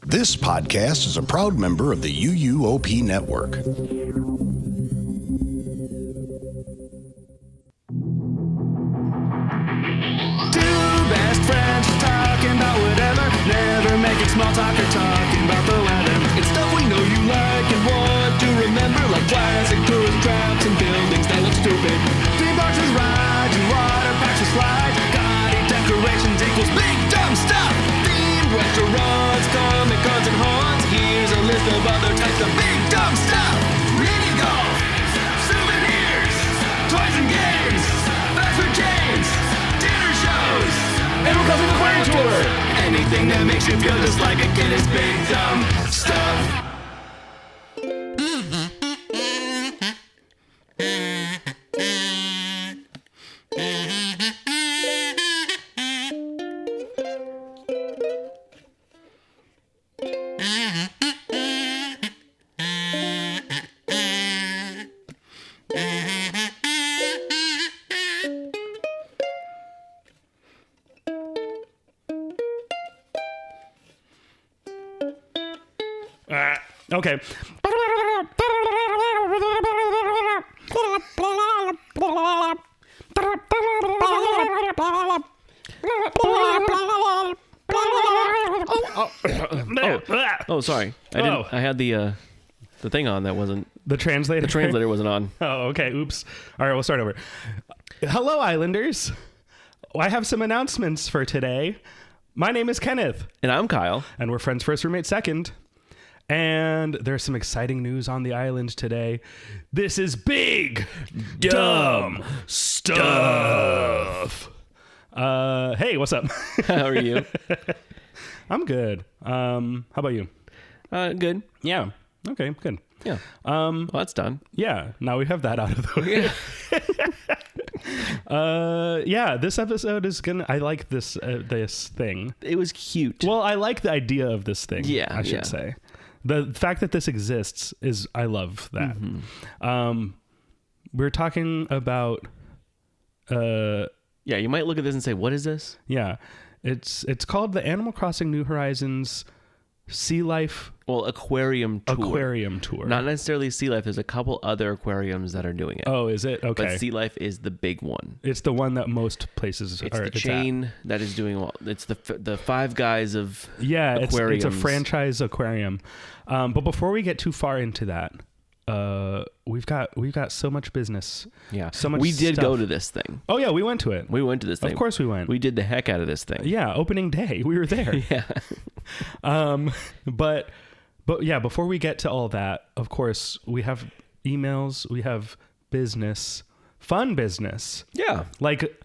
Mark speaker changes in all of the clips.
Speaker 1: This podcast is a proud member of the UUOP Network.
Speaker 2: Two best friends talking about whatever, never making small talk or talking about the weather. It's stuff we know you like and want to remember, like classic tourist traps and buildings that look stupid. Theme parks is rides and water parks are slides. Gaudy decorations equals big dumb stuff. Themed restaurants, comic cons and haunts. Here's a list of other types of big dumb stuff. Mini golf, souvenirs, toys and games, fast food chains, dinner shows, and we're coming to Aquarium Tour. Anything that makes you feel just like a kid is big dumb stuff.
Speaker 3: Okay.
Speaker 4: Oh, sorry. I had the thing on that wasn't.
Speaker 3: The translator.
Speaker 4: The translator wasn't on.
Speaker 3: Oh, okay. Oops. All right, we'll start over. Hello, Islanders. I have some announcements for today. My name is Kenneth.
Speaker 4: And I'm Kyle.
Speaker 3: And we're friends first, roommate second. And there's some exciting news on the island today. This is big, dumb stuff. Hey, what's up?
Speaker 4: How are you?
Speaker 3: I'm good. How about you?
Speaker 4: Good.
Speaker 3: Yeah. Okay, good.
Speaker 4: Yeah. Well, that's done.
Speaker 3: Yeah. Now we have that out of the way. Yeah, this episode is I like this thing.
Speaker 4: It was cute.
Speaker 3: Well, I like the idea of this thing.
Speaker 4: Yeah,
Speaker 3: I should say. The fact that this exists I love that.
Speaker 4: Mm-hmm.
Speaker 3: We're talking about
Speaker 4: yeah, you might look at this and say, what is this?
Speaker 3: Yeah. It's called the Animal Crossing New Horizons Sea Life
Speaker 4: Aquarium Tour.
Speaker 3: Aquarium Tour.
Speaker 4: Not necessarily Sea Life. There's a couple other aquariums that are doing it.
Speaker 3: Oh, is it? Okay.
Speaker 4: But Sea Life is the big one.
Speaker 3: It's the one that most places
Speaker 4: it's the chain that is doing well. It's the Five Guys of aquariums.
Speaker 3: It's a franchise aquarium. But before we get too far into that, we've got so much business.
Speaker 4: Yeah.
Speaker 3: So much
Speaker 4: We did
Speaker 3: stuff.
Speaker 4: go to this thing.
Speaker 3: Oh yeah, we went to it.
Speaker 4: We went to this thing.
Speaker 3: Of course we went.
Speaker 4: We did the heck out of this thing.
Speaker 3: Yeah, opening day. We were there.
Speaker 4: Yeah.
Speaker 3: But yeah, before we get to all that, of course, we have emails, we have business, fun business.
Speaker 4: Yeah.
Speaker 3: Like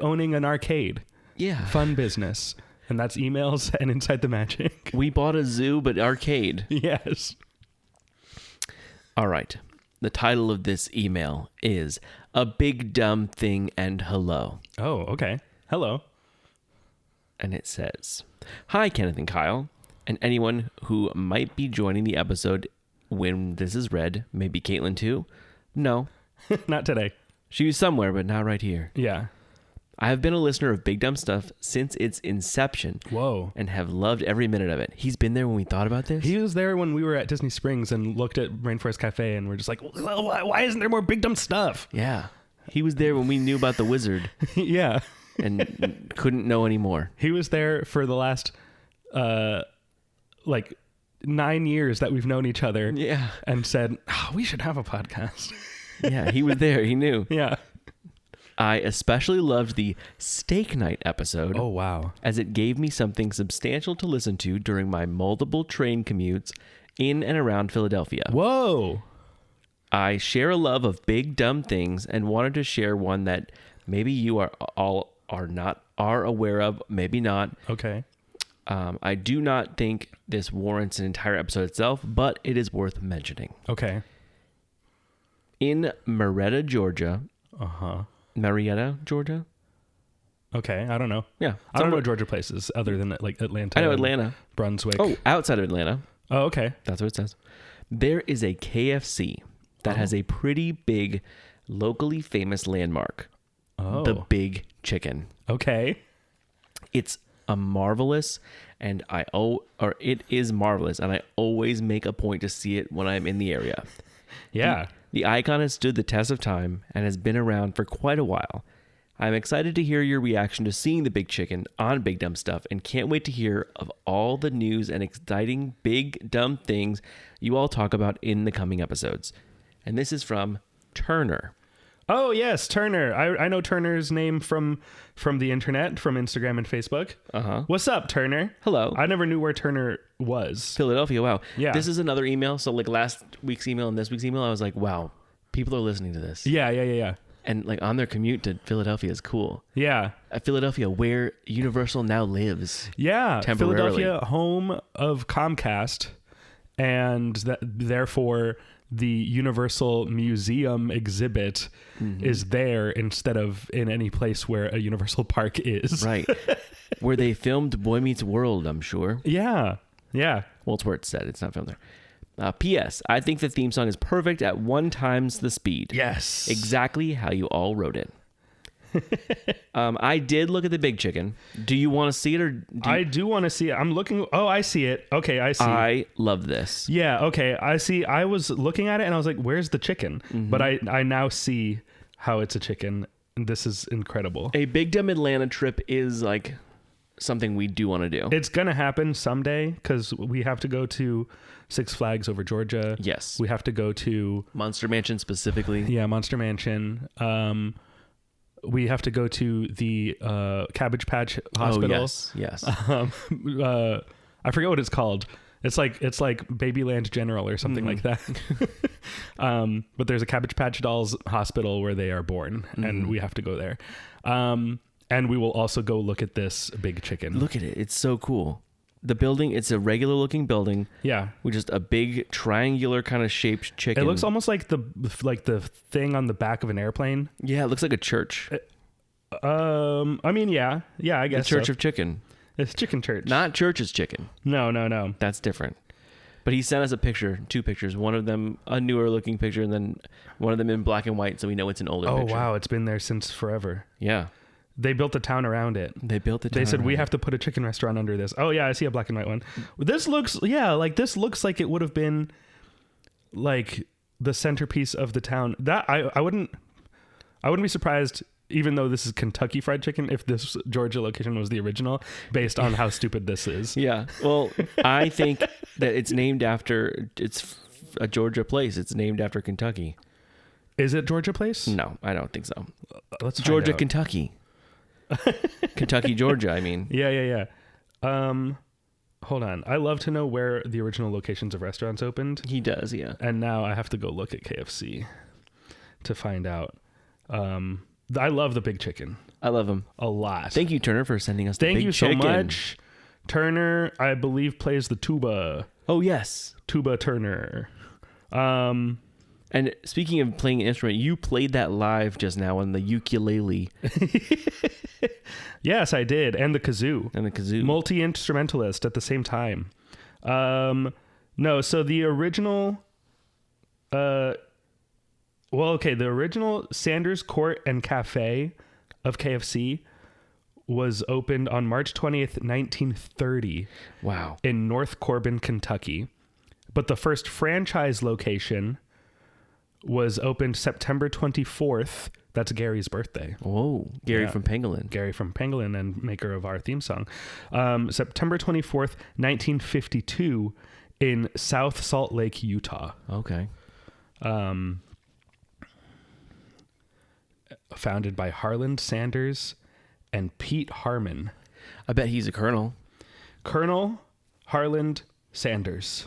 Speaker 3: owning an arcade.
Speaker 4: Yeah.
Speaker 3: Fun business. And that's emails and Inside the Magic.
Speaker 4: We bought a zoo, but arcade.
Speaker 3: Yes.
Speaker 4: All right. The title of this email is A Big Dumb Thing and Hello.
Speaker 3: Oh, okay. Hello.
Speaker 4: And it says, Hi, Kenneth and Kyle, and anyone who might be joining the episode when this is read. Maybe Caitlin too? No.
Speaker 3: Not today.
Speaker 4: She was somewhere, but not right here.
Speaker 3: Yeah.
Speaker 4: I have been a listener of Big Dumb Stuff since its inception.
Speaker 3: Whoa.
Speaker 4: And have loved every minute of it. He's been there when we thought about this?
Speaker 3: He was there when we were at Disney Springs and looked at Rainforest Cafe and we're just like, well, why isn't there more Big Dumb Stuff?
Speaker 4: Yeah. He was there when we knew about the wizard.
Speaker 3: Yeah.
Speaker 4: And couldn't know anymore.
Speaker 3: He was there for the last 9 years that we've known each other.
Speaker 4: Yeah.
Speaker 3: And said, we should have a podcast.
Speaker 4: Yeah, he was there. He knew.
Speaker 3: Yeah.
Speaker 4: I especially loved the steak night episode.
Speaker 3: Oh, wow.
Speaker 4: As it gave me something substantial to listen to during my multiple train commutes in and around Philadelphia.
Speaker 3: Whoa.
Speaker 4: I share a love of big dumb things and wanted to share one that maybe you are aware of, maybe not.
Speaker 3: Okay.
Speaker 4: I do not think this warrants an entire episode itself, but it is worth mentioning.
Speaker 3: Okay.
Speaker 4: In Marietta, Georgia. Marietta, Georgia?
Speaker 3: Okay, I don't know.
Speaker 4: Yeah.
Speaker 3: I don't know Georgia places other than like Atlanta.
Speaker 4: I know Atlanta.
Speaker 3: Brunswick.
Speaker 4: Oh, outside of Atlanta.
Speaker 3: Oh, okay.
Speaker 4: That's what it says. There is a KFC that has a pretty big, locally famous landmark.
Speaker 3: Oh.
Speaker 4: The Big Chicken.
Speaker 3: Okay.
Speaker 4: It's marvelous, and it is marvelous, and I always make a point to see it when I'm in the area.
Speaker 3: Yeah.
Speaker 4: The icon has stood the test of time and has been around for quite a while. I'm excited to hear your reaction to seeing the Big Chicken on Big Dumb Stuff, and can't wait to hear of all the news and exciting big dumb things you all talk about in the coming episodes. And this is from Turner.
Speaker 3: Oh yes, Turner. I know Turner's name from the internet, from Instagram and Facebook. What's up, Turner?
Speaker 4: Hello.
Speaker 3: I never knew where Turner was.
Speaker 4: Philadelphia. Wow.
Speaker 3: Yeah.
Speaker 4: This is another email. So like last week's email and this week's email, I was like, wow, people are listening to this.
Speaker 3: Yeah.
Speaker 4: And like on their commute to Philadelphia is cool.
Speaker 3: Yeah.
Speaker 4: Philadelphia, where Universal now lives.
Speaker 3: Yeah.
Speaker 4: Temporarily.
Speaker 3: Philadelphia, home of Comcast, and therefore the Universal Museum exhibit is there instead of in any place where a Universal Park is.
Speaker 4: Right. Where they filmed Boy Meets World, I'm sure.
Speaker 3: Yeah.
Speaker 4: Well, it's where it's set. It's not filmed there. P.S. I think the theme song is perfect at 1 times the speed.
Speaker 3: Yes.
Speaker 4: Exactly how you all wrote it. I did look at the Big Chicken. Do you want to see it,
Speaker 3: I do want to see it. I'm looking. Oh, I see it. Okay, I see.
Speaker 4: I love this.
Speaker 3: Yeah, okay. I see. I was looking at it and I was like, where's the chicken? But I now see how it's a chicken. This is incredible.
Speaker 4: A Big Dumb Atlanta trip is like something we do want to do.
Speaker 3: It's going to happen someday because we have to go to Six Flags over Georgia.
Speaker 4: Yes.
Speaker 3: We have to go to
Speaker 4: Monster Mansion specifically.
Speaker 3: Yeah, Monster Mansion. We have to go to the Cabbage Patch Hospital.
Speaker 4: Oh, yes.
Speaker 3: I forget what it's called. It's like Babyland General or something like that. But there's a Cabbage Patch Dolls hospital where they are born, and we have to go there. And we will also go look at this Big Chicken.
Speaker 4: Look at it. It's so cool. The building, it's a regular looking building.
Speaker 3: Yeah.
Speaker 4: With just a big triangular kind of shaped chicken.
Speaker 3: It looks almost like the thing on the back of an airplane.
Speaker 4: Yeah, it looks like a church.
Speaker 3: I mean, yeah, I guess
Speaker 4: The Church
Speaker 3: so.
Speaker 4: of Chicken.
Speaker 3: It's Chicken Church.
Speaker 4: Not Church's Chicken.
Speaker 3: No.
Speaker 4: That's different. But he sent us two pictures. One of them a newer looking picture, and then one of them in black and white, so we know it's an older picture.
Speaker 3: Oh wow, it's been there since forever.
Speaker 4: Yeah.
Speaker 3: They built a town around it. They said we have to put a chicken restaurant under this. Oh yeah, I see a black and white one. This looks like it would have been like the centerpiece of the town. That I wouldn't be surprised, even though this is Kentucky Fried Chicken, if this Georgia location was the original, based on how stupid this is.
Speaker 4: Yeah. Well, I think that it's a Georgia place. It's named after Kentucky.
Speaker 3: Is it Georgia Place?
Speaker 4: No, I don't think so.
Speaker 3: Let's find
Speaker 4: Georgia,
Speaker 3: out.
Speaker 4: Kentucky. Kentucky, Georgia, I mean.
Speaker 3: Yeah. Hold on. I love to know where the original locations of restaurants opened.
Speaker 4: He does, yeah.
Speaker 3: And now I have to go look at KFC to find out. I love the Big Chicken
Speaker 4: I love him.
Speaker 3: a lot.
Speaker 4: Thank you, Turner, for sending us the
Speaker 3: Thank
Speaker 4: Big
Speaker 3: you
Speaker 4: Chicken.
Speaker 3: so much. Turner, I believe, plays the tuba.
Speaker 4: Oh, yes.
Speaker 3: Tuba Turner.
Speaker 4: And speaking of playing an instrument, you played that live just now on the ukulele
Speaker 3: Yes, I did. And the kazoo.
Speaker 4: and the kazoo.
Speaker 3: Multi-instrumentalist at the same time. No, so the original... the original Sanders Court and Cafe of KFC was opened on March 20th, 1930.
Speaker 4: Wow.
Speaker 3: In North Corbin, Kentucky. But the first franchise location was opened September 24th. That's Gary's birthday.
Speaker 4: Whoa. Gary
Speaker 3: Yeah.
Speaker 4: from Pangolin.
Speaker 3: Gary from Pangolin and maker of our theme song. September 24th, 1952 in South Salt Lake, Utah.
Speaker 4: Okay.
Speaker 3: Founded by Harland Sanders and Pete Harmon.
Speaker 4: I bet he's a colonel.
Speaker 3: Colonel Harland Sanders.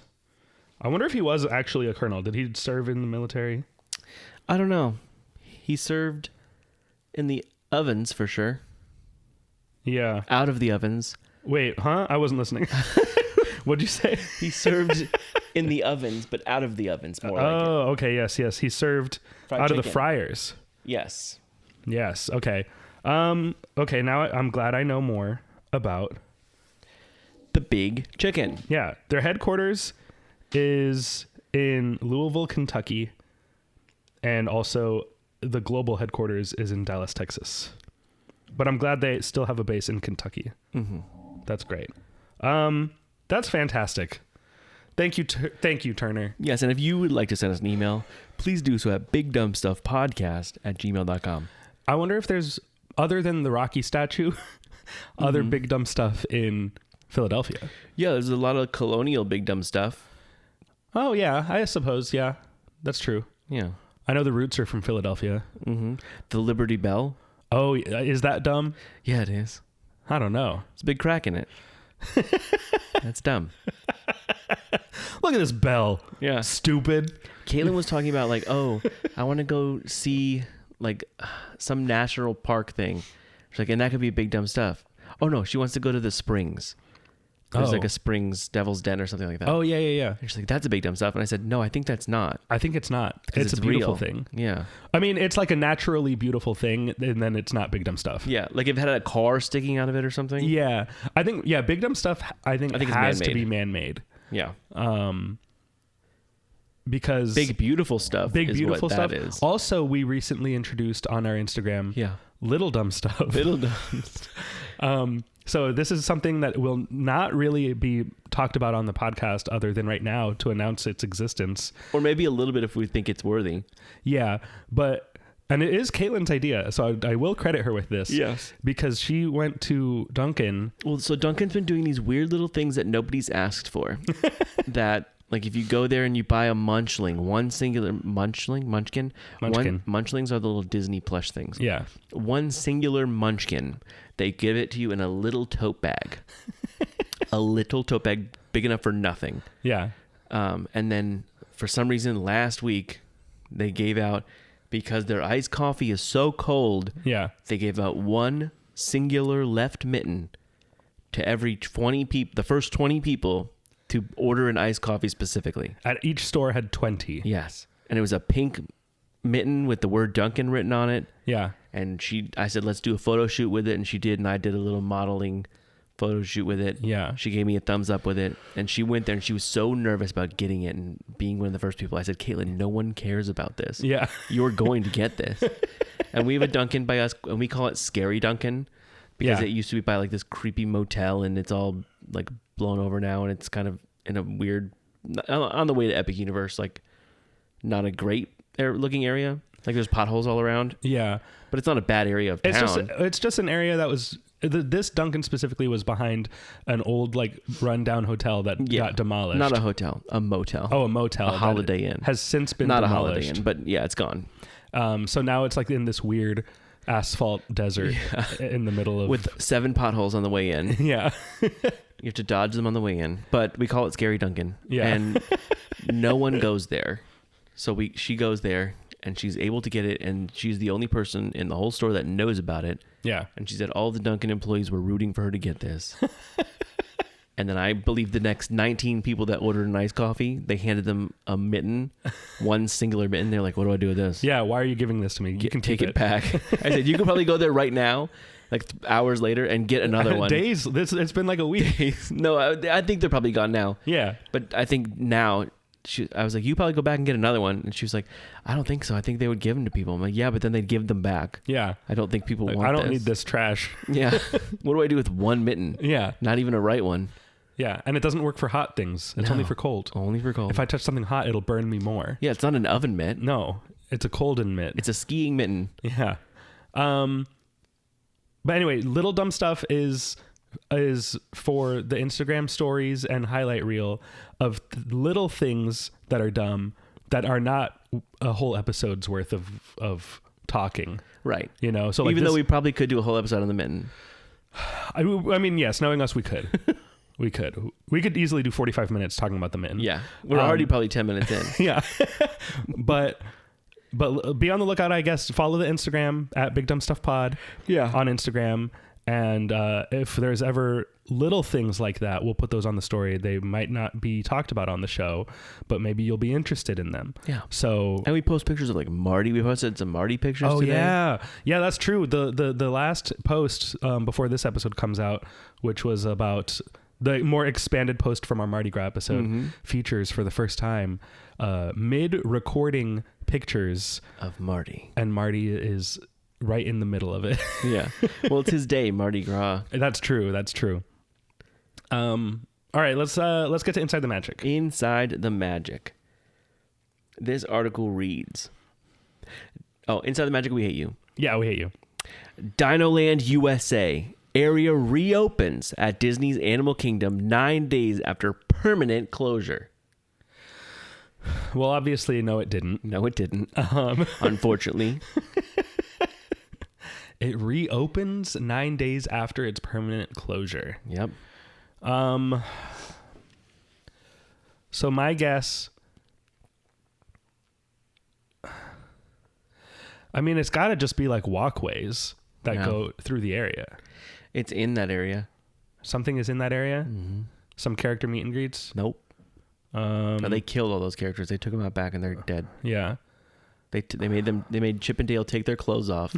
Speaker 3: I wonder if he was actually a colonel. Did he serve in the military?
Speaker 4: I don't know. He served in the ovens for sure.
Speaker 3: Yeah.
Speaker 4: Out of the ovens.
Speaker 3: Wait, huh? I wasn't listening. What'd you say?
Speaker 4: He served in the ovens, but out of the ovens more like it.
Speaker 3: Oh, okay. Yes. He served
Speaker 4: Fried
Speaker 3: out of the
Speaker 4: chicken.
Speaker 3: fryers.
Speaker 4: Yes.
Speaker 3: Yes. Okay. Okay. Now I'm glad I know more about.
Speaker 4: The Big Chicken.
Speaker 3: Yeah. Their headquarters is in Louisville, Kentucky. And also the global headquarters is in Dallas, Texas. But I'm glad they still have a base in Kentucky.
Speaker 4: Mm-hmm.
Speaker 3: That's great. That's fantastic. Thank you, Turner.
Speaker 4: Yes, and if you would like to send us an email, please do so at bigdumbstuffpodcast@gmail.com.
Speaker 3: I wonder if there's, other than the Rocky statue, other big dumb stuff in Philadelphia.
Speaker 4: Yeah, there's a lot of colonial big dumb stuff.
Speaker 3: Oh, yeah, I suppose. Yeah, that's true.
Speaker 4: Yeah.
Speaker 3: I know the roots are from Philadelphia.
Speaker 4: Mm-hmm. The Liberty Bell.
Speaker 3: Oh, is that dumb?
Speaker 4: Yeah, it is.
Speaker 3: I don't know.
Speaker 4: It's a big crack in it. That's dumb.
Speaker 3: Look at this bell.
Speaker 4: Yeah.
Speaker 3: Stupid.
Speaker 4: Caitlin was talking about like, oh, I want to go see like some national park thing. She's like, and that could be big dumb stuff. Oh no, she wants to go to the Springs. There's like a Springs Devil's Den or something like that.
Speaker 3: Oh, yeah.
Speaker 4: And she's like, that's a big dumb stuff. And I said, no, I think that's not.
Speaker 3: I think it's not. It's a beautiful
Speaker 4: real
Speaker 3: thing.
Speaker 4: Yeah.
Speaker 3: I mean, it's like a naturally beautiful thing, and then it's not big dumb stuff.
Speaker 4: Yeah. Like if it had a car sticking out of it or something.
Speaker 3: Yeah. I think, big dumb stuff, I think
Speaker 4: it's
Speaker 3: has
Speaker 4: man-made.
Speaker 3: to be man-made.
Speaker 4: Yeah.
Speaker 3: Because
Speaker 4: big beautiful stuff.
Speaker 3: Big
Speaker 4: is
Speaker 3: beautiful
Speaker 4: what
Speaker 3: stuff.
Speaker 4: That is.
Speaker 3: Also, we recently introduced on our Instagram, little dumb stuff.
Speaker 4: Little dumb.
Speaker 3: So this is something that will not really be talked about on the podcast other than right now to announce its existence.
Speaker 4: Or maybe a little bit if we think it's worthy.
Speaker 3: Yeah, and it is Caitlin's idea, so I will credit her with this.
Speaker 4: Yes.
Speaker 3: Because she went to Dunkin'.
Speaker 4: Well, so Dunkin's been doing these weird little things that nobody's asked for. That, like, if you go there and you buy a munchling, one singular munchkin. Munchlings are the little Disney plush things.
Speaker 3: Yeah.
Speaker 4: One singular munchkin. They give it to you in a little tote bag. A little tote bag big enough for nothing.
Speaker 3: Yeah.
Speaker 4: And then for some reason last week they gave out, because their iced coffee is so cold, they gave out one singular left mitten to every 20 people, the first 20 people to order an iced coffee specifically.
Speaker 3: At each store had 20.
Speaker 4: Yes. And it was a pink mitten with the word Dunkin' written on it.
Speaker 3: Yeah.
Speaker 4: And I said, let's do a photo shoot with it. And she did. And I did a little modeling photo shoot with it.
Speaker 3: Yeah.
Speaker 4: She gave me a thumbs up with it. And she went there and she was so nervous about getting it and being one of the first people. I said, Caitlin, no one cares about this.
Speaker 3: Yeah.
Speaker 4: You're going to get this. And we have a Dunkin' by us, and we call it Scary Dunkin', because it used to be by like this creepy motel, and it's all like blown over now. And it's kind of in a weird, on the way to Epic Universe, like not a great looking area. Like there's potholes all around.
Speaker 3: Yeah.
Speaker 4: But it's not a bad area of town.
Speaker 3: It's just an area that was, this Dunkin' specifically was behind an old like rundown hotel that got demolished.
Speaker 4: Not a hotel, a motel.
Speaker 3: Oh, a motel.
Speaker 4: A Holiday Inn.
Speaker 3: Has since been
Speaker 4: not
Speaker 3: demolished.
Speaker 4: a Holiday Inn, but yeah, it's gone.
Speaker 3: So now it's like in this weird asphalt desert in the middle of...
Speaker 4: With 7 potholes on the way in.
Speaker 3: Yeah.
Speaker 4: You have to dodge them on the way in. But we call it Scary Dunkin'.
Speaker 3: Yeah.
Speaker 4: And no one goes there. So she goes there and she's able to get it, and she's the only person in the whole store that knows about it.
Speaker 3: Yeah.
Speaker 4: And she said all the Dunkin' employees were rooting for her to get this. And then I believe the next 19 people that ordered an iced coffee, they handed them a mitten, one singular mitten. They're like, what do I do with this?
Speaker 3: Yeah, why are you giving this to me? You can
Speaker 4: take it back. I said, you could probably go there right now, like hours later, and get another one.
Speaker 3: Days. It's been like a week.
Speaker 4: No, I think they're probably gone now.
Speaker 3: Yeah.
Speaker 4: But I think now, I was like, you probably go back and get another one. And she was like, I don't think so. I think they would give them to people. I'm like, yeah, but then they'd give them back.
Speaker 3: Yeah.
Speaker 4: I don't think people want
Speaker 3: I don't
Speaker 4: this.
Speaker 3: need this trash.
Speaker 4: Yeah. What do I do with one mitten?
Speaker 3: Yeah.
Speaker 4: Not even a right one.
Speaker 3: Yeah, and it doesn't work for hot things. It's only for cold.
Speaker 4: Only for cold.
Speaker 3: If I touch something hot, it'll burn me more.
Speaker 4: Yeah, it's not an oven mitt.
Speaker 3: No, it's a cold mitt.
Speaker 4: It's a skiing mitten.
Speaker 3: Yeah. But anyway, little dumb stuff is for the Instagram stories and highlight reel of little things that are dumb that are not a whole episode's worth of talking.
Speaker 4: Right.
Speaker 3: You know, so like
Speaker 4: even though we probably could do a whole episode on the mitten.
Speaker 3: I mean, yes, knowing us, we could. We could easily do 45 minutes talking about the mitten.
Speaker 4: Yeah. We're already probably 10 minutes in.
Speaker 3: Yeah. But be on the lookout, I guess. Follow the Instagram at Big Dumb Stuff Pod.
Speaker 4: Yeah.
Speaker 3: On Instagram. And if there's ever little things like that, we'll put those on the story. They might not be talked about on the show, but maybe you'll be interested in them.
Speaker 4: Yeah.
Speaker 3: So,
Speaker 4: and we post pictures of like Marty. We posted some Marty pictures today.
Speaker 3: Yeah. Yeah, that's true. The last post before this episode comes out, which was about the more expanded post from our Mardi Gras episode, features for the first time mid-recording pictures
Speaker 4: of Marty.
Speaker 3: And Marty is right in the middle of it.
Speaker 4: Yeah. Well, it's his day, Mardi Gras.
Speaker 3: That's true. All right, let's get to Inside the Magic.
Speaker 4: Inside the Magic. This article reads, Inside the Magic, we hate you.
Speaker 3: Yeah, we hate you.
Speaker 4: Dinoland USA area reopens at Disney's Animal Kingdom 9 days after permanent closure.
Speaker 3: Well, obviously, no, it didn't.
Speaker 4: No, it didn't. Unfortunately.
Speaker 3: It reopens 9 days after its permanent closure.
Speaker 4: Yep.
Speaker 3: So my guess, I mean, it's got to just be like walkways that go through the area.
Speaker 4: It's in that area.
Speaker 3: Something is in that area?
Speaker 4: Mm-hmm.
Speaker 3: Some character meet and greets?
Speaker 4: Nope. But they killed all those characters. They took them out back and they're dead.
Speaker 3: Yeah.
Speaker 4: They made Chip and Dale take their clothes off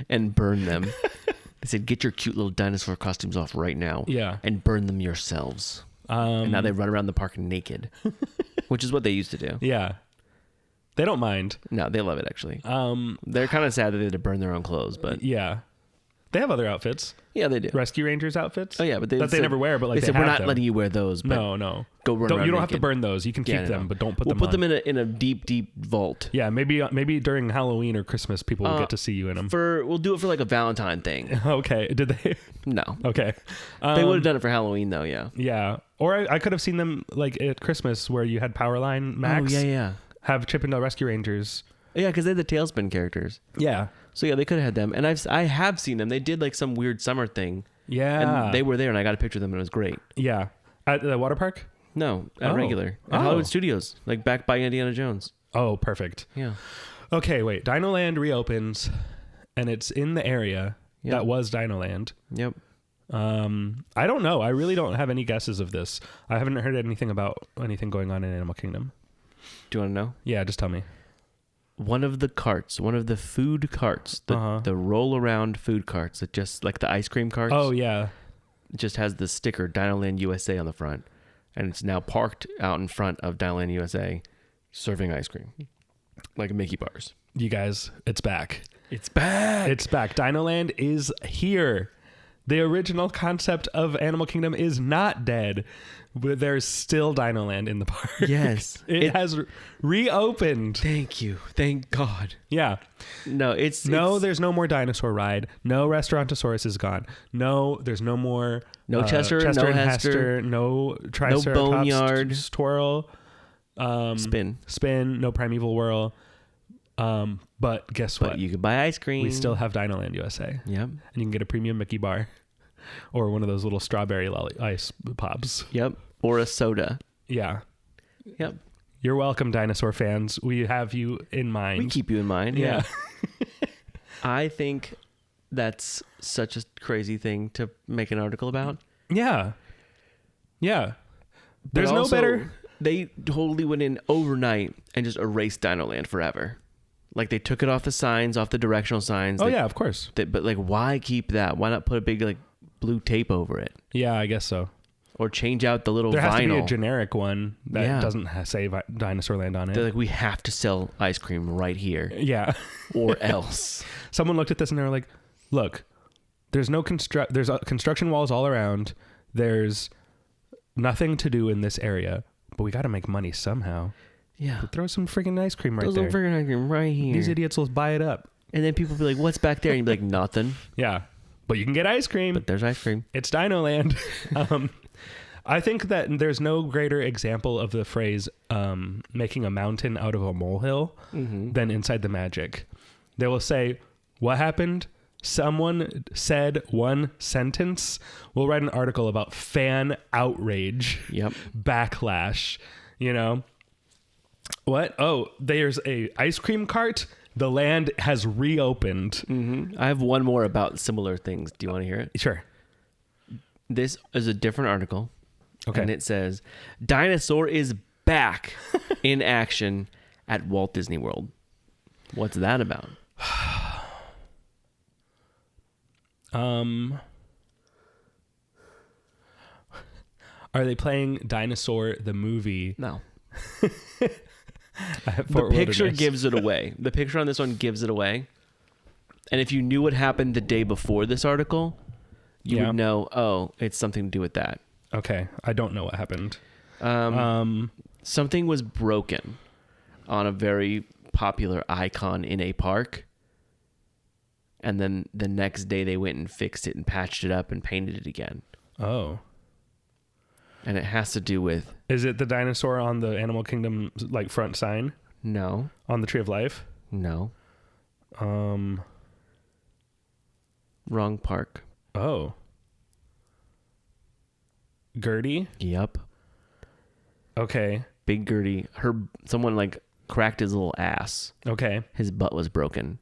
Speaker 4: and burn them. They said, get your cute little dinosaur costumes off right now.
Speaker 3: Yeah.
Speaker 4: And burn them yourselves. And now they run around the park naked, which is what they used to do.
Speaker 3: Yeah. They don't mind.
Speaker 4: No, they love it, actually. They're kind of sad that they had to burn their own clothes, but...
Speaker 3: Yeah. They have other outfits.
Speaker 4: Yeah, they do.
Speaker 3: Rescue Rangers outfits.
Speaker 4: Oh, yeah, but
Speaker 3: they never wear, but like
Speaker 4: they said, we're not letting you wear those. But
Speaker 3: no.
Speaker 4: Go run around
Speaker 3: You don't have to
Speaker 4: naked.
Speaker 3: burn those. You can keep them, but don't put them on.
Speaker 4: We'll put them in a deep, deep vault.
Speaker 3: Yeah, maybe during Halloween or Christmas, people will get to see you in them.
Speaker 4: We'll do it for like a Valentine thing.
Speaker 3: Okay. Did they?
Speaker 4: No.
Speaker 3: Okay.
Speaker 4: They would have done it for Halloween, though, yeah.
Speaker 3: Yeah. Or I could have seen them like at Christmas where you had Powerline Max.
Speaker 4: Oh, yeah.
Speaker 3: Have Chip and Dale Rescue Rangers.
Speaker 4: Yeah, because they're the Tailspin characters.
Speaker 3: Yeah.
Speaker 4: So yeah, they could have had them, and I have seen them. They did like some weird summer thing.
Speaker 3: Yeah.
Speaker 4: And they were there, and I got a picture of them, and it was great.
Speaker 3: Yeah. At the water park?
Speaker 4: No, at regular. At Hollywood Studios, like back by Indiana Jones.
Speaker 3: Oh, perfect.
Speaker 4: Yeah.
Speaker 3: Okay, wait. Dinoland reopens, and it's in the area that was Dinoland.
Speaker 4: Yep.
Speaker 3: I don't know. I really don't have any guesses of this. I haven't heard anything about anything going on in Animal Kingdom.
Speaker 4: Do you want to know?
Speaker 3: Yeah, just tell me.
Speaker 4: One of the food carts, the roll around food carts that just like the ice cream carts.
Speaker 3: Oh yeah.
Speaker 4: It just has the sticker Dinoland USA on the front, and it's now parked out in front of Dinoland USA, serving ice cream, like Mickey bars.
Speaker 3: You guys, it's back.
Speaker 4: It's back.
Speaker 3: It's back. Dinoland is here. The original concept of Animal Kingdom is not dead, but there's still Dinoland in the park.
Speaker 4: Yes.
Speaker 3: It has reopened.
Speaker 4: Thank you. Thank God.
Speaker 3: Yeah.
Speaker 4: No,
Speaker 3: there's no more dinosaur ride. No Restaurantosaurus is gone. No, there's no more
Speaker 4: Chester
Speaker 3: and
Speaker 4: no
Speaker 3: Hester, no Triceratops,
Speaker 4: no Boneyard,
Speaker 3: Twirl,
Speaker 4: Spin,
Speaker 3: no Primeval Whirl. But guess what?
Speaker 4: You can buy ice cream.
Speaker 3: We still have Dinoland USA.
Speaker 4: Yep.
Speaker 3: And you can get a premium Mickey bar or one of those little strawberry ice pops.
Speaker 4: Yep. Or a soda.
Speaker 3: Yeah.
Speaker 4: Yep.
Speaker 3: You're welcome, dinosaur fans. We have you in mind.
Speaker 4: We keep you in mind.
Speaker 3: Yeah.
Speaker 4: I think that's such a crazy thing to make an article about.
Speaker 3: Yeah. Yeah. There's no better.
Speaker 4: They totally went in overnight and just erased Dinoland forever. Like they took it off the signs, off the directional signs.
Speaker 3: Yeah, of course.
Speaker 4: But like, why keep that? Why not put a big like blue tape over it?
Speaker 3: Yeah, I guess so.
Speaker 4: Or change out the little vinyl.
Speaker 3: There has to be a generic one that doesn't say Dinosaur Land on it.
Speaker 4: They're like, we have to sell ice cream right here.
Speaker 3: Yeah.
Speaker 4: Or else.
Speaker 3: Someone looked at this and they were like, look, there's construction walls all around. There's nothing to do in this area, but we got to make money somehow.
Speaker 4: Yeah.
Speaker 3: Throw some freaking ice cream right there.
Speaker 4: Throw some freaking ice cream right here.
Speaker 3: These idiots will buy it up.
Speaker 4: And then people will be like, what's back there? And you'd be like, nothing.
Speaker 3: Yeah. But you can get ice cream.
Speaker 4: But there's ice cream.
Speaker 3: It's Dinoland. I think that there's no greater example of the phrase making a mountain out of a molehill than Inside the Magic. They will say, what happened? Someone said one sentence. We'll write an article about fan outrage.
Speaker 4: Yep.
Speaker 3: Backlash. You know? What? Oh, there's a ice cream cart. The land has reopened.
Speaker 4: I have one more about similar things. Do you want to hear it?
Speaker 3: Sure.
Speaker 4: This is a different article.
Speaker 3: Okay.
Speaker 4: And it says, Dinosaur is back in action at Walt Disney World. What's that about?
Speaker 3: Are they playing Dinosaur the movie?
Speaker 4: No.
Speaker 3: The
Speaker 4: picture gives it away. The picture on this one gives it away. And if you knew what happened the day before this article, you would know, oh, it's something to do with that.
Speaker 3: Okay. I don't know what happened.
Speaker 4: Something was broken on a very popular icon in a park. And then the next day they went and fixed it and patched it up and painted it again.
Speaker 3: Oh.
Speaker 4: And it has to do with...
Speaker 3: Is it the dinosaur on the Animal Kingdom like front sign?
Speaker 4: No.
Speaker 3: On the Tree of Life?
Speaker 4: No. Wrong park.
Speaker 3: Oh. Gertie?
Speaker 4: Yep.
Speaker 3: Okay.
Speaker 4: Big Gertie. Someone like cracked his little ass.
Speaker 3: Okay.
Speaker 4: His butt was broken.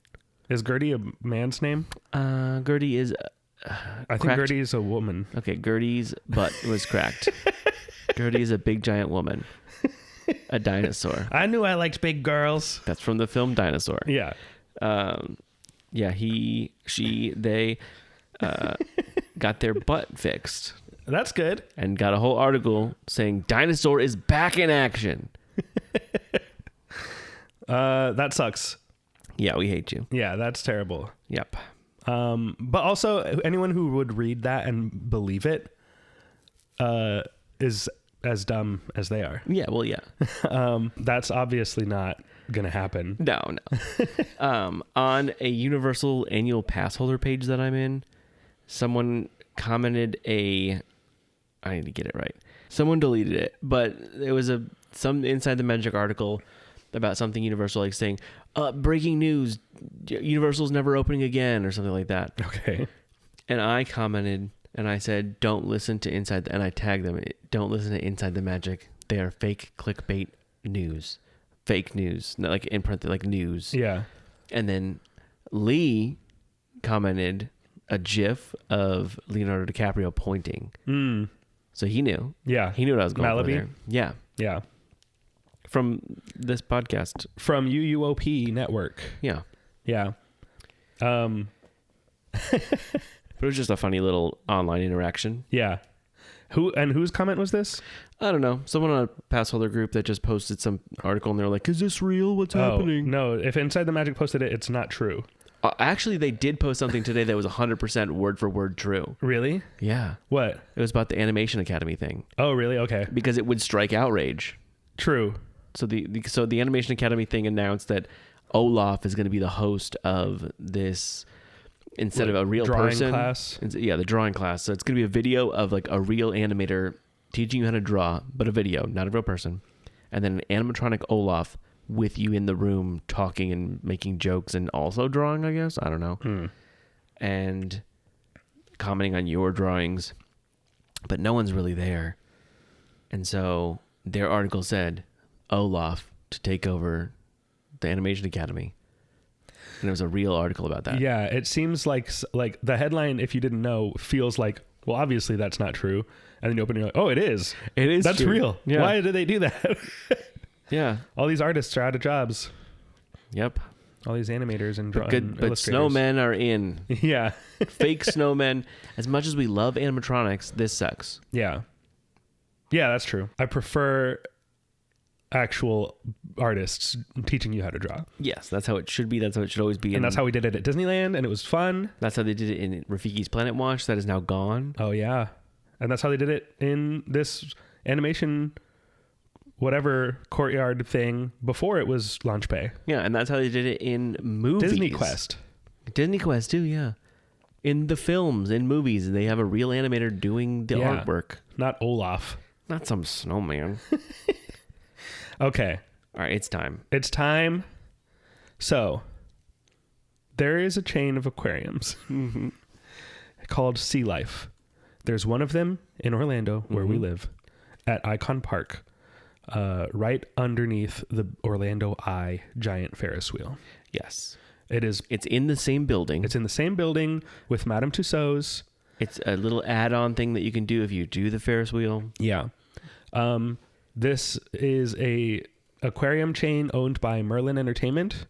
Speaker 3: Is Gertie a man's name?
Speaker 4: Gertie is...
Speaker 3: I think Gertie is a woman.
Speaker 4: Okay, Gertie's butt was cracked. Gertie is a big giant woman. A dinosaur.
Speaker 3: I knew I liked big girls.
Speaker 4: That's from the film Dinosaur.
Speaker 3: Yeah.
Speaker 4: Yeah, they got their butt fixed.
Speaker 3: That's good.
Speaker 4: And got a whole article saying dinosaur is back in action.
Speaker 3: That sucks.
Speaker 4: Yeah, we hate you.
Speaker 3: Yeah, that's terrible.
Speaker 4: Yep.
Speaker 3: But also anyone who would read that and believe it is as dumb as they are.
Speaker 4: Yeah, well, yeah.
Speaker 3: That's obviously not gonna happen.
Speaker 4: No. On a Universal annual pass holder page that I'm in, someone commented I need to get it right. Someone deleted it, but it was some Inside the Magic article about something Universal, like saying, breaking news, Universal's never opening again, or something like that.
Speaker 3: Okay. And
Speaker 4: I commented and I said, don't listen to and I tagged them, don't listen to Inside the Magic. They are fake clickbait news. Fake news. Not like in print, like news.
Speaker 3: Yeah.
Speaker 4: And then Lee commented a GIF of Leonardo DiCaprio pointing. So he knew.
Speaker 3: Yeah.
Speaker 4: He knew what I was going for there. Yeah.
Speaker 3: Yeah.
Speaker 4: From this podcast.
Speaker 3: From UUOP Network.
Speaker 4: Yeah.
Speaker 3: Yeah.
Speaker 4: But it was just a funny little online interaction.
Speaker 3: Yeah. Whose comment was this?
Speaker 4: I don't know. Someone on a pass holder group that just posted some article and they're like, is this real? What's happening?
Speaker 3: No, if Inside the Magic posted it, it's not true.
Speaker 4: Actually, they did post something today that was 100% word for word true.
Speaker 3: Really?
Speaker 4: Yeah.
Speaker 3: What?
Speaker 4: It was about the Animation Academy thing.
Speaker 3: Oh, really? Okay.
Speaker 4: Because it would strike outrage.
Speaker 3: True.
Speaker 4: So the Animation Academy thing announced that Olaf is going to be the host of this instead of a real
Speaker 3: drawing
Speaker 4: person.
Speaker 3: Class?
Speaker 4: Yeah, the drawing class. So it's going to be a video of like a real animator teaching you how to draw, but a video, not a real person. And then an animatronic Olaf with you in the room talking and making jokes and also drawing, I guess. I don't know. And commenting on your drawings. But no one's really there. And so their article said Olaf to take over the Animation Academy. And it was a real article about that.
Speaker 3: Yeah, it seems like the headline, if you didn't know, feels like, well, obviously that's not true. And then you open it and you're like, oh, it is.
Speaker 4: It is.
Speaker 3: That's
Speaker 4: true.
Speaker 3: real.
Speaker 4: Yeah.
Speaker 3: Why did they do that?
Speaker 4: Yeah.
Speaker 3: All these artists are out of jobs.
Speaker 4: Yep.
Speaker 3: All these animators and
Speaker 4: But
Speaker 3: illustrators.
Speaker 4: snowmen are in.
Speaker 3: Yeah.
Speaker 4: Fake snowmen. As much as we love animatronics, this sucks.
Speaker 3: Yeah. Yeah, that's true. I prefer actual artists teaching you how to draw.
Speaker 4: Yes, that's how it should be. That's how it should always be.
Speaker 3: And that's how we did it at Disneyland, and it was fun.
Speaker 4: That's how they did it in Rafiki's Planet Watch. That is now gone.
Speaker 3: Oh, yeah. And that's how they did it in this animation whatever courtyard thing before it was Launch Bay.
Speaker 4: Yeah, and that's how they did it in movies.
Speaker 3: Disney Quest.
Speaker 4: Disney Quest too, yeah. In the films, in movies, they have a real animator doing the artwork.
Speaker 3: Not Olaf.
Speaker 4: Not some snowman.
Speaker 3: Okay.
Speaker 4: All right, it's time.
Speaker 3: It's time. So, there is a chain of aquariums called Sea Life. There's one of them in Orlando, where we live, at Icon Park, right underneath the Orlando Eye giant Ferris wheel.
Speaker 4: Yes.
Speaker 3: It's
Speaker 4: in the same building.
Speaker 3: It's in the same building with Madame Tussauds.
Speaker 4: It's a little add-on thing that you can do if you do the Ferris wheel.
Speaker 3: Yeah. This is a aquarium chain owned by Merlin Entertainment,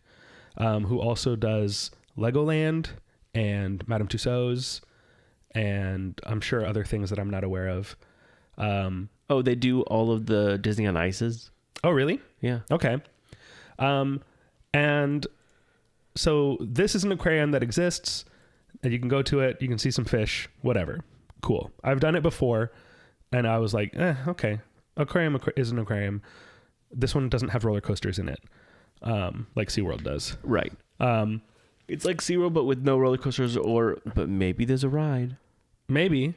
Speaker 3: who also does Legoland and Madame Tussauds, and I'm sure other things that I'm not aware of.
Speaker 4: They do all of the Disney on Ices?
Speaker 3: Oh, really?
Speaker 4: Yeah.
Speaker 3: Okay. And so this is an aquarium that exists and you can go to it. You can see some fish, whatever. Cool. I've done it before, and I was like, okay. Aquarium is an aquarium. This one doesn't have roller coasters in it, like SeaWorld does.
Speaker 4: Right. It's like SeaWorld, but with no roller coasters, but maybe there's a ride.
Speaker 3: Maybe.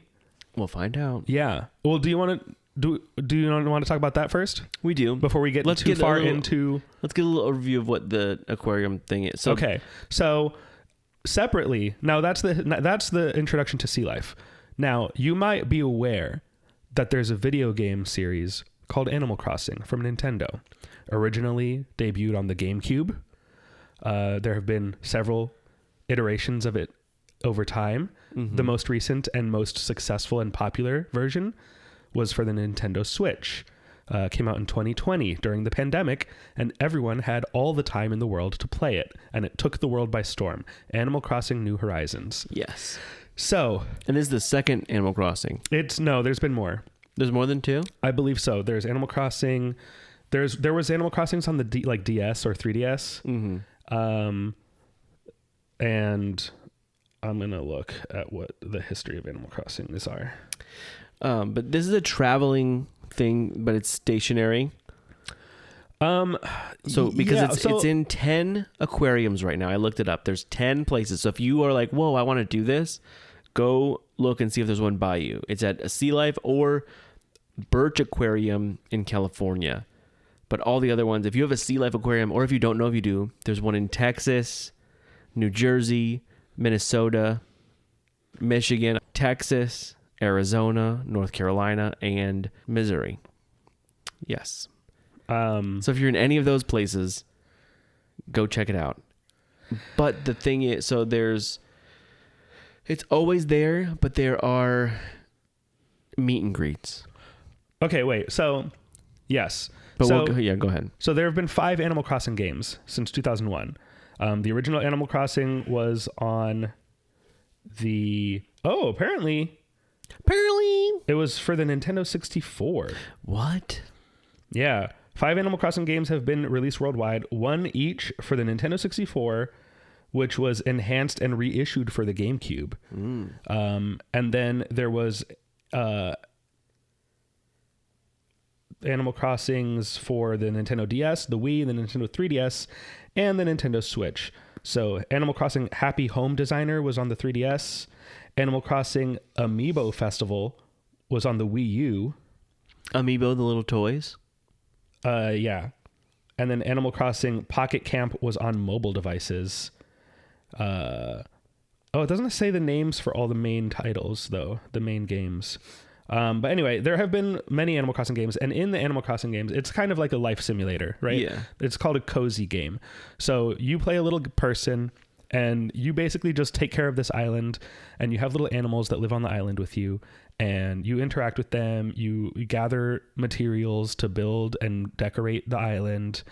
Speaker 4: We'll find out.
Speaker 3: Yeah. Well, do you want to talk about that first?
Speaker 4: We do.
Speaker 3: Before we get too far into...
Speaker 4: Let's get a little overview of what the aquarium thing is.
Speaker 3: Okay. So separately, now that's the introduction to sea life. Now, you might be aware that there's a video game series called Animal Crossing from Nintendo. Originally debuted on the GameCube. There have been several iterations of it over time. Mm-hmm. The most recent and most successful and popular version was for the Nintendo Switch. Came out in 2020 during the pandemic, and everyone had all the time in the world to play it, and it took the world by storm. Animal Crossing New Horizons.
Speaker 4: Yes.
Speaker 3: So...
Speaker 4: And this is the second Animal Crossing.
Speaker 3: There's been more.
Speaker 4: There's more than 2?
Speaker 3: I believe so. There's Animal Crossing. There was Animal Crossings on the DS or 3DS.
Speaker 4: Mm-hmm.
Speaker 3: And I'm going to look at what the history of Animal Crossing are.
Speaker 4: But this is a traveling thing, but it's stationary. It's in 10 aquariums right now. I looked it up. There's 10 places. So if you are like, whoa, I want to do this, go look and see if there's one by you. It's at a Sea Life or Birch Aquarium in California. But all the other ones, if you have a Sea Life aquarium, or if you don't know if you do, there's one in Texas, New Jersey, Minnesota, Michigan, Texas, Arizona, North Carolina, and Missouri. Yes. So if you're in any of those places, go check it out. But the thing is, it's always there, but there are meet and greets.
Speaker 3: Okay, wait. So, yes.
Speaker 4: But go ahead.
Speaker 3: So there have been 5 Animal Crossing games since 2001. The original Animal Crossing was on apparently it was for the Nintendo 64.
Speaker 4: What?
Speaker 3: Yeah. 5 Animal Crossing games have been released worldwide, 1 each for the Nintendo 64, which was enhanced and reissued for the GameCube. And then there was Animal Crossings for the Nintendo DS, the Wii, the Nintendo 3DS, and the Nintendo Switch. So Animal Crossing Happy Home Designer was on the 3DS. Animal Crossing Amiibo Festival was on the Wii U.
Speaker 4: Amiibo, the little toys?
Speaker 3: Yeah. And then Animal Crossing Pocket Camp was on mobile devices. It doesn't say the names for all the main titles, though, the main games. But anyway, there have been many Animal Crossing games, and in the Animal Crossing games, it's kind of like a life simulator, right?
Speaker 4: Yeah.
Speaker 3: It's called a cozy game. So you play a little person, and you basically just take care of this island, and you have little animals that live on the island with you, and you interact with them. You gather materials to build and decorate the island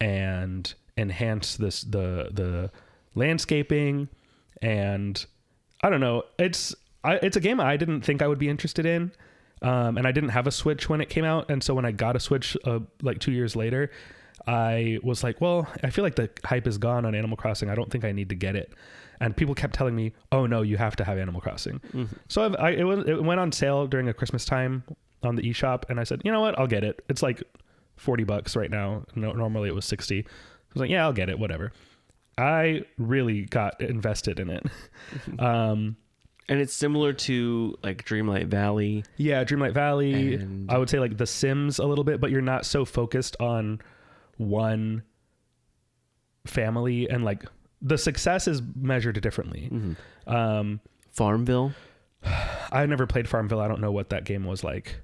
Speaker 3: and enhance the landscaping. And I don't know, it's a game I didn't think I would be interested in. And I didn't have a Switch when it came out. And so when I got a Switch like 2 years later, I was like, well, I feel like the hype is gone on Animal Crossing. I don't think I need to get it. And people kept telling me, oh no, you have to have Animal Crossing. Mm-hmm. So it went on sale during a Christmas time on the eShop. And I said, you know what? I'll get it. It's like $40 right now. No, normally it was 60. I was like, yeah, I'll get it. Whatever. I really got invested in it.
Speaker 4: And it's similar to like Dreamlight Valley.
Speaker 3: Yeah, Dreamlight Valley. And I would say like The Sims a little bit, but you're not so focused on one family, and like the success is measured differently.
Speaker 4: Mm-hmm. Farmville.
Speaker 3: I never played Farmville. I don't know what that game was like.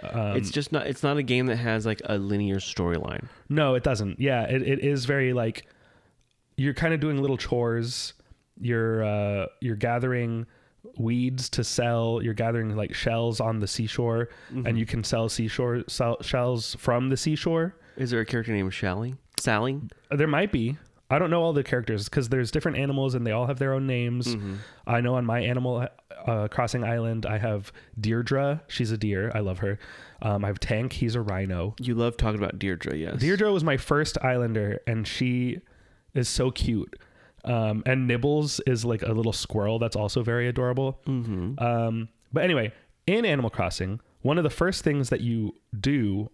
Speaker 4: It's not a game that has like a linear storyline. No,
Speaker 3: it doesn't. Yeah, it is very like you're kind of doing little chores. You're gathering weeds to sell. You're gathering like shells on the seashore, mm-hmm. and you can sell shells from the seashore.
Speaker 4: Is there a character named Sally? There
Speaker 3: might be. I don't know all the characters because there's different animals and they all have their own names. Mm-hmm. I know on my Animal Crossing island, I have Deirdre. She's a deer. I love her. I have Tank. He's a rhino.
Speaker 4: You love talking about Deirdre, yes.
Speaker 3: Deirdre was my first islander, and she is so cute. And Nibbles is like a little squirrel that's also very adorable. But anyway, in Animal Crossing, one of the first things that you do,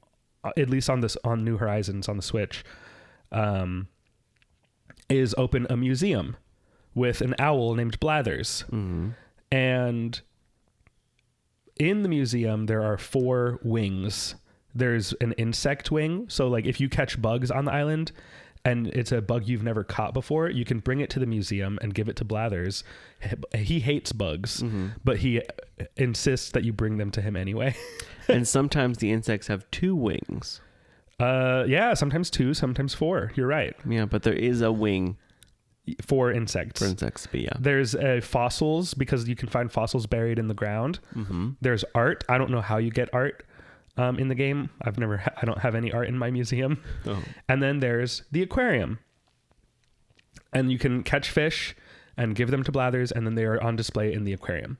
Speaker 3: at least on New Horizons on the Switch, is open a museum with an owl named Blathers. And in the museum, there are 4 wings. There's an insect wing. So like if you catch bugs on the island and it's a bug you've never caught before, you can bring it to the museum and give it to Blathers. He hates bugs, but he insists that you bring them to him anyway.
Speaker 4: And sometimes the insects have 2 wings.
Speaker 3: Yeah, sometimes 2, sometimes 4. You're right.
Speaker 4: Yeah, but there is a wing
Speaker 3: for insects.
Speaker 4: But yeah.
Speaker 3: There's fossils, because you can find fossils buried in the ground. There's art. I don't know how you get art in the game. I don't have any art in my museum. And then there's the aquarium, and you can catch fish and give them to Blathers, and then they are on display in the aquarium.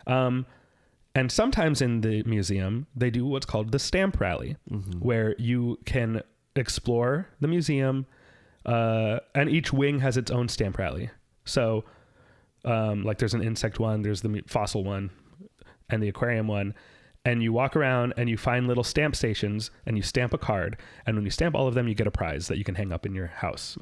Speaker 3: And sometimes in the museum, they do what's called the stamp rally, where you can explore the museum, and each wing has its own stamp rally. So like there's an insect one, there's the fossil one, and the aquarium one. And you walk around and you find little stamp stations and you stamp a card. And when you stamp all of them, you get a prize that you can hang up in your house.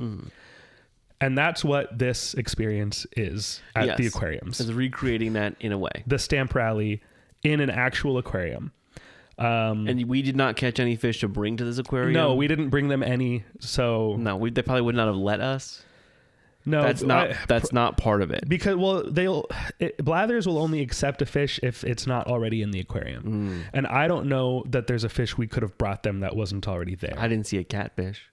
Speaker 3: And that's what this experience is at the aquariums.
Speaker 4: It's recreating that in a way.
Speaker 3: The stamp rally in an actual aquarium.
Speaker 4: And we did not catch any fish to bring to this aquarium?
Speaker 3: No, we didn't bring them any. So
Speaker 4: no, they probably would not have let us.
Speaker 3: No,
Speaker 4: that's not part of it.
Speaker 3: Because, well, Blathers will only accept a fish if it's not already in the aquarium. And I don't know that there's a fish we could have brought them that wasn't already there.
Speaker 4: I didn't see a catfish.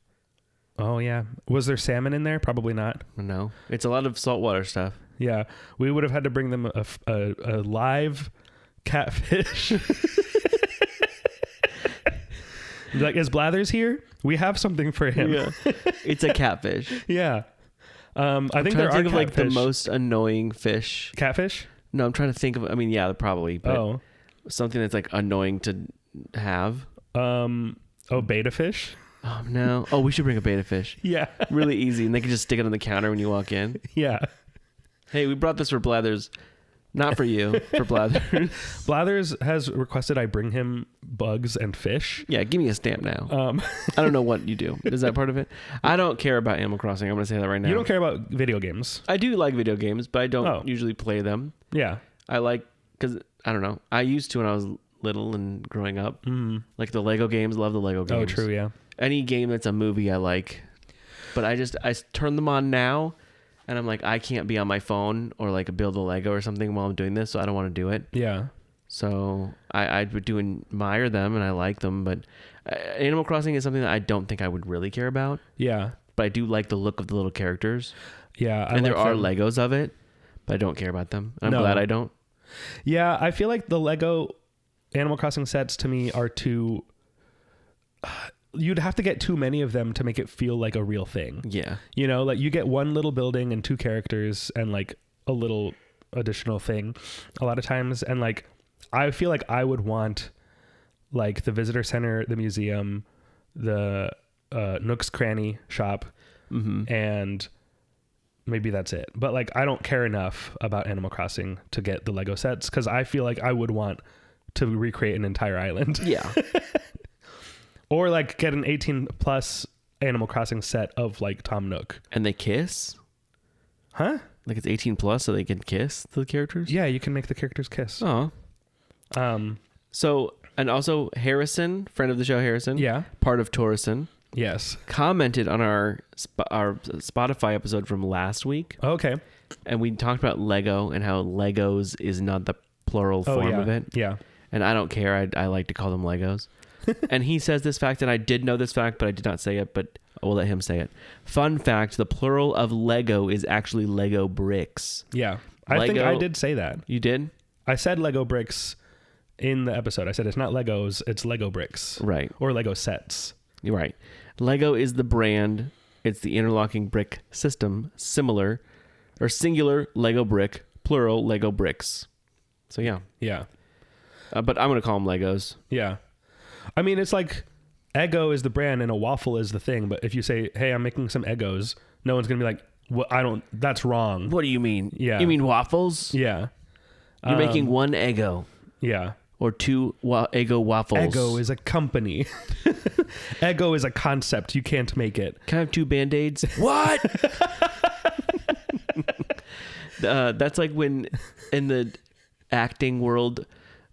Speaker 3: Oh, yeah. Was there salmon in there? Probably not.
Speaker 4: No. It's a lot of saltwater stuff.
Speaker 3: Yeah. We would have had to bring them a live catfish. Like, is Blathers here? We have something for him.
Speaker 4: Yeah. It's a catfish.
Speaker 3: Yeah. I think there are
Speaker 4: of like the most annoying fish.
Speaker 3: Catfish?
Speaker 4: No, I'm trying to think of. I mean, yeah, probably. But something that's like annoying to have.
Speaker 3: Beta fish.
Speaker 4: Oh no! Oh, we should bring a beta fish.
Speaker 3: Yeah.
Speaker 4: Really easy, and they can just stick it on the counter when you walk in.
Speaker 3: Yeah.
Speaker 4: Hey, we brought this for Blathers. Not for you, for Blathers.
Speaker 3: Blathers has requested I bring him bugs and fish.
Speaker 4: Yeah, give me a stamp now. I don't know what you do. Is that part of it? I don't care about Animal Crossing. I'm going to say that right now.
Speaker 3: You don't care about video games?
Speaker 4: I do like video games, but I don't usually play them.
Speaker 3: Yeah.
Speaker 4: I like, because, I don't know. I used to when I was little and growing up. Like the Lego games, love the Lego games.
Speaker 3: Oh, true, yeah.
Speaker 4: Any game that's a movie I like. But I turn them on now. And I'm like, I can't be on my phone or like build a Lego or something while I'm doing this, so I don't want to do it.
Speaker 3: Yeah.
Speaker 4: So I would admire them and I like them, but Animal Crossing is something that I don't think I would really care about. Yeah. But I do like the look of the little characters. Yeah. And there are Legos of it, but I don't care about them. I'm glad I don't.
Speaker 3: Yeah. I feel like the Lego Animal Crossing sets to me are too... You'd have to get too many of them to make it feel like a real thing. Yeah. You know, like you get one little building and 2 characters and like a little additional thing a lot of times. And like, I feel like I would want like the visitor center, the museum, the Nook's Cranny shop, and maybe that's it. But like, I don't care enough about Animal Crossing to get the Lego sets, because I feel like I would want to recreate an entire island. Yeah. Or like get an 18 plus Animal Crossing set of like Tom Nook.
Speaker 4: And they kiss? Huh? Like it's 18 plus so they can kiss the characters?
Speaker 3: Yeah, you can make the characters kiss.
Speaker 4: Oh. So, and also Harrison, friend of the show Harrison. Yeah. Part of Torrison. Yes. Commented on our Spotify episode from last week. Okay. And we talked about Lego and how Legos is not the plural form of it. Yeah. And I don't care. I like to call them Legos. And he says this fact, and I did know this fact, but I did not say it, but I will let him say it. Fun fact, the plural of Lego is actually Lego bricks. Yeah. I think I did say that. You did? I said Lego bricks in the episode. I said it's not Legos, it's Lego bricks. Right. Or Lego sets. You're right. Lego is the brand. It's the interlocking brick system, similar or singular Lego brick, plural Lego bricks. So yeah. Yeah. But I'm going to call them Legos. Yeah. I mean, it's like Eggo is the brand and a waffle is the thing. But if you say, hey, I'm making some Eggos, no one's going to be like,
Speaker 3: Well, I don't. That's wrong.
Speaker 4: What do you mean?
Speaker 3: Yeah.
Speaker 4: You mean waffles?
Speaker 3: Yeah.
Speaker 4: You're making one Eggo
Speaker 3: Yeah.
Speaker 4: or two Eggo waffles.
Speaker 3: Eggo is a company. Eggo is a concept. You can't make it.
Speaker 4: Can I have 2 Band-Aids? What? That's like when in the acting world,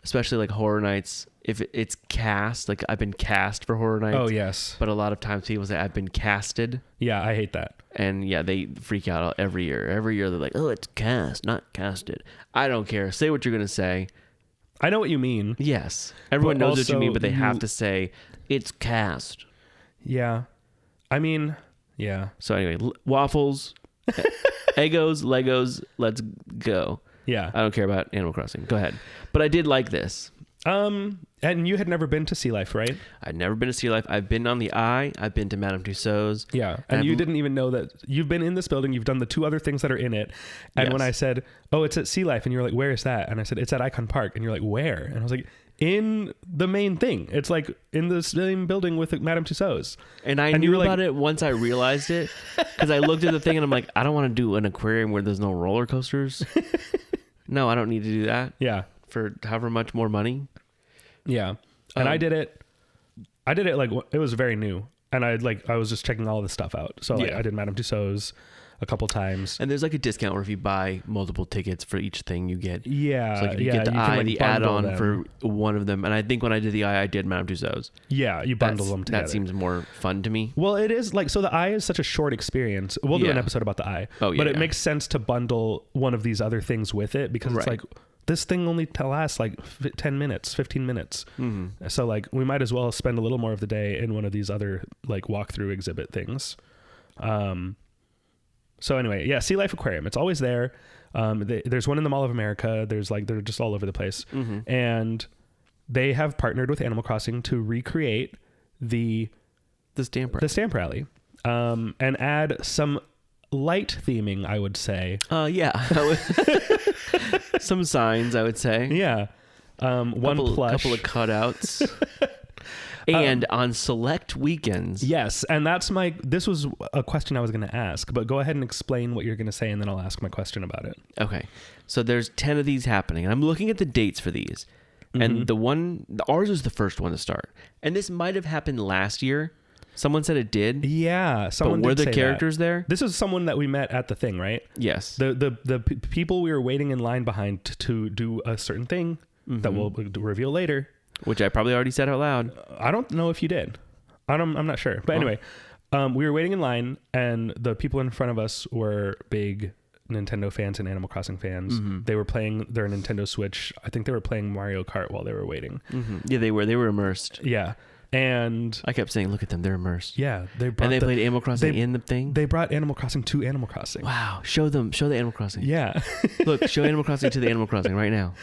Speaker 4: especially like horror nights, if it's cast, like I've been cast for horror nights.
Speaker 3: Oh, yes.
Speaker 4: But a lot of times people say I've been casted.
Speaker 3: Yeah, I hate that.
Speaker 4: And yeah, they freak out every year. Every year they're like, oh, it's cast, not casted. I don't care. Say what you're going to say.
Speaker 3: I know what you mean.
Speaker 4: Yes. Everyone knows what you mean, but they have
Speaker 3: you-
Speaker 4: to say it's cast.
Speaker 3: Yeah. I mean, yeah.
Speaker 4: So anyway, waffles, Eggos, Legos, let's go.
Speaker 3: Yeah.
Speaker 4: I don't care about Animal Crossing. Go ahead. But I did like this.
Speaker 3: And you had never been to Sea Life, right?
Speaker 4: I've never been to Sea Life. I've been on the Eye. I've been to Madame Tussauds.
Speaker 3: Yeah. And you didn't even know that you've been in this building. You've done the 2 other things that are in it. And when I said, oh, it's at Sea Life, and you're like, where is that? And I said, it's at Icon Park. And you're like, where? And I was like, in the main thing. It's like in the same building with Madame Tussauds.
Speaker 4: And I knew about it once I realized it, because I looked at the thing and I'm like, I don't want to do an aquarium where there's no roller coasters. No, I don't need to do that.
Speaker 3: Yeah.
Speaker 4: For however much more money.
Speaker 3: Yeah. And I did it like it was very new. And I was just checking all of the stuff out. So like,
Speaker 4: Yeah.
Speaker 3: I did Madame Tussauds a couple times.
Speaker 4: And there's like a discount where if you buy multiple tickets for each thing you get.
Speaker 3: Yeah.
Speaker 4: So like if you
Speaker 3: yeah,
Speaker 4: get the
Speaker 3: can,
Speaker 4: Eye,
Speaker 3: like,
Speaker 4: the
Speaker 3: bundle
Speaker 4: add-on
Speaker 3: them.
Speaker 4: for one of them. And I think when I did the Eye, I did Madame Tussauds.
Speaker 3: Yeah, you bundle them together.
Speaker 4: That seems more fun to me.
Speaker 3: Well, it is like, so the Eye is such a short experience. We'll do an episode about the Eye.
Speaker 4: Oh, yeah,
Speaker 3: but it
Speaker 4: yeah.
Speaker 3: makes sense to bundle one of these other things with it because it's
Speaker 4: Right.
Speaker 3: like, this thing only lasts like 10 minutes, 15 minutes.
Speaker 4: Mm-hmm.
Speaker 3: So like we might as well spend a little more of the day in one of these other like walkthrough exhibit things. So anyway, yeah, Sea Life Aquarium. It's always there. There's one in the Mall of America. They're just all over the place.
Speaker 4: Mm-hmm.
Speaker 3: And they have partnered with Animal Crossing to recreate the
Speaker 4: stamp
Speaker 3: rally, and add some light theming, I would say.
Speaker 4: Yeah. Some signs, I would say.
Speaker 3: Yeah. One plush.
Speaker 4: Couple of cutouts. And on select weekends.
Speaker 3: Yes. And this was a question I was going to ask, but go ahead and explain what you're going to say and then I'll ask my question about it.
Speaker 4: Okay. So there's 10 of these happening. And I'm looking at the dates for these. And ours is the first one to start. And this might have happened last year. Someone said it did.
Speaker 3: Yeah.
Speaker 4: But were the characters there?
Speaker 3: This is someone that we met at the thing, right?
Speaker 4: Yes.
Speaker 3: The people we were waiting in line behind to do a certain thing that we'll reveal later.
Speaker 4: Which I probably already said out loud.
Speaker 3: I don't know if you did. I'm not sure. But anyway, we were waiting in line and the people in front of us were big Nintendo fans and Animal Crossing fans. They were playing their Nintendo Switch. I think they were playing Mario Kart while they were waiting.
Speaker 4: Yeah, they were immersed.
Speaker 3: Yeah. And
Speaker 4: I kept saying, look at them, they're immersed.
Speaker 3: yeah, they
Speaker 4: played Animal Crossing in the thing.
Speaker 3: They brought Animal Crossing to Animal Crossing.
Speaker 4: Wow, show the Animal Crossing.
Speaker 3: Yeah.
Speaker 4: Look, show Animal Crossing to the Animal Crossing right now.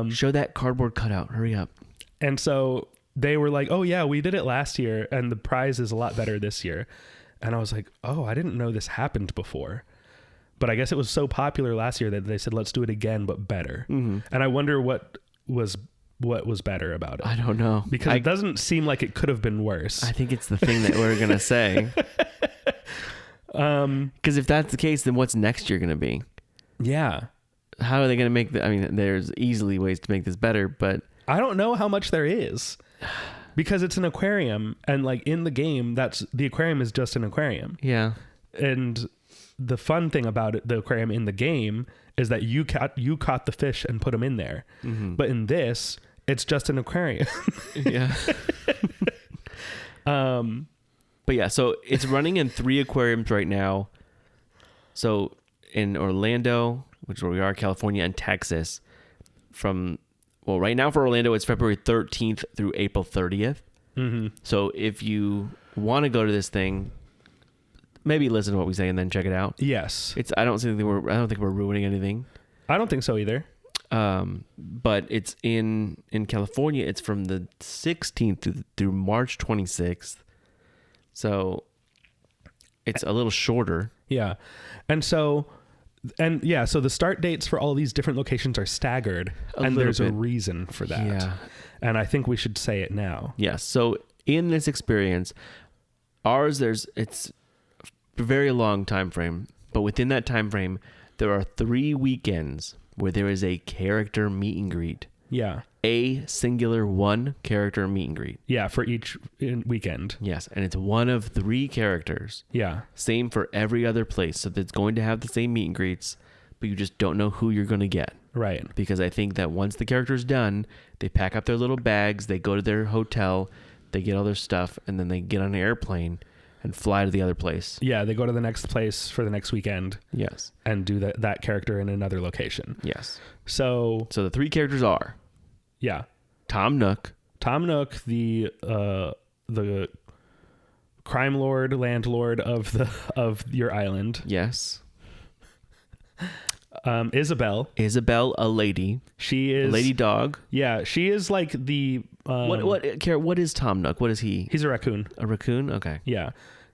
Speaker 4: Show that cardboard cutout. Hurry up.
Speaker 3: And so they were like, oh yeah, we did it last year and the prize is a lot better this year. And I was like, oh, I didn't know this happened before. But I guess it was so popular last year that they said, let's do it again, but better. And I wonder what was better about it.
Speaker 4: I don't know.
Speaker 3: Because it doesn't seem like it could have been worse.
Speaker 4: I think it's the thing that we're going to say. Because if that's the case, then what's next year going to be?
Speaker 3: Yeah.
Speaker 4: How are they going to make there's easily ways to make this better, but
Speaker 3: I don't know how much there is. Because it's an aquarium and like in the game, the aquarium is just an aquarium.
Speaker 4: yeah.
Speaker 3: And the fun thing about it, the aquarium in the game, is that you caught the fish and put them in there. But in this, it's just an aquarium.
Speaker 4: Yeah. But yeah, so it's running in 3 aquariums right now. So in Orlando, which is where we are, California, and Texas. Right now for Orlando, it's February 13th through April 30th. So if you want to go to this thing, maybe listen to what we say and then check it out.
Speaker 3: Yes.
Speaker 4: I don't think we're ruining anything.
Speaker 3: I don't think so either.
Speaker 4: But it's in California. It's from the 16th through March 26th. So it's a little shorter.
Speaker 3: Yeah. So the start dates for all these different locations are staggered. And there's a reason for that.
Speaker 4: Yeah.
Speaker 3: And I think we should say it now.
Speaker 4: Yes. So in this experience, it's a very long time frame. But within that time frame, there are 3 weekends where there is a character meet and greet.
Speaker 3: Yeah.
Speaker 4: A singular 1 character meet and greet.
Speaker 3: Yeah, for each weekend.
Speaker 4: Yes, and it's one of 3 characters.
Speaker 3: Yeah.
Speaker 4: Same for every other place. So it's going to have the same meet and greets, but you just don't know who you're going to get.
Speaker 3: Right.
Speaker 4: Because I think that once the character's done, they pack up their little bags, they go to their hotel, they get all their stuff, and then they get on an airplane and fly to the other place.
Speaker 3: Yeah, they go to the next place for the next weekend.
Speaker 4: Yes.
Speaker 3: And do that character in another location.
Speaker 4: Yes.
Speaker 3: So
Speaker 4: the 3 characters are...
Speaker 3: Yeah.
Speaker 4: Tom Nook,
Speaker 3: the crime lord, landlord of your island.
Speaker 4: Yes.
Speaker 3: Isabel,
Speaker 4: a lady.
Speaker 3: She is
Speaker 4: a lady dog.
Speaker 3: Yeah, she is like the
Speaker 4: what is Tom Nook? What is he?
Speaker 3: He's a raccoon.
Speaker 4: A raccoon? Okay.
Speaker 3: Yeah.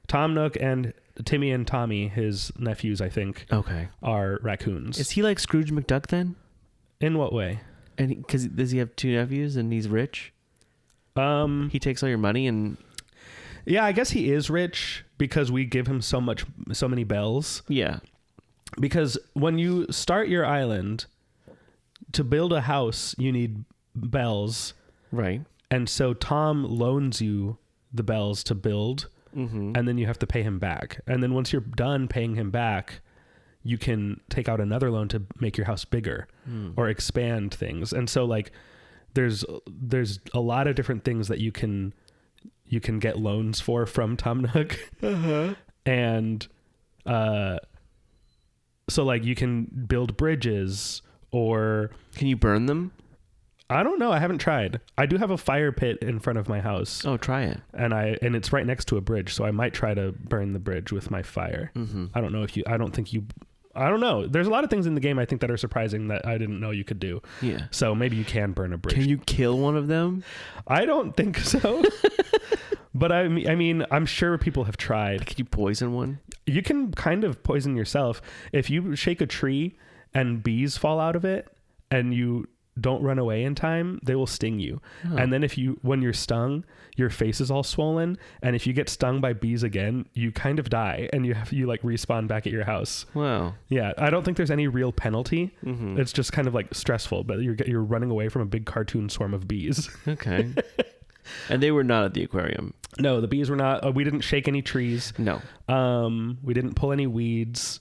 Speaker 3: Tom Nook and Timmy and Tommy, his nephews, I think.
Speaker 4: Okay.
Speaker 3: Are raccoons.
Speaker 4: Is he like Scrooge McDuck then?
Speaker 3: In what way?
Speaker 4: And because does he have 2 nephews and he's rich? He takes all your money and...
Speaker 3: Yeah, I guess he is rich because we give him so many bells.
Speaker 4: Yeah.
Speaker 3: Because when you start your island, to build a house, you need bells.
Speaker 4: Right.
Speaker 3: And so Tom loans you the bells to build, and then you have to pay him back. And then once you're done paying him back, you can take out another loan to make your house bigger or expand things. And so like there's a lot of different things that you can get loans for from Tom Nook. And so like you can build bridges, or
Speaker 4: can you burn them?
Speaker 3: I don't know. I haven't tried. I do have a fire pit in front of my house.
Speaker 4: Oh, try it.
Speaker 3: And it's right next to a bridge, so I might try to burn the bridge with my fire. I don't know I don't know. There's a lot of things in the game I think that are surprising that I didn't know you could do.
Speaker 4: Yeah.
Speaker 3: So maybe you can burn a bridge.
Speaker 4: Can you kill one of them?
Speaker 3: I don't think so. But I mean, I'm sure people have tried.
Speaker 4: Can you poison one?
Speaker 3: You can kind of poison yourself. If you shake a tree and bees fall out of it and you don't run away in time, they will sting you. Oh. And then when you're stung, your face is all swollen. And if you get stung by bees again, you kind of die and you like respawn back at your house.
Speaker 4: Wow.
Speaker 3: Yeah. I don't think there's any real penalty. It's just kind of like stressful, but you're running away from a big cartoon swarm of bees.
Speaker 4: Okay. And they were not at the aquarium.
Speaker 3: No, the bees were not. We didn't shake any trees.
Speaker 4: No.
Speaker 3: We didn't pull any weeds.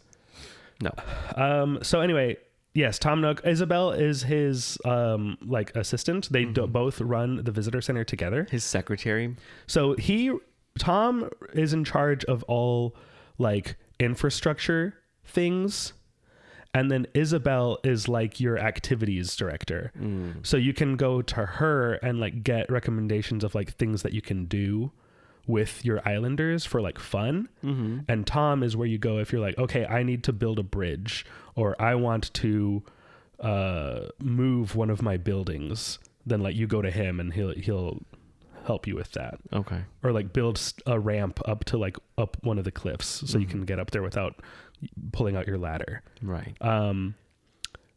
Speaker 4: No.
Speaker 3: So anyway, yes, Tom Nook. Isabel is his like assistant. They both run the visitor center together.
Speaker 4: His secretary.
Speaker 3: So Tom is in charge of all like infrastructure things. And then Isabel is like your activities director. So you can go to her and like get recommendations of like things that you can do with your islanders for like fun. And Tom is where you go if you're like, okay, I need to build a bridge, or I want to move one of my buildings. Then like you go to him and he'll help you with that.
Speaker 4: Okay.
Speaker 3: Or like build a ramp up to like up one of the cliffs so you can get up there without pulling out your ladder.
Speaker 4: Right.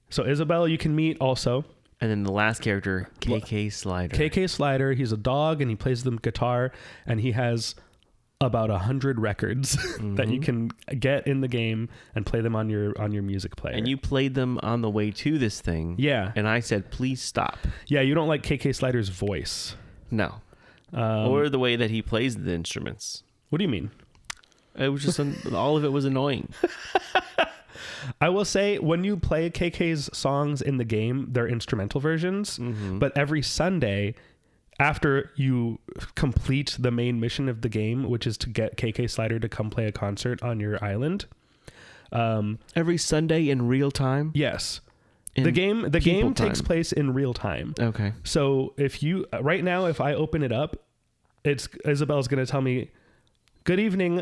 Speaker 3: So Isabel you can meet also.
Speaker 4: And then the last character, KK Slider.
Speaker 3: KK Slider, he's a dog and he plays the guitar, and he has about 100 records that you can get in the game and play them on your music player.
Speaker 4: And you played them on the way to this thing.
Speaker 3: Yeah.
Speaker 4: And I said, please stop.
Speaker 3: Yeah, you don't like KK Slider's voice.
Speaker 4: No. Or the way that he plays the instruments.
Speaker 3: What do you mean?
Speaker 4: It was just, all of it was annoying.
Speaker 3: I will say, when you play KK's songs in the game, they're instrumental versions. But every Sunday, after you complete the main mission of the game, which is to get KK Slider to come play a concert on your island.
Speaker 4: Every Sunday in real time?
Speaker 3: Yes. The game takes place in real time.
Speaker 4: Okay.
Speaker 3: So right now, if I open it up, Isabel's going to tell me, good evening.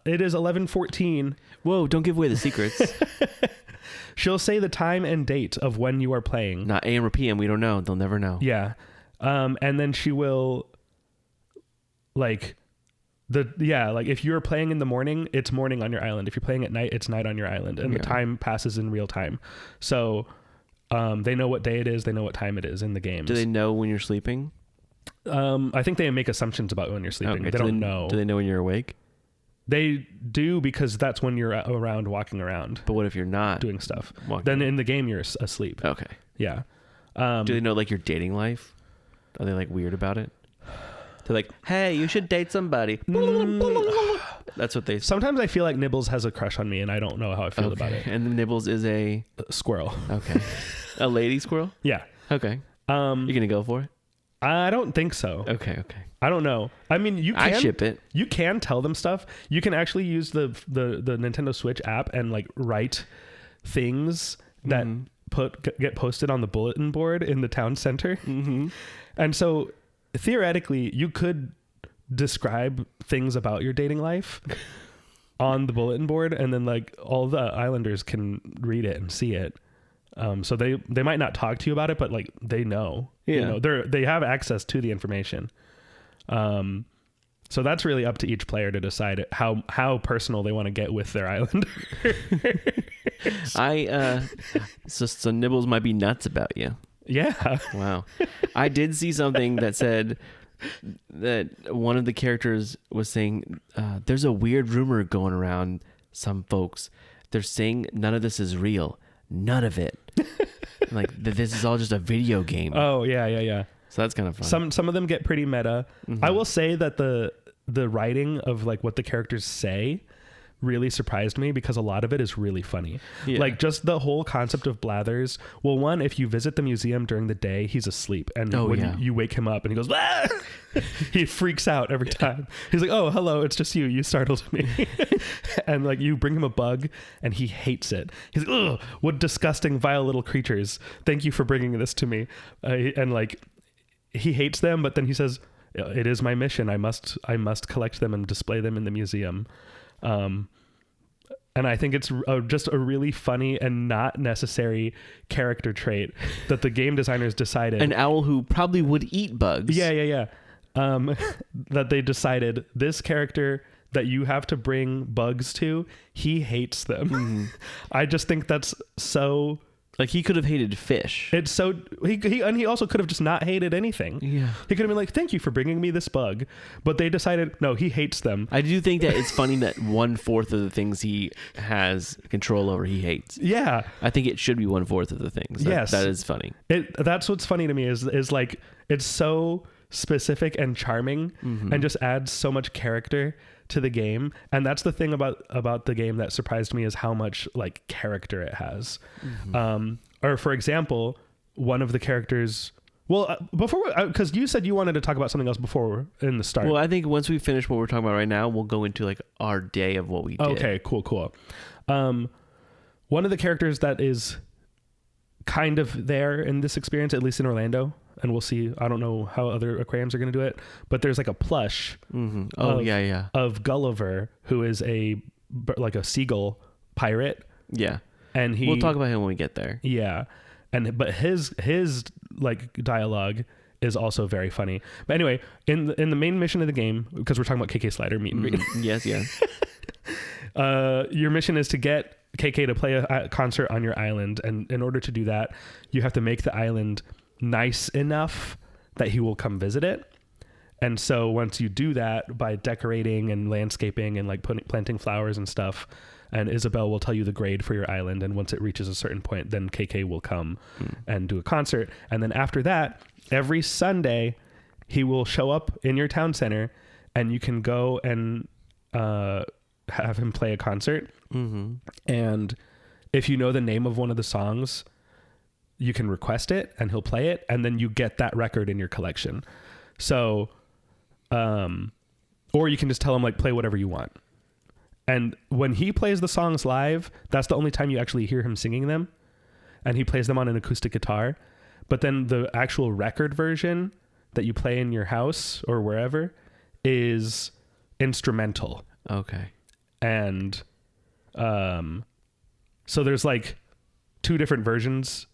Speaker 3: It is 11:14.
Speaker 4: Whoa, don't give away the secrets.
Speaker 3: She'll say the time and date of when you are playing.
Speaker 4: Not AM or PM. We don't know. They'll never know.
Speaker 3: Yeah. And then she will like if you're playing in the morning, it's morning on your island. If you're playing at night, it's night on your island, and the time passes in real time. So, they know what day it is. They know what time it is in the games.
Speaker 4: Do they know when you're sleeping?
Speaker 3: I think they make assumptions about when you're sleeping.
Speaker 4: Okay.
Speaker 3: They don't know.
Speaker 4: Do they know when you're awake?
Speaker 3: They do, because that's when you're around walking around.
Speaker 4: But what if you're not
Speaker 3: doing stuff?
Speaker 4: Walking
Speaker 3: Then in the game you're asleep.
Speaker 4: Okay.
Speaker 3: Yeah.
Speaker 4: Do they know like your dating life? Are they like weird about it? They're like, hey, you should date somebody. That's what they.
Speaker 3: Sometimes I feel like Nibbles has a crush on me, and I don't know how I feel about it.
Speaker 4: And Nibbles is a
Speaker 3: squirrel.
Speaker 4: Okay. A lady squirrel?
Speaker 3: Yeah.
Speaker 4: Okay. You gonna go for it?
Speaker 3: I don't think so.
Speaker 4: Okay.
Speaker 3: I don't know. I mean, you can
Speaker 4: I ship it.
Speaker 3: You can tell them stuff. You can actually use the Nintendo Switch app and like write things that get posted on the bulletin board in the town center. Mm-hmm. And so theoretically, you could describe things about your dating life on the bulletin board, and then like all the islanders can read it and see it. So they might not talk to you about it, but like they know.
Speaker 4: Yeah.
Speaker 3: You know, they have access to the information. So that's really up to each player to decide how personal they want to get with their island.
Speaker 4: So Nibbles might be nuts about you.
Speaker 3: Yeah.
Speaker 4: Wow. I did see something that said that one of the characters was saying, there's a weird rumor going around. Some folks, they're saying none of this is real. None of it. Like this is all just a video game.
Speaker 3: Oh yeah.
Speaker 4: So that's kind of fun.
Speaker 3: Some of them get pretty meta. Mm-hmm. I will say that the writing of like what the characters say really surprised me, because a lot of it is really funny. Yeah. Like just the whole concept of Blathers. Well, one, if you visit the museum during the day, he's asleep, and when you wake him up and he goes, ah! He freaks out every time. He's like, oh, hello, it's just you. You startled me. And like you bring him a bug and he hates it. He's like, ugh, what disgusting, vile little creatures. Thank you for bringing this to me. And like he hates them, but then he says, it is my mission. I must collect them and display them in the museum. And I think it's just a really funny and not necessary character trait that the game designers decided.
Speaker 4: An owl who probably would eat bugs.
Speaker 3: Yeah. That they decided this character that you have to bring bugs to, he hates them. Mm-hmm. I just think that's so...
Speaker 4: Like he could have hated fish.
Speaker 3: It's so he also could have just not hated anything.
Speaker 4: Yeah,
Speaker 3: he could have been like, "Thank you for bringing me this bug," but they decided no, he hates them.
Speaker 4: I do think that it's funny that 1/4 of the things he has control over he hates.
Speaker 3: Yeah,
Speaker 4: I think it should be 1/4 of the things.
Speaker 3: Yes,
Speaker 4: that is funny.
Speaker 3: That's what's funny to me is like it's so specific and charming, and just adds so much character to the game. And that's the thing about the game that surprised me, is how much like character it has. Or for example, one of the characters, because you said you wanted to talk about something else before in the start.
Speaker 4: Well, I think once we finish what we're talking about right now, we'll go into like our day of what we did.
Speaker 3: Okay, cool. One of the characters that is kind of there in this experience, at least in Orlando, and we'll see, I don't know how other aquariums are going to do it, but there's like a plush of Gulliver, who is a seagull pirate.
Speaker 4: Yeah.
Speaker 3: And
Speaker 4: we'll talk about him when we get there. Yeah.
Speaker 3: But his like dialogue is also very funny. But anyway, in the main mission of the game, because we're talking about KK Slider meet and greet.
Speaker 4: Yes.
Speaker 3: Your mission is to get KK to play a concert on your island, and in order to do that, you have to make the island nice enough that he will come visit it. And so once you do that by decorating and landscaping and like planting flowers and stuff, and Isabel will tell you the grade for your island, and once it reaches a certain point, then KK will come and do a concert. And then after that, every Sunday he will show up in your town center, and you can go and have him play a concert. And if you know the name of one of the songs, you can request it and he'll play it, and then you get that record in your collection. So or you can just tell him like, play whatever you want. And when he plays the songs live, that's the only time you actually hear him singing them, and he plays them on an acoustic guitar. But then the actual record version that you play in your house or wherever is instrumental.
Speaker 4: Okay.
Speaker 3: And so there's like 2 different versions,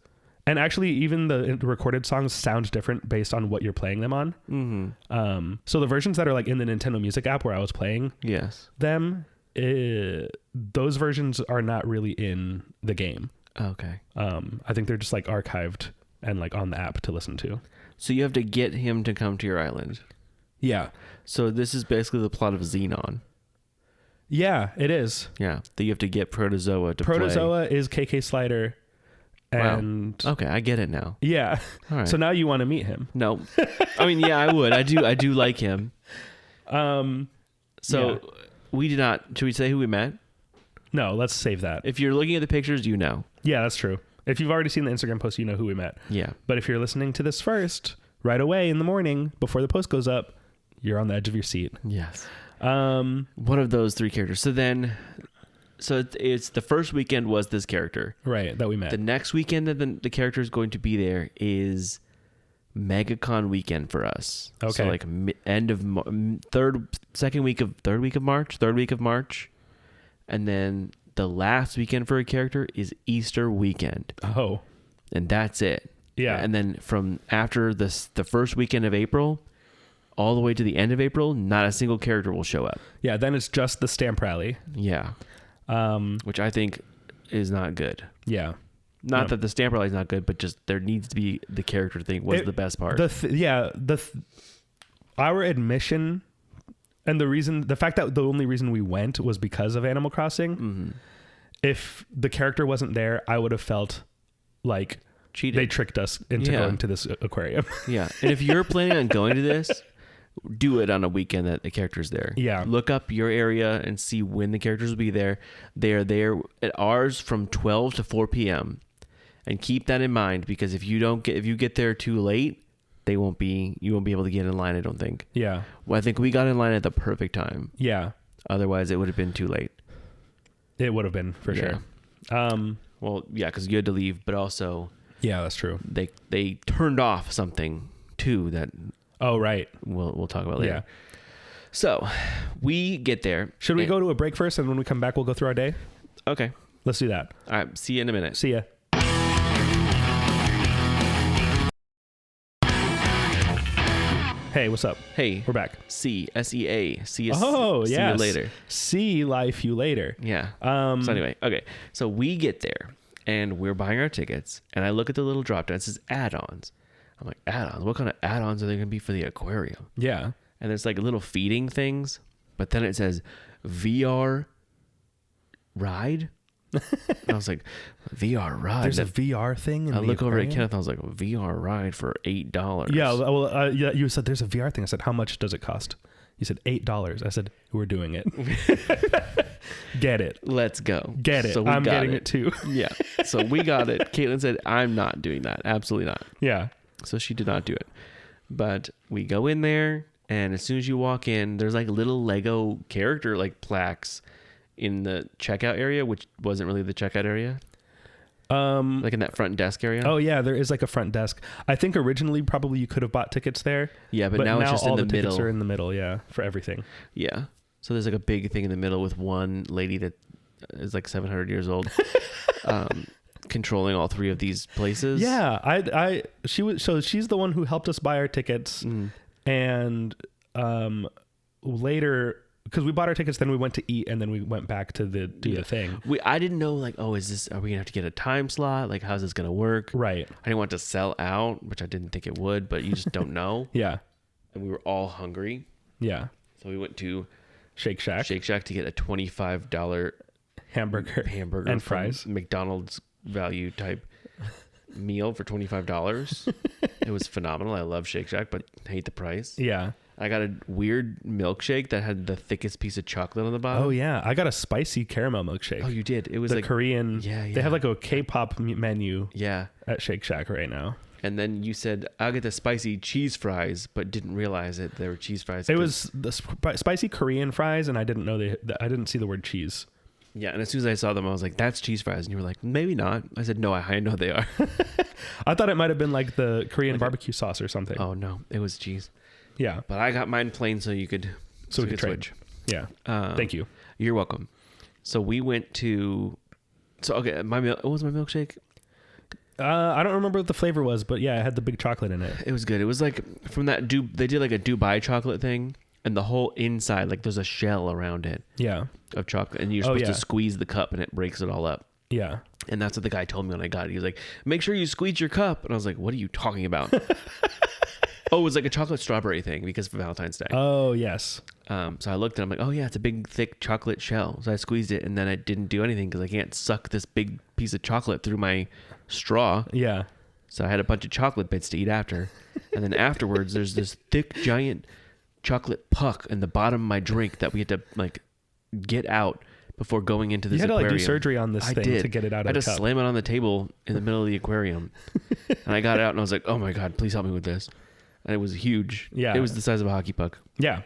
Speaker 3: and actually even the recorded songs sound different based on what you're playing them on. So the versions that are like in the Nintendo Music app where I was playing them, those versions are not really in the game.
Speaker 4: Okay.
Speaker 3: I think they're just like archived and like on the app to listen to.
Speaker 4: So you have to get him to come to your island.
Speaker 3: Yeah.
Speaker 4: So this is basically the plot of Xenon.
Speaker 3: Yeah, it is.
Speaker 4: Yeah, that you have to get Protozoa to
Speaker 3: Protozoa is KK Slider. And
Speaker 4: wow. Okay, I get it now.
Speaker 3: Yeah.
Speaker 4: All right.
Speaker 3: So now you want to meet him.
Speaker 4: No. I mean, yeah, I would. I do like him. So we did not. Should we say who we met?
Speaker 3: No, let's save that.
Speaker 4: If you're looking at the pictures, you know.
Speaker 3: Yeah, that's true. If you've already seen the Instagram post, you know who we met.
Speaker 4: Yeah.
Speaker 3: But if you're listening to this first, right away in the morning before the post goes up, you're on the edge of your seat.
Speaker 4: Yes. One of those 3 characters. So it's the first weekend was this character.
Speaker 3: Right, that we met.
Speaker 4: The next weekend that the character is going to be there is MegaCon weekend for us.
Speaker 3: Okay.
Speaker 4: So like end of third week of March. And then the last weekend for a character is Easter weekend.
Speaker 3: Oh.
Speaker 4: And that's it.
Speaker 3: Yeah.
Speaker 4: And then from after the first weekend of April all the way to the end of April, not a single character will show up.
Speaker 3: Yeah, then it's just the stamp rally.
Speaker 4: Yeah. Which I think is not good.
Speaker 3: Yeah.
Speaker 4: Not that the stamp rally is not good, but just there needs to be the character thing was the best part.
Speaker 3: Our admission and the fact that the only reason we went was because of Animal Crossing. Mm-hmm. If the character wasn't there, I would have felt like
Speaker 4: cheated.
Speaker 3: They tricked us into going to this aquarium.
Speaker 4: Yeah. And if you're planning on going to this, do it on a weekend that the character's there.
Speaker 3: Yeah.
Speaker 4: Look up your area and see when the characters will be there. They are there at ours from 12 to 4 p.m. And keep that in mind, because if you get there too late, you won't be able to get in line, I don't think.
Speaker 3: Yeah.
Speaker 4: Well, I think we got in line at the perfect time.
Speaker 3: Yeah.
Speaker 4: Otherwise it would have been too late.
Speaker 3: It would have been for sure.
Speaker 4: Well, yeah, because you had to leave, but also
Speaker 3: yeah, that's true.
Speaker 4: They turned off something too that
Speaker 3: oh right.
Speaker 4: We'll talk about later.
Speaker 3: Yeah.
Speaker 4: So we get there.
Speaker 3: Should we go to a break first, and when we come back we'll go through our day?
Speaker 4: Okay.
Speaker 3: Let's do that.
Speaker 4: All right. See you in a minute.
Speaker 3: See ya. Hey, what's up?
Speaker 4: Hey.
Speaker 3: We're back.
Speaker 4: SEA. See you.
Speaker 3: Oh,
Speaker 4: see you later.
Speaker 3: See life you later.
Speaker 4: Yeah. So anyway, okay. So we get there and we're buying our tickets, and I look at the little drop down. It says add-ons. I'm like, add-ons? What kind of add-ons are they going to be for the aquarium?
Speaker 3: Yeah.
Speaker 4: And there's like little feeding things, but then it says VR ride. And I was like, VR ride.
Speaker 3: There's a VR thing. In
Speaker 4: I
Speaker 3: the
Speaker 4: look over
Speaker 3: aquarium?
Speaker 4: at Kenneth. I was like, VR ride for $8.
Speaker 3: Yeah. Well, yeah. You said there's a VR thing. I said, how much does it cost? You said $8. I said, we're doing it. Get it.
Speaker 4: Let's go.
Speaker 3: Get it. So I'm getting it too.
Speaker 4: Yeah. So we got it. Caitlin said, I'm not doing that. Absolutely not.
Speaker 3: Yeah.
Speaker 4: So she did not do it. But we go in there, and as soon as you walk in, there's like little Lego character like plaques in the checkout area, which wasn't really the checkout area. Like in that front desk area.
Speaker 3: Oh yeah, there is like a front desk. I think originally probably you could have bought tickets there.
Speaker 4: Yeah, but now it's just
Speaker 3: all
Speaker 4: in the
Speaker 3: tickets
Speaker 4: middle.
Speaker 3: are in the middle. Yeah, for everything.
Speaker 4: Yeah. So there's like a big thing in the middle with one lady that is like 700 years old, controlling all 3 of these places.
Speaker 3: Yeah, she's the one who helped us buy our tickets, and later, because we bought our tickets, then we went to eat, and then we went back to do the thing.
Speaker 4: I didn't know, like, are we gonna have to get a time slot? Like, how's this gonna work?
Speaker 3: Right.
Speaker 4: I didn't want to sell out, which I didn't think it would, but you just don't know.
Speaker 3: Yeah.
Speaker 4: And we were all hungry.
Speaker 3: Yeah.
Speaker 4: So we went to
Speaker 3: Shake Shack
Speaker 4: to get a $25 hamburger
Speaker 3: and fries,
Speaker 4: McDonald's value type meal for $25. It was phenomenal. I love Shake Shack, but hate the price.
Speaker 3: Yeah.
Speaker 4: I got a weird milkshake that had the thickest piece of chocolate on the bottom.
Speaker 3: Oh yeah, I got a spicy caramel milkshake.
Speaker 4: Oh, you did? It was
Speaker 3: the
Speaker 4: like
Speaker 3: Korean.
Speaker 4: Yeah.
Speaker 3: They have like a K-pop menu.
Speaker 4: Yeah.
Speaker 3: At Shake Shack right now.
Speaker 4: And then you said, I'll get the spicy cheese fries, but didn't realize that they were cheese fries.
Speaker 3: It was the spicy Korean fries, and I didn't know I didn't see the word cheese.
Speaker 4: Yeah, and as soon as I saw them, I was like, that's cheese fries. And you were like, maybe not. I said, no, I know they are.
Speaker 3: I thought it might have been like the Korean barbecue sauce or something.
Speaker 4: Oh, no, it was cheese.
Speaker 3: Yeah.
Speaker 4: But I got mine plain so you could switch.
Speaker 3: Yeah. Thank you.
Speaker 4: You're welcome. So we went to... So, okay, what was my milkshake?
Speaker 3: I don't remember what the flavor was, but yeah, it had the big chocolate in it.
Speaker 4: It was good. It was like from that... They did like a Dubai chocolate thing, and the whole inside, like there's a shell around it.
Speaker 3: Yeah.
Speaker 4: Of chocolate, and you're supposed to squeeze the cup, and it breaks it all up.
Speaker 3: Yeah.
Speaker 4: And that's what the guy told me when I got it. He was like, make sure you squeeze your cup. And I was like, what are you talking about? Oh, it was like a chocolate strawberry thing because of Valentine's Day.
Speaker 3: Oh, yes.
Speaker 4: So I looked and I'm like, oh yeah, it's a big, thick chocolate shell. So I squeezed it and then I didn't do anything because I can't suck this big piece of chocolate through my straw.
Speaker 3: Yeah.
Speaker 4: So I had a bunch of chocolate bits to eat after. And then afterwards, there's this thick, giant chocolate puck in the bottom of my drink that we had to like get out before going into this aquarium.
Speaker 3: You had to like do surgery on this thing to get it out of the cup.
Speaker 4: I had to slam it on the table in the middle of the aquarium. And I got it out and I was like, oh my God, please help me with this. And it was huge.
Speaker 3: Yeah.
Speaker 4: It was the size of a hockey puck.
Speaker 3: Yeah.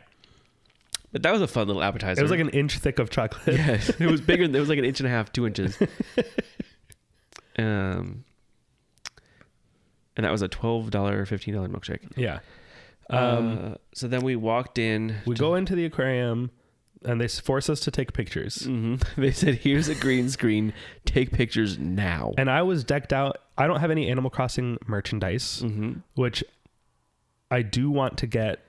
Speaker 4: But that was a fun little appetizer.
Speaker 3: It was like an inch thick of chocolate.
Speaker 4: Yes. It was bigger. It was like an inch and a half, 2 inches. And that was a $12, $15 milkshake.
Speaker 3: Yeah.
Speaker 4: So then we walked in.
Speaker 3: We go into the aquarium and they force us to take pictures.
Speaker 4: Mm-hmm. They said, here's a green screen. Take pictures now.
Speaker 3: And I was decked out. I don't have any Animal Crossing merchandise, which I do want to get.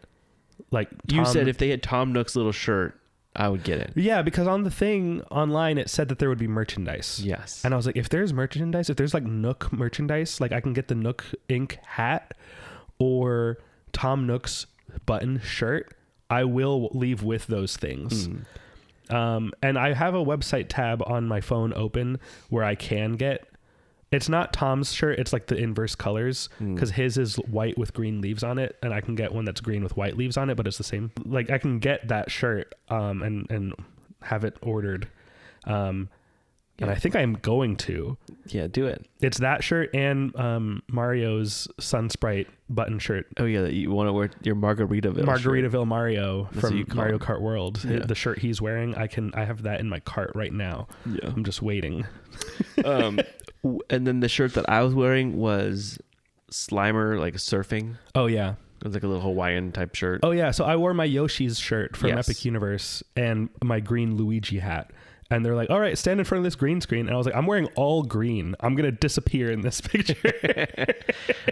Speaker 3: Like
Speaker 4: you said, if they had Tom Nook's little shirt, I would get it.
Speaker 3: Yeah, because on the thing online, it said that there would be merchandise.
Speaker 4: Yes.
Speaker 3: And I was like, if there's merchandise, if there's like Nook merchandise, like I can get the Nook Inc. hat or Tom Nook's button shirt, I will leave with those things. And I have a website tab on my phone open where I can get, it's not Tom's shirt, it's like the inverse colors because his is white with green leaves on it, and I can get one that's green with white leaves on it, but it's the same. Like I can get that shirt and have it ordered. And I think I'm going to.
Speaker 4: Yeah, do it.
Speaker 3: It's that shirt and Mario's Sun Sprite button shirt.
Speaker 4: Oh yeah, that you want to wear your Margaritaville
Speaker 3: shirt. Mario from Mario Kart World.
Speaker 4: Yeah.
Speaker 3: The shirt he's wearing, I have that in my cart right now.
Speaker 4: Yeah.
Speaker 3: I'm just waiting.
Speaker 4: And then the shirt that I was wearing was Slimer, like surfing.
Speaker 3: Oh yeah.
Speaker 4: It was like a little Hawaiian type shirt.
Speaker 3: Oh yeah. So I wore my Yoshi's shirt from
Speaker 4: Yes.
Speaker 3: Epic Universe and my green Luigi hat. And they're like, all right, stand in front of this green screen. And I was like, I'm wearing all green. I'm going to disappear in this picture.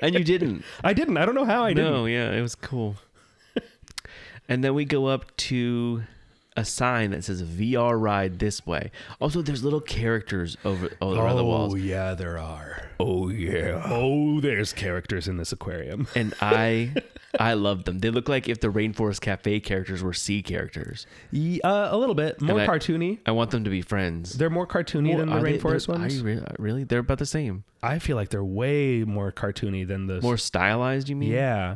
Speaker 4: And you didn't.
Speaker 3: I didn't. I don't know how I didn't.
Speaker 4: No, yeah, it was cool. And then we go up to a sign that says VR ride this way. Also, there's little characters around the walls.
Speaker 3: Oh, yeah, there are. Oh, yeah. Oh, there's characters in this aquarium.
Speaker 4: And I love them. They look like if the Rainforest Cafe characters were sea characters.
Speaker 3: A little bit. More cartoony.
Speaker 4: I want them to be friends.
Speaker 3: They're more cartoony than the Rainforest ones.
Speaker 4: Really? They're about the same.
Speaker 3: I feel like they're way more cartoony than the...
Speaker 4: More stylized, you mean?
Speaker 3: Yeah.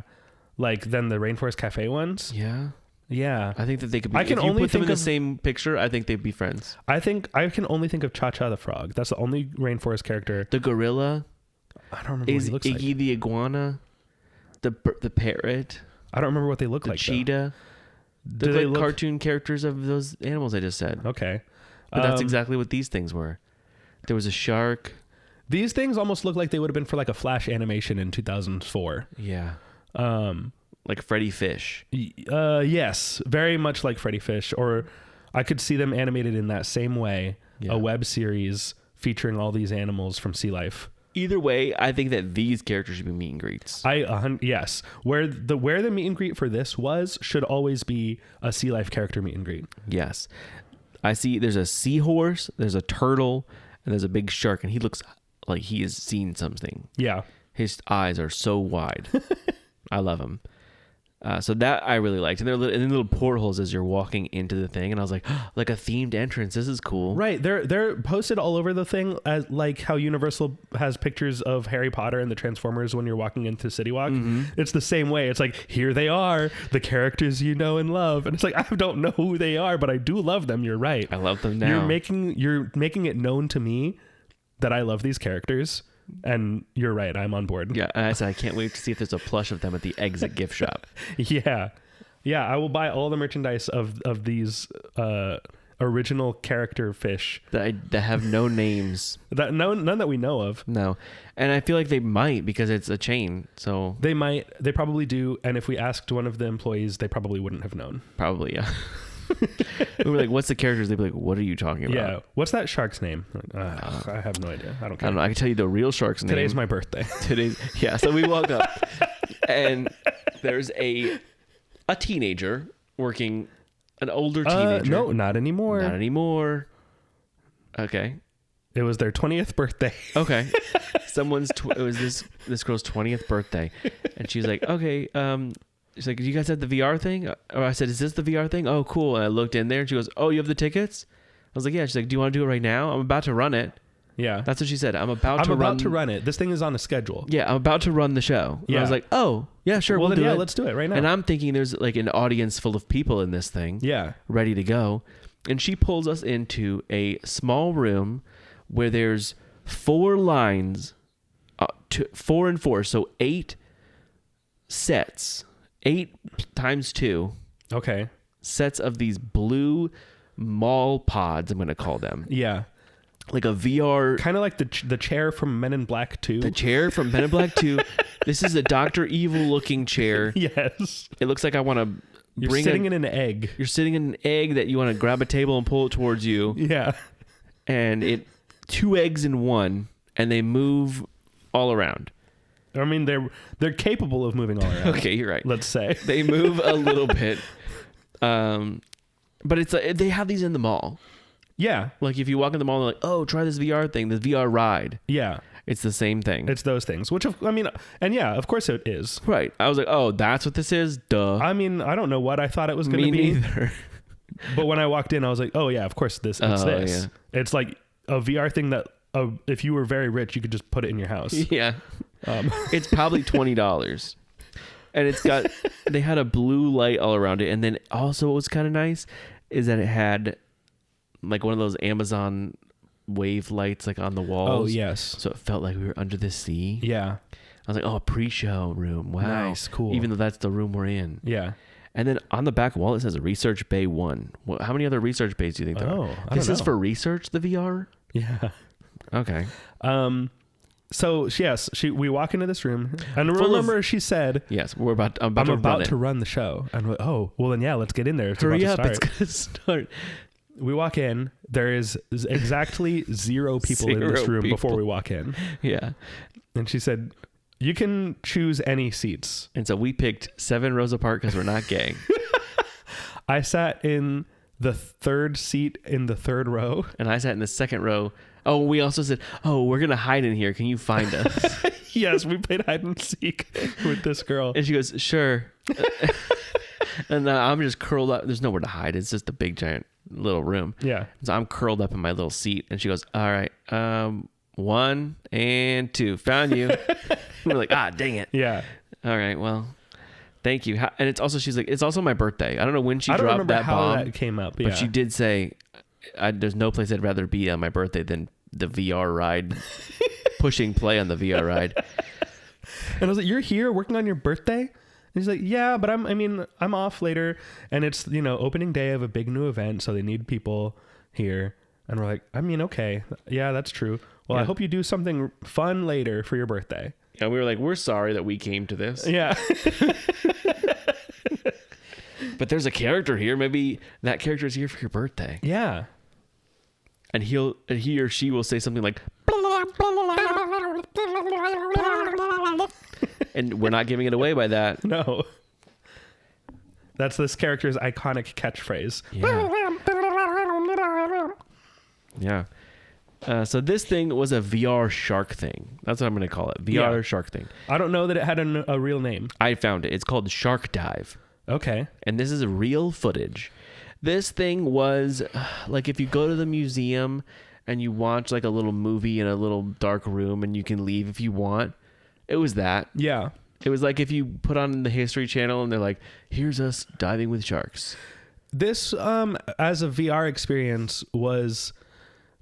Speaker 3: Like, than the Rainforest Cafe ones?
Speaker 4: Yeah.
Speaker 3: Yeah.
Speaker 4: I think that they could be...
Speaker 3: I can
Speaker 4: if you
Speaker 3: only
Speaker 4: put them
Speaker 3: think
Speaker 4: in
Speaker 3: of
Speaker 4: the same picture, I think they'd be friends.
Speaker 3: I think I can only think of Cha Cha the Frog. That's the only Rainforest character.
Speaker 4: The gorilla...
Speaker 3: I don't remember what he looks
Speaker 4: Iggy
Speaker 3: like.
Speaker 4: the iguana, the parrot,
Speaker 3: I don't remember what they look
Speaker 4: the
Speaker 3: like.
Speaker 4: cheetah.
Speaker 3: Do they
Speaker 4: like
Speaker 3: look
Speaker 4: cartoon characters of those animals I just said?
Speaker 3: Okay,
Speaker 4: But that's exactly what these things were. There was a shark.
Speaker 3: These things almost look like they would have been for like a Flash animation in 2004.
Speaker 4: Yeah. Like Freddy Fish.
Speaker 3: Yes, very much like Freddy Fish, or I could see them animated in that same way.
Speaker 4: Yeah.
Speaker 3: A web series featuring all these animals from sea life.
Speaker 4: Either way, I think that these characters should be meet and greets.
Speaker 3: Yes, where the meet and greet for this should always be a sea life character meet and greet.
Speaker 4: Yes. I see there's a seahorse, there's a turtle, and there's a big shark, and he looks like he has seen something.
Speaker 3: Yeah.
Speaker 4: His eyes are so wide. I love him. So that I really liked. And they're little portholes as you're walking into the thing. And I was like, oh, like a themed entrance. This is cool.
Speaker 3: Right. They're posted all over the thing, as like how Universal has pictures of Harry Potter and the Transformers when you're walking into City Walk. Mm-hmm. It's the same way. It's like, here they are, the characters you know and love. And it's like, I don't know who they are, but I do love them. You're right.
Speaker 4: I love them now.
Speaker 3: You're making it known to me that I love these characters. And you're right. I'm on board.
Speaker 4: Yeah. And I said, I can't wait to see if there's a plush of them at the exit gift shop.
Speaker 3: Yeah. Yeah. I will buy all the merchandise of these original character fish
Speaker 4: that have no names.
Speaker 3: None that we know of.
Speaker 4: No. And I feel like they might because it's a chain. So
Speaker 3: they probably do. And if we asked one of the employees, they probably wouldn't have known.
Speaker 4: Probably. Yeah. We were like, what's the characters? They'd be like, what are you talking about?
Speaker 3: Yeah. What's that shark's name? I have no idea. I don't care.
Speaker 4: I don't know. I can tell you the real shark's name.
Speaker 3: Today's my birthday.
Speaker 4: Yeah. So we walk up and there's a teenager working, an older teenager.
Speaker 3: No, not anymore.
Speaker 4: Not anymore. Okay.
Speaker 3: It was their 20th birthday.
Speaker 4: Okay. It was this girl's 20th birthday. And she's like, okay, she's like, do you guys have the VR thing? Or I said, is this the VR thing? Oh, cool. And I looked in there and she goes, oh, you have the tickets? I was like, yeah. She's like, do you want to do it right now? I'm about to run it.
Speaker 3: Yeah.
Speaker 4: That's what she said. I'm about to run it.
Speaker 3: This thing is on a schedule.
Speaker 4: Yeah, I'm about to run the show. And
Speaker 3: Yeah.
Speaker 4: I was like, oh, yeah, sure.
Speaker 3: Well,
Speaker 4: we'll do it.
Speaker 3: let's do it right now.
Speaker 4: And I'm thinking there's like an audience full of people in this thing.
Speaker 3: Yeah.
Speaker 4: Ready to go. And she pulls us into a small room where there's 4 lines, 4 and 4. So 8 sets, 8 times 2.
Speaker 3: Okay.
Speaker 4: Sets of these blue mall pods, I'm going to call them.
Speaker 3: Yeah.
Speaker 4: Like a VR.
Speaker 3: Kind of like the chair from Men in Black 2.
Speaker 4: The chair from Men in Black 2. This is a Dr. Evil looking chair.
Speaker 3: Yes.
Speaker 4: It looks like I want to
Speaker 3: You're sitting in an egg.
Speaker 4: You're sitting in an egg that you want to grab a table and pull it towards you.
Speaker 3: Yeah.
Speaker 4: And 2 eggs in one, and they move all around.
Speaker 3: I mean, they're capable of moving all around.
Speaker 4: Okay, you're right.
Speaker 3: Let's say.
Speaker 4: They move a little bit. But it's they have these in the mall.
Speaker 3: Yeah.
Speaker 4: Like if you walk in the mall and they're like, oh, try this VR thing, this VR ride.
Speaker 3: Yeah.
Speaker 4: It's the same thing.
Speaker 3: It's those things, which, of course it is.
Speaker 4: Right. I was like, oh, that's what this is? Duh.
Speaker 3: I mean, I don't know what I thought it was going to be.
Speaker 4: Me neither.
Speaker 3: But when I walked in, I was like, oh, yeah, of course it's this.
Speaker 4: Yeah.
Speaker 3: It's like a VR thing that if you were very rich, you could just put it in your house.
Speaker 4: Yeah. It's probably $20. And they had a blue light all around it. And then also what was kind of nice is that it had like one of those Amazon wave lights like on the walls.
Speaker 3: Oh, yes.
Speaker 4: So it felt like we were under the sea.
Speaker 3: Yeah.
Speaker 4: I was like, oh, a pre-show room. Wow.
Speaker 3: Nice, cool.
Speaker 4: Even though that's the room we're in.
Speaker 3: Yeah.
Speaker 4: And then on the back wall, it says Research Bay 1. How many other research bays do you think there are? This is for research, the VR?
Speaker 3: Yeah.
Speaker 4: Okay.
Speaker 3: So yes, we walk into this room, and remember she said,
Speaker 4: "Yes, I'm about
Speaker 3: to run the show." And we're, oh, well then, yeah, let's get in there.
Speaker 4: Hurry up! It's gonna start.
Speaker 3: We walk in. There is exactly 0 people in this room before we walk in.
Speaker 4: Yeah.
Speaker 3: And she said, "You can choose any seats."
Speaker 4: And so we picked 7 rows apart because we're not gay.
Speaker 3: I sat in the 3rd seat in the 3rd row,
Speaker 4: and I sat in the 2nd row. Oh, we also said, "Oh, we're gonna hide in here. Can you find us?"
Speaker 3: Yes, we played hide and seek with this girl,
Speaker 4: and she goes, "Sure." And I'm just curled up. There's nowhere to hide. It's just a big giant little room.
Speaker 3: Yeah.
Speaker 4: So I'm curled up in my little seat, and she goes, "All right, 1 and 2, found you." We're like, dang it.
Speaker 3: Yeah.
Speaker 4: All right, well, thank you. And it's also, she's like, it's also my birthday. I don't know when she dropped that bomb.
Speaker 3: That came up,
Speaker 4: but she did say, there's no place I'd rather be on my birthday than the VR ride, pushing play on the VR ride.
Speaker 3: And I was like, "You're here working on your birthday?" And he's like, "Yeah, but I'm off later, and it's opening day of a big new event, so they need people here." And we're like, "Okay, yeah, that's true. Well,
Speaker 4: Yeah.
Speaker 3: I hope you do something fun later for your birthday."
Speaker 4: Yeah, we were like, we're sorry that we came to this.
Speaker 3: Yeah.
Speaker 4: But there's a character here. Maybe that character is here for your birthday.
Speaker 3: Yeah.
Speaker 4: And he or she will say something like, and we're not giving it away by that.
Speaker 3: No. That's this character's iconic catchphrase.
Speaker 4: Yeah. So this thing was a VR shark thing. That's what I'm going to call it. VR shark thing.
Speaker 3: I don't know that it had a real name.
Speaker 4: I found it. It's called Shark Dive.
Speaker 3: Okay.
Speaker 4: And this is real footage. This thing was like if you go to the museum and you watch like a little movie in a little dark room and you can leave if you want. It was that.
Speaker 3: Yeah.
Speaker 4: It was like if you put on the History Channel and they're like, here's us diving with sharks.
Speaker 3: This, as a VR experience, was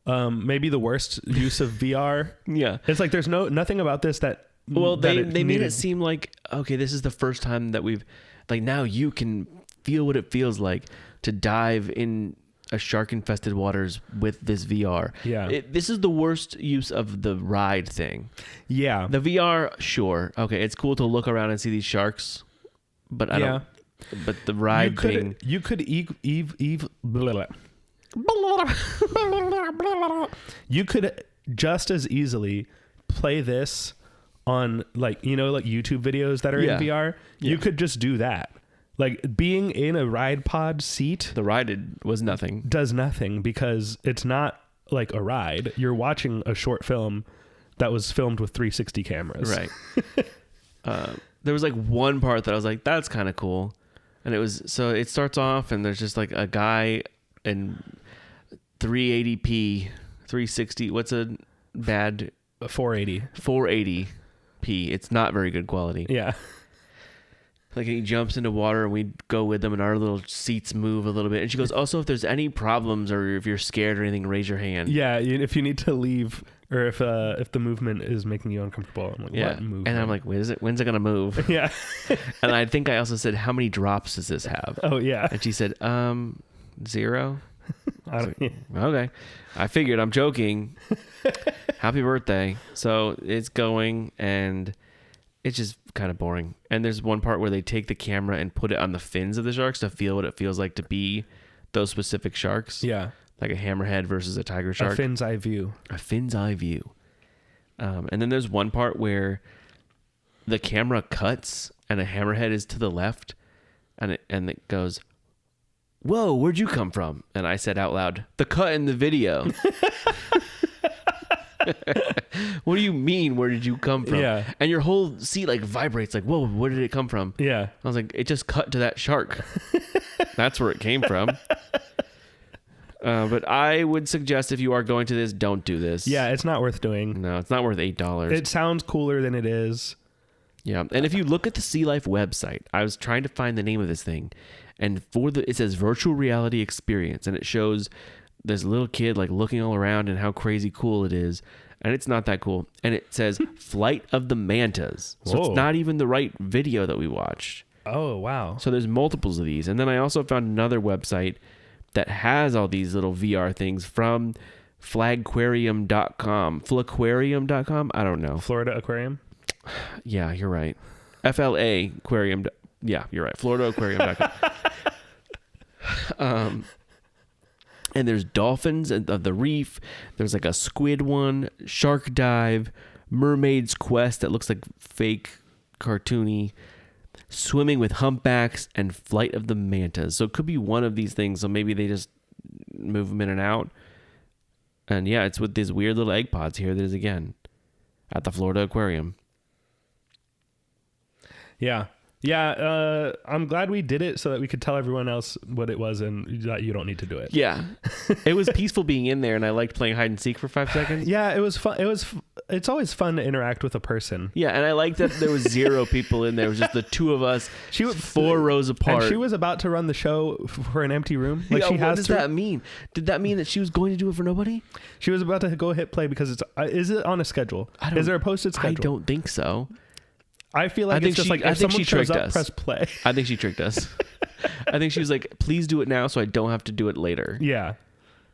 Speaker 3: maybe the worst use of VR.
Speaker 4: Yeah.
Speaker 3: It's like there's nothing about this that...
Speaker 4: Well, they made it seem like, okay, this is the first time that we've... Like now you can feel what it feels like to dive in a shark-infested waters with this VR.
Speaker 3: Yeah.
Speaker 4: This is the worst use of the ride thing.
Speaker 3: Yeah.
Speaker 4: The VR, sure. Okay, it's cool to look around and see these sharks, but I don't... But the ride thing...
Speaker 3: You could you could just as easily play this on like YouTube videos that are in VR. Yeah. You could just do that. Like being in a ride pod seat,
Speaker 4: the ride was nothing.
Speaker 3: Does nothing because it's not like a ride. You're watching a short film that was filmed with 360 cameras.
Speaker 4: Right. There was like one part that I was like, that's kind of cool. And it starts off and there's just like a guy in 380p, 360. What's a bad?
Speaker 3: 480.
Speaker 4: 480p. It's not very good quality.
Speaker 3: Yeah.
Speaker 4: Like he jumps into water and we go with them and our little seats move a little bit. And she goes, also, if there's any problems or if you're scared or anything, raise your hand.
Speaker 3: Yeah. If you need to leave or if the movement is making you uncomfortable. I'm like,
Speaker 4: yeah.
Speaker 3: what movement?
Speaker 4: And I'm like, when's it going to move?
Speaker 3: Yeah.
Speaker 4: And I think I also said, how many drops does this have?
Speaker 3: Oh, yeah.
Speaker 4: And she said, 0.
Speaker 3: Yeah.
Speaker 4: Okay. I figured, I'm joking. Happy birthday. So it's going and it's just kind of boring. And there's one part where they take the camera and put it on the fins of the sharks to feel what it feels like to be those specific sharks.
Speaker 3: Yeah.
Speaker 4: Like a hammerhead versus a tiger shark.
Speaker 3: A fin's eye view.
Speaker 4: A fin's eye view. And then there's one part where the camera cuts and a hammerhead is to the left and it goes, whoa, where'd you come from? And I said out loud, the cut in the video. What do you mean, where did you come from?
Speaker 3: Yeah.
Speaker 4: And your whole seat like vibrates like, whoa, where did it come from?
Speaker 3: Yeah.
Speaker 4: I was like, it just cut to that shark. That's where it came from. But I would suggest if you are going to this, don't do this.
Speaker 3: Yeah, it's not worth doing.
Speaker 4: No, it's not worth $8.
Speaker 3: It sounds cooler than it is.
Speaker 4: Yeah. And if you look at the Sea Life website, I was trying to find the name of this thing. And it says Virtual Reality Experience. And it shows this little kid like looking all around and how crazy cool it is. And it's not that cool. And it says Flight of the Mantas. So
Speaker 3: Whoa.
Speaker 4: it's not even the right video that we watched.
Speaker 3: Oh, wow.
Speaker 4: So there's multiples of these. And then I also found another website that has all these little VR things from flagquarium.com. Flaquarium.com? I don't know.
Speaker 3: Florida Aquarium?
Speaker 4: Yeah, you're right. FLA Aquarium. Yeah, you're right. FloridaAquarium.com. And there's dolphins of the reef. There's like a squid one, shark dive, mermaid's quest that looks like fake cartoony, swimming with humpbacks, and flight of the mantas. So it could be one of these things. So maybe they just move them in and out. And yeah, it's with these weird little egg pods. Here it is again at the Florida Aquarium.
Speaker 3: Yeah. Yeah, I'm glad we did it so that we could tell everyone else what it was and that you don't need to do it.
Speaker 4: Yeah. It was peaceful being in there and I liked playing hide and seek for 5 seconds.
Speaker 3: Yeah, it was fun. It's always fun to interact with a person.
Speaker 4: Yeah, and I liked that there was 0 people in there. It was just the 2 of us,
Speaker 3: She was
Speaker 4: 4 rows apart.
Speaker 3: And she was about to run the show for an empty room. Like
Speaker 4: Yeah,
Speaker 3: she
Speaker 4: what
Speaker 3: has
Speaker 4: does
Speaker 3: to.
Speaker 4: that mean? Did that mean that she was going to do it for nobody?
Speaker 3: She was about to go hit play because it's. Is it on a schedule? Is there a posted schedule?
Speaker 4: I don't think so.
Speaker 3: I feel like
Speaker 4: I think
Speaker 3: it's just
Speaker 4: she-
Speaker 3: like
Speaker 4: I
Speaker 3: if
Speaker 4: think
Speaker 3: someone
Speaker 4: she
Speaker 3: shows
Speaker 4: tricked
Speaker 3: up,
Speaker 4: us.
Speaker 3: press play.
Speaker 4: I think she tricked us. I think she was like, please do it now so I don't have to do it later.
Speaker 3: Yeah.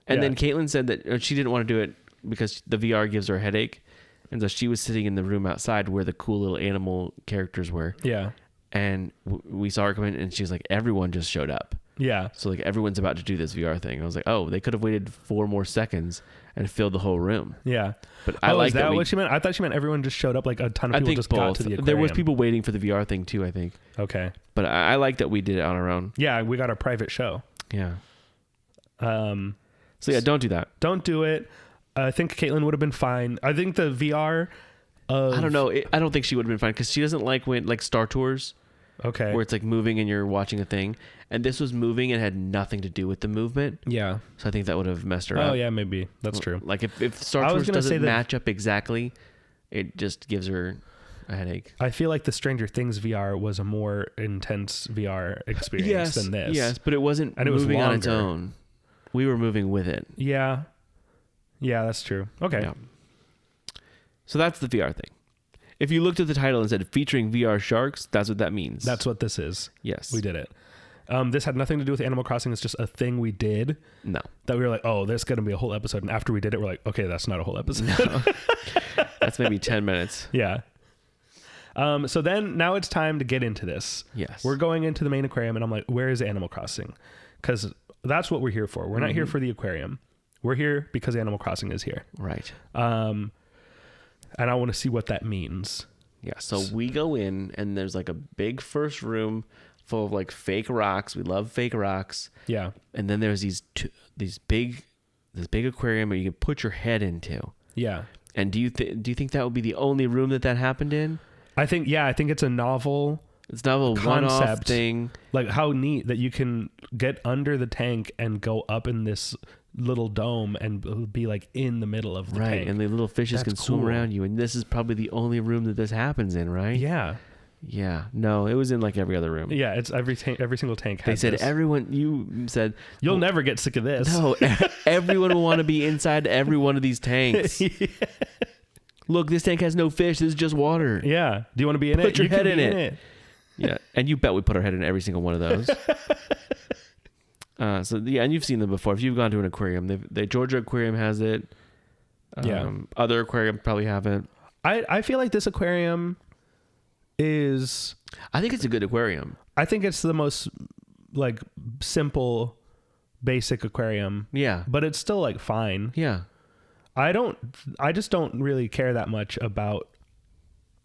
Speaker 4: And
Speaker 3: Yeah.
Speaker 4: then Caitlin said that she didn't want to do it because the VR gives her a headache. And so she was sitting in the room outside where the cool little animal characters were.
Speaker 3: Yeah.
Speaker 4: And we saw her come in and she was like, everyone just showed up.
Speaker 3: Yeah.
Speaker 4: So like everyone's about to do this VR thing. I was like, oh, they could have waited 4 more seconds and filled the whole room.
Speaker 3: Yeah.
Speaker 4: But I
Speaker 3: is
Speaker 4: like
Speaker 3: that what she meant? I thought she meant everyone just showed up. Like a ton of
Speaker 4: I
Speaker 3: people
Speaker 4: think
Speaker 3: just
Speaker 4: both.
Speaker 3: got to the aquarium.
Speaker 4: There was people waiting for the VR thing too, I think.
Speaker 3: Okay.
Speaker 4: But I like that we did it on our own.
Speaker 3: Yeah, we got a private show.
Speaker 4: Yeah. So yeah, don't do that.
Speaker 3: Don't do it. I think Caitlin would have been fine. I think the VR.
Speaker 4: I don't know. I don't think she would have been fine because she doesn't like when like Star Tours.
Speaker 3: Okay.
Speaker 4: Where it's like moving and you're watching a thing, and this was moving and had nothing to do with the movement.
Speaker 3: Yeah.
Speaker 4: So I think that would have messed her up.
Speaker 3: Oh yeah, maybe that's true.
Speaker 4: Like if Star
Speaker 3: I was
Speaker 4: Tours
Speaker 3: gonna say
Speaker 4: doesn't
Speaker 3: that-
Speaker 4: match up exactly, it just gives her a headache.
Speaker 3: I feel like the Stranger Things VR was a more intense VR experience than this.
Speaker 4: Yes, but it wasn't
Speaker 3: And it was
Speaker 4: moving on its
Speaker 3: longer.
Speaker 4: own. We were moving with it.
Speaker 3: Yeah. Yeah, that's true. Okay.
Speaker 4: Yeah. So that's the VR thing. If you looked at the title and said featuring VR sharks, that's what that means.
Speaker 3: That's what this is.
Speaker 4: Yes.
Speaker 3: We did it. This had nothing to do with Animal Crossing. It's just a thing we did
Speaker 4: No.
Speaker 3: that we were like, oh, there's going to be a whole episode. And after we did it, we're like, okay, that's not a whole episode.
Speaker 4: That's maybe 10 minutes.
Speaker 3: Yeah. So then now it's time to get into this.
Speaker 4: Yes.
Speaker 3: We're going into the main aquarium and I'm like, where is Animal Crossing? Because that's what we're here for. We're not here for the aquarium. We're here because Animal Crossing is here.
Speaker 4: Right.
Speaker 3: And I want to see what that means.
Speaker 4: Yeah. So we go in and there's like a big first room full of like fake rocks. We love fake rocks.
Speaker 3: Yeah.
Speaker 4: And then there's these big this big aquarium where you can put your head into.
Speaker 3: Yeah.
Speaker 4: And do you think that would be the only room that happened in?
Speaker 3: I think it's a novel.
Speaker 4: It's not a one-off thing.
Speaker 3: Like how neat that you can get under the tank and go up in this little dome and be like in the middle of the tank.
Speaker 4: Right, and the little fishes can swim around you. And this is probably the only room that this happens in, right?
Speaker 3: Yeah.
Speaker 4: Yeah. No, it was in like every other room.
Speaker 3: Yeah, it's every single tank has
Speaker 4: They said
Speaker 3: this.
Speaker 4: you said...
Speaker 3: You'll never get sick of this.
Speaker 4: No, everyone will want to be inside every one of these tanks. Yeah. Look, this tank has no fish. This is just water.
Speaker 3: Yeah. Do you want to be in it?
Speaker 4: Put your head in it. Yeah, and you bet we put our head in every single one of those. And you've seen them before. If you've gone to an aquarium, the Georgia Aquarium has it. Other aquariums probably haven't.
Speaker 3: I feel like this aquarium is...
Speaker 4: I think it's a good aquarium.
Speaker 3: I think it's the most like simple, basic aquarium.
Speaker 4: Yeah.
Speaker 3: But it's still like fine.
Speaker 4: Yeah.
Speaker 3: I just don't really care that much about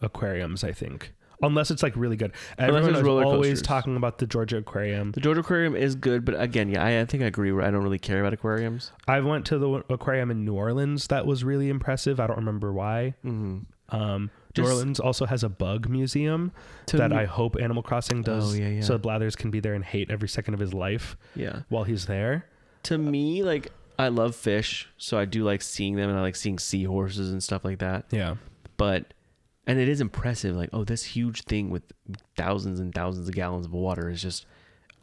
Speaker 3: aquariums, I think. Unless it's like really good. Everyone is always talking about the Georgia Aquarium.
Speaker 4: The Georgia Aquarium is good, but again, I think I agree. I don't really care about aquariums.
Speaker 3: I went to the aquarium in New Orleans that was really impressive. I don't remember why.
Speaker 4: Mm-hmm.
Speaker 3: New Orleans also has a bug museum that I hope Animal Crossing does.
Speaker 4: Oh, yeah.
Speaker 3: So Blathers can be there and hate every second of his life.
Speaker 4: Yeah.
Speaker 3: While he's there.
Speaker 4: To me, like, I love fish, so I do like seeing them, and I like seeing seahorses and stuff like that.
Speaker 3: Yeah.
Speaker 4: And it is impressive, like, oh, this huge thing with thousands and thousands of gallons of water is just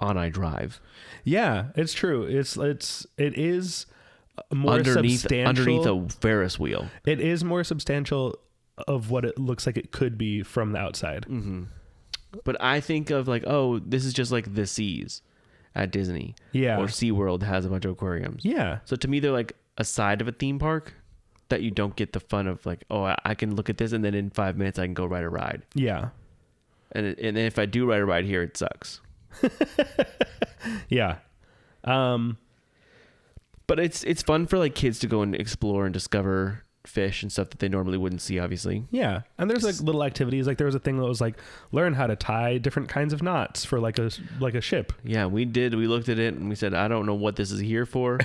Speaker 4: on iDrive.
Speaker 3: Yeah, it's true. It is more substantial
Speaker 4: underneath a Ferris wheel.
Speaker 3: It is more substantial of what it looks like it could be from the outside.
Speaker 4: Mm-hmm. But I think of like, oh, this is just like the Seas at Disney.
Speaker 3: Yeah.
Speaker 4: Or SeaWorld has a bunch of aquariums.
Speaker 3: Yeah.
Speaker 4: So to me, they're like a side of a theme park that you don't get the fun of, like, oh, I can look at this and then in 5 minutes I can go ride a ride.
Speaker 3: Yeah.
Speaker 4: And then if I do ride a ride here, it sucks.
Speaker 3: Yeah.
Speaker 4: But it's fun for like kids to go and explore and discover fish and stuff that they normally wouldn't see, obviously.
Speaker 3: Yeah. And there's like little activities. Like there was a thing that was like learn how to tie different kinds of knots for like a ship.
Speaker 4: Yeah, we did. We looked at it and we said, I don't know what this is here for.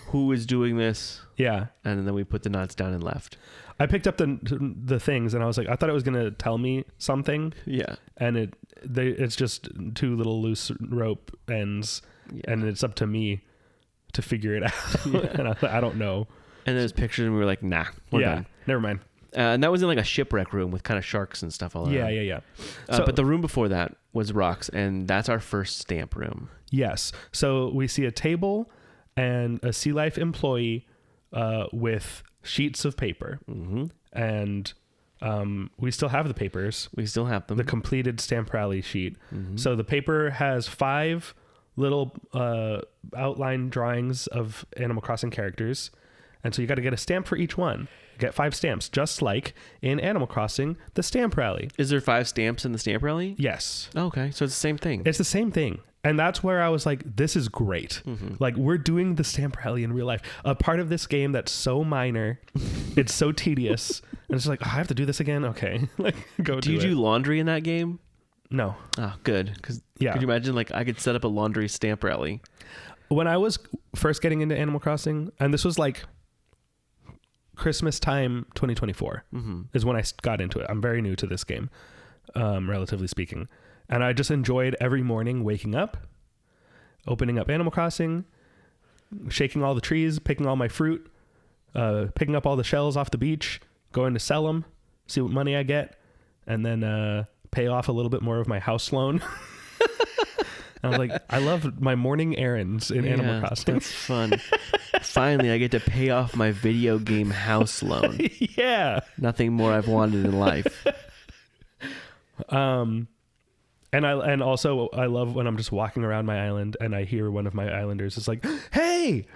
Speaker 4: Who is doing this?
Speaker 3: Yeah.
Speaker 4: And then we put the knots down and left.
Speaker 3: I picked up the things and I was like, I thought it was going to tell me something.
Speaker 4: Yeah.
Speaker 3: And it's just two little loose rope ends. Yeah. And it's up to me to figure it out. Yeah. And I don't know.
Speaker 4: And there's pictures and we were like, nah, we're done.
Speaker 3: Never mind.
Speaker 4: And that was in like a shipwreck room with kind of sharks and stuff all around.
Speaker 3: Yeah.
Speaker 4: But the room before that was rocks, and that's our first stamp room.
Speaker 3: Yes. So we see a table and a Sea Life employee with sheets of paper. Mm-hmm. And we still have the papers.
Speaker 4: We still have them.
Speaker 3: The completed Stamp Rally sheet. Mm-hmm. So the paper has 5 little outline drawings of Animal Crossing characters. And so you got to get a stamp for each one. Get 5 stamps, just like in Animal Crossing, the Stamp Rally.
Speaker 4: Is there 5 stamps in the Stamp Rally?
Speaker 3: Yes.
Speaker 4: Oh, okay, so it's the same thing.
Speaker 3: It's the same thing. And that's where I was like, this is great. Mm-hmm. Like, we're doing the Stamp Rally in real life. A part of this game that's so minor. It's so tedious. And it's like, oh, I have to do this again? Okay. Like, go do it.
Speaker 4: Do you do laundry in that game?
Speaker 3: No.
Speaker 4: Oh, good. Because could you imagine, like, I could set up a laundry Stamp Rally?
Speaker 3: When I was first getting into Animal Crossing, and this was like Christmas time 2024 is when I got into it. I'm very new to this game, relatively speaking. And I just enjoyed every morning waking up, opening up Animal Crossing, shaking all the trees, picking all my fruit, picking up all the shells off the beach, going to sell them, see what money I get, and then pay off a little bit more of my house loan. I was like, I love my morning errands in Animal Crossing.
Speaker 4: That's fun. Finally, I get to pay off my video game house loan.
Speaker 3: Yeah.
Speaker 4: Nothing more I've wanted in life.
Speaker 3: And also I love when I'm just walking around my island and I hear one of my islanders is like, hey,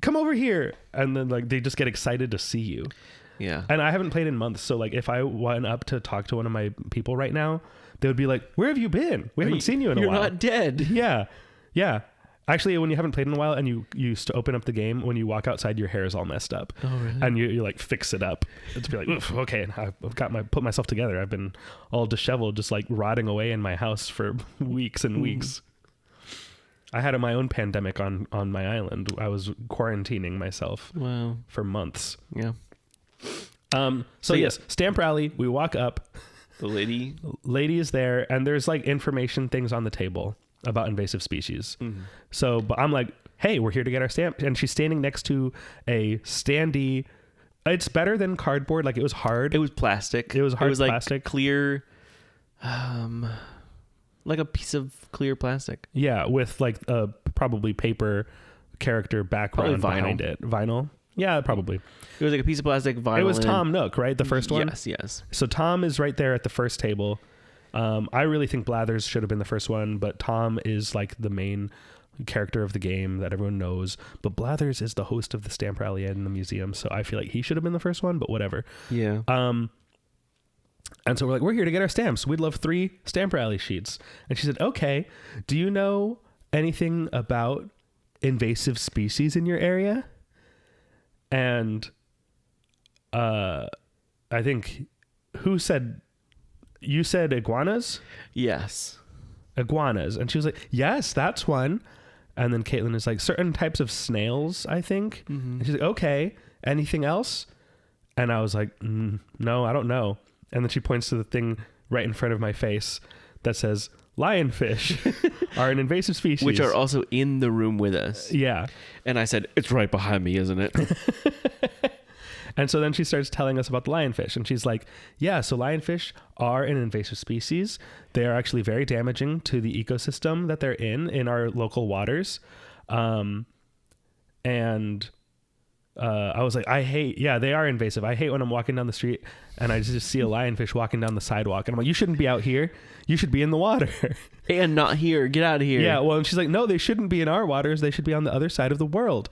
Speaker 3: come over here. And then like they just get excited to see you.
Speaker 4: Yeah.
Speaker 3: And I haven't played in months. So like if I went up to talk to one of my people right now, they would be like, where have you been? We haven't seen you in a while.
Speaker 4: You're not dead.
Speaker 3: Yeah. Yeah. Actually, when you haven't played in a while and you used to open up the game, when you walk outside, your hair is all messed up.
Speaker 4: Oh, really?
Speaker 3: And you like fix it up. It's be like, oof, okay, I've got put myself together. I've been all disheveled, just like rotting away in my house for weeks and weeks. I had my own pandemic on my island. I was quarantining myself for months.
Speaker 4: Yeah.
Speaker 3: So yes, Stamp Rally. We walk up.
Speaker 4: The lady
Speaker 3: is there, and there's like information things on the table about invasive species. Mm-hmm. So, but I'm like, hey, we're here to get our stamp. And she's standing next to a standee. It's better than cardboard. Like, it was hard.
Speaker 4: It was plastic.
Speaker 3: It was hard plastic.
Speaker 4: Like clear, like a piece of clear plastic.
Speaker 3: Yeah, with like a probably paper character background behind it. Vinyl. Yeah, probably.
Speaker 4: It was like a piece of plastic vinyl.
Speaker 3: It was Tom Nook, right? The first one?
Speaker 4: Yes.
Speaker 3: So Tom is right there at the first table. I really think Blathers should have been the first one, but Tom is like the main character of the game that everyone knows. But Blathers is the host of the Stamp Rally in the museum, so I feel like he should have been the first one, but whatever.
Speaker 4: Yeah.
Speaker 3: And so we're like, we're here to get our stamps. We'd love 3 Stamp Rally sheets. And she said, okay, do you know anything about invasive species in your area? And I think you said iguanas?
Speaker 4: Yes.
Speaker 3: Iguanas. And she was like, yes, that's one. And then Caitlin is like, certain types of snails, I think. Mm-hmm. And she's like, okay, anything else? And I was like, no, I don't know. And then she points to the thing right in front of my face that says, lionfish are an invasive species.
Speaker 4: Which are also in the room with us.
Speaker 3: Yeah.
Speaker 4: And I said, it's right behind me, isn't it?
Speaker 3: And so then she starts telling us about the lionfish. And she's like, yeah, so lionfish are an invasive species. They are actually very damaging to the ecosystem that they're in our local waters. I was like, they are invasive. I hate when I'm walking down the street and I just see a lionfish walking down the sidewalk. And I'm like, you shouldn't be out here. You should be in the water.
Speaker 4: And not here. Get out of here.
Speaker 3: Yeah. Well, and she's like, no, they shouldn't be in our waters. They should be on the other side of the world.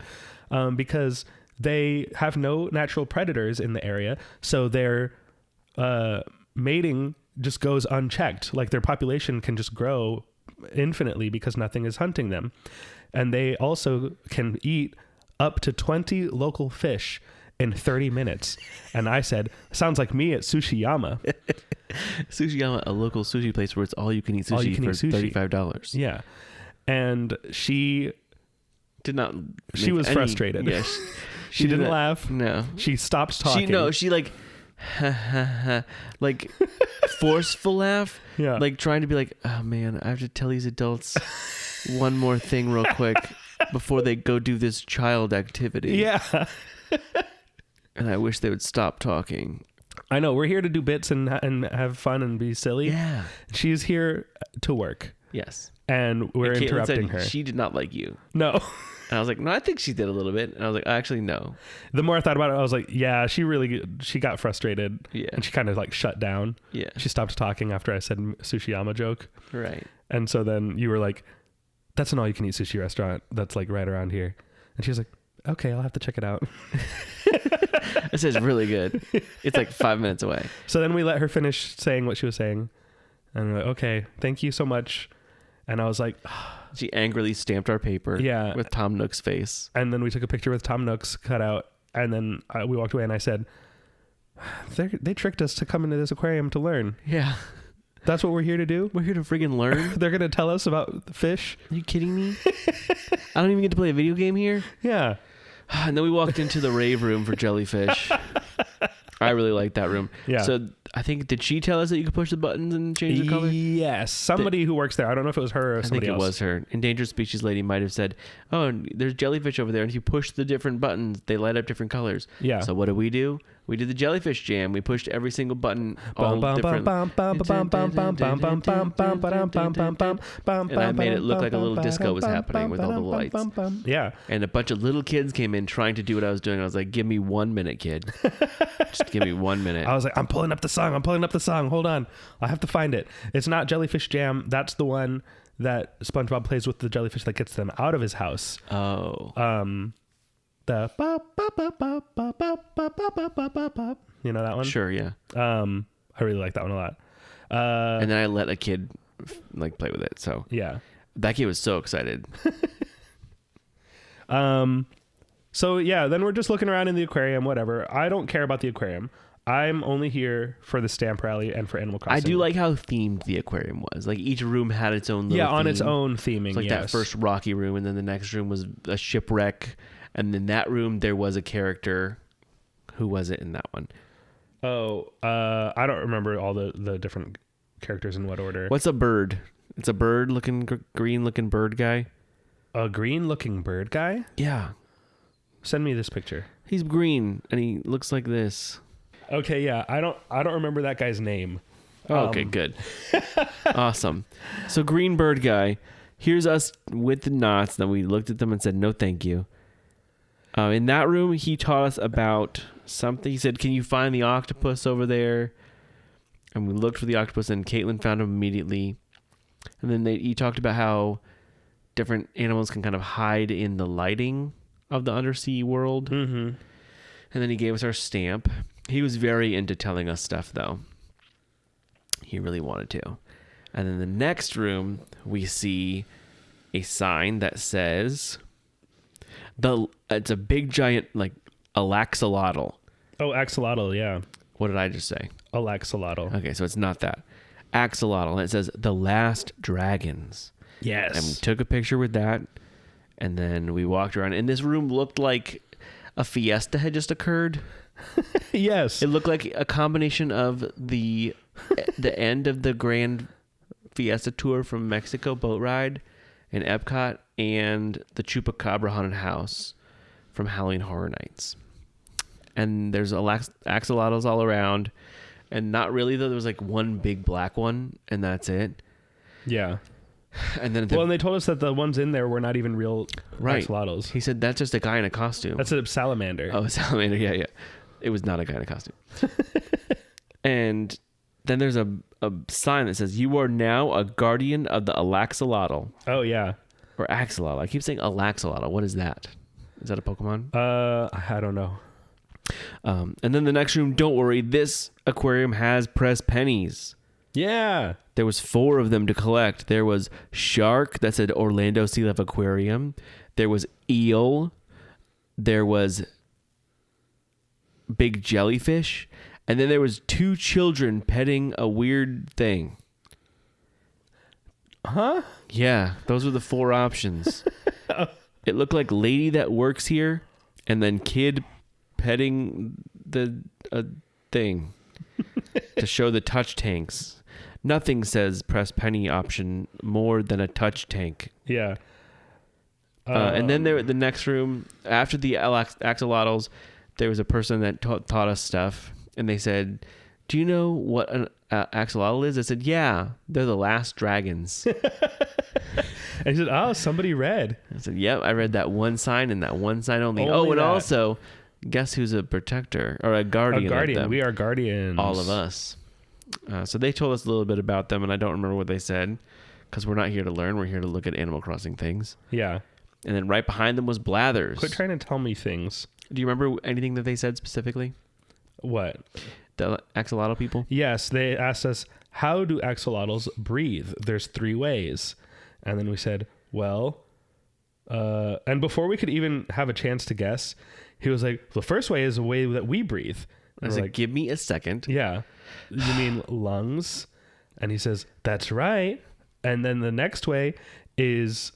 Speaker 3: Because they have no natural predators in the area. So their mating just goes unchecked. Like, their population can just grow infinitely because nothing is hunting them. And they also can eat up to 20 local fish in 30 minutes. And I said, sounds like me at Sushiyama.
Speaker 4: Sushiyama, a local sushi place where it's all you can eat sushi for $35.
Speaker 3: Yeah. And she
Speaker 4: did not.
Speaker 3: She was frustrated.
Speaker 4: Yes.
Speaker 3: She didn't laugh.
Speaker 4: No.
Speaker 3: She stopped talking.
Speaker 4: She like, like forceful laugh.
Speaker 3: Yeah.
Speaker 4: Like trying to be like, oh man, I have to tell these adults one more thing real quick before they go do this child activity.
Speaker 3: Yeah.
Speaker 4: And I wish they would stop talking.
Speaker 3: I know. We're here to do bits and have fun and be silly.
Speaker 4: Yeah.
Speaker 3: She's here to work.
Speaker 4: Yes.
Speaker 3: And we're interrupting her.
Speaker 4: She did not like you.
Speaker 3: No.
Speaker 4: And I was like, no, I think she did a little bit. And I was like, actually, no.
Speaker 3: The more I thought about it, I was like, yeah, she got frustrated.
Speaker 4: Yeah.
Speaker 3: And she kind of like shut down.
Speaker 4: Yeah.
Speaker 3: She stopped talking after I said Sushiyama joke.
Speaker 4: Right.
Speaker 3: And so then you were like, that's an all-you-can-eat sushi restaurant that's like right around here. And she was like, okay, I'll have to check it out.
Speaker 4: This is really good. It's like 5 minutes away.
Speaker 3: So then we let her finish saying what she was saying. And we're like, okay, thank you so much. And I was like...
Speaker 4: She angrily stamped our paper with Tom Nook's face.
Speaker 3: And then we took a picture with Tom Nook's cutout. And then we walked away and I said, they tricked us to come into this aquarium to learn.
Speaker 4: Yeah.
Speaker 3: That's what we're here to do?
Speaker 4: We're here to friggin' learn?
Speaker 3: They're going to tell us about fish?
Speaker 4: Are you kidding me? I don't even get to play a video game here?
Speaker 3: Yeah.
Speaker 4: And then we walked into the rave room for jellyfish. I really liked that room.
Speaker 3: Yeah.
Speaker 4: So I think, did she tell us that you could push the buttons and change the color?
Speaker 3: Yes. Somebody who works there. I don't know if it was her or somebody else.
Speaker 4: I think it was her. Endangered species lady might have said, oh, there's jellyfish over there. And if you push the different buttons, they light up different colors.
Speaker 3: Yeah.
Speaker 4: So what do? We did the jellyfish jam. We pushed every single button all different. And I made it look like a little disco was happening with all the lights.
Speaker 3: Yeah.
Speaker 4: And a bunch of little kids came in trying to do what I was doing. I was like, give me 1 minute, kid. Just give me 1 minute.
Speaker 3: I was like, I'm pulling up the song. Hold on. I have to find it. It's not Jellyfish Jam. That's the one that SpongeBob plays with the jellyfish that gets them out of his house.
Speaker 4: Oh.
Speaker 3: The you know that one?
Speaker 4: Sure, yeah.
Speaker 3: I really like that one a lot.
Speaker 4: And then I let a kid like play with it. So
Speaker 3: yeah,
Speaker 4: that kid was so excited.
Speaker 3: So yeah, then we're just looking around in the aquarium, whatever. I don't care about the aquarium. I'm only here for the stamp rally and for Animal Crossing.
Speaker 4: I do like how themed the aquarium was. Like each room had its own little
Speaker 3: on
Speaker 4: theme.
Speaker 3: its own theming.
Speaker 4: So like that first rocky room, and then the next room was a shipwreck, and in that room there was a character. Who was it in that one?
Speaker 3: Oh, I don't remember all the different characters in what order.
Speaker 4: What's a bird? It's a bird looking green looking bird guy.
Speaker 3: A green looking bird guy?
Speaker 4: Yeah.
Speaker 3: Send me this picture.
Speaker 4: He's green and he looks like this.
Speaker 3: Okay, yeah. I don't remember that guy's name.
Speaker 4: Oh, okay, good. Awesome. So green bird guy, here's us with the knots. Then we looked at them and said, no, thank you. In that room, he taught us about something. He said, can you find the octopus over there? And we looked for the octopus and Caitlin found him immediately. And then he talked about how different animals can kind of hide in the lighting of the undersea world.
Speaker 3: Mm-hmm.
Speaker 4: And then he gave us our stamp. He was very into telling us stuff, though. He really wanted to. And then the next room, we see a sign that says, it's a big giant, like, alaxolotl.
Speaker 3: Oh, axolotl, yeah.
Speaker 4: What did I just say?
Speaker 3: Alaxolotl.
Speaker 4: Okay, so it's not that. Axolotl, and it says, The Last Dragons.
Speaker 3: Yes.
Speaker 4: And we took a picture with that, and then we walked around. And this room looked like a fiesta had just occurred.
Speaker 3: Yes.
Speaker 4: It looked like a combination of the end of the Grand Fiesta Tour from Mexico boat ride in Epcot and the Chupacabra Haunted House from Halloween Horror Nights. And there's axolotls all around. And not really, though. There was like one big black one, and that's it.
Speaker 3: Yeah.
Speaker 4: And then
Speaker 3: and they told us that the ones in there were not even real axolotls.
Speaker 4: He said that's just a guy in a costume.
Speaker 3: That's a salamander.
Speaker 4: Oh, a salamander. Yeah. It was not a guy in a costume. And then there's a sign that says, you are now a guardian of the Alaxolotl.
Speaker 3: Oh, yeah.
Speaker 4: Or axolotl. I keep saying Alaxolotl. What is that? Is that a Pokemon?
Speaker 3: I don't know.
Speaker 4: And then the next room, don't worry, this aquarium has press pennies.
Speaker 3: Yeah.
Speaker 4: There was 4 of them to collect. There was shark that said Orlando Sea Life Aquarium. There was eel. There was big jellyfish. And then there was 2 children petting a weird thing.
Speaker 3: Huh?
Speaker 4: Yeah, those were the 4 options. It looked like lady that works here and then kid petting the thing to show the touch tanks. Nothing says press penny option more than a touch tank.
Speaker 3: Yeah.
Speaker 4: And then the next room, after the axolotls, there was a person that taught us stuff. And they said, do you know what an axolotl is? I said, yeah, they're the last dragons.
Speaker 3: And he said, oh, somebody read.
Speaker 4: I said, yep, I read that one sign and that one sign only. Also, guess who's a protector or a guardian?
Speaker 3: A guardian.
Speaker 4: Of them?
Speaker 3: We are guardians.
Speaker 4: All of us. So they told us a little bit about them, and I don't remember what they said because we're not here to learn. We're here to look at Animal Crossing things.
Speaker 3: Yeah.
Speaker 4: And then right behind them was Blathers.
Speaker 3: Quit trying to tell me things.
Speaker 4: Do you remember anything that they said specifically?
Speaker 3: What?
Speaker 4: The axolotl people?
Speaker 3: Yes, they asked us, how do axolotls breathe? There's 3 ways. And then we said, well, and before we could even have a chance to guess, he was like, the first way is a way that we breathe.
Speaker 4: I was like, give me a second.
Speaker 3: Yeah. You mean lungs? And he says, that's right. And then the next way is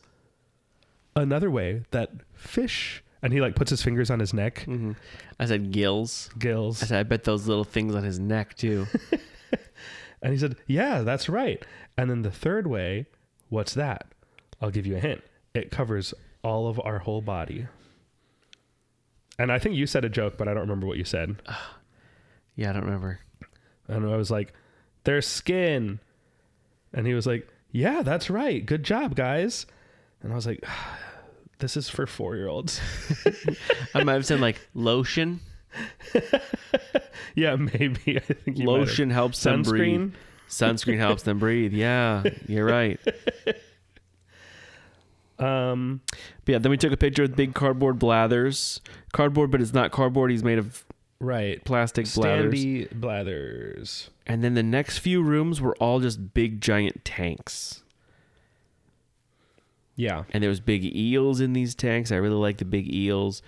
Speaker 3: another way that fish. And he like puts his fingers on his neck.
Speaker 4: Mm-hmm. I said gills.
Speaker 3: Gills.
Speaker 4: I said, I bet those little things on his neck too.
Speaker 3: And he said, yeah, that's right. And then the third way, what's that? I'll give you a hint. It covers all of our whole body. And I think you said a joke, but I don't remember what you said.
Speaker 4: Yeah, I don't remember.
Speaker 3: And I was like, their skin. And he was like, yeah, that's right. Good job, guys. And I was like, this is for 4-year-olds.
Speaker 4: I might have said like lotion.
Speaker 3: Yeah, maybe. I think you
Speaker 4: lotion helps them breathe. Sunscreen helps them breathe. Yeah, you're right. But yeah, then we took a picture with big cardboard Blathers. Cardboard, but it's not cardboard. He's made of plastic
Speaker 3: Standy Blathers.
Speaker 4: And then the next few rooms were all just big giant tanks.
Speaker 3: Yeah.
Speaker 4: And there was big eels in these tanks. I really like the big eels.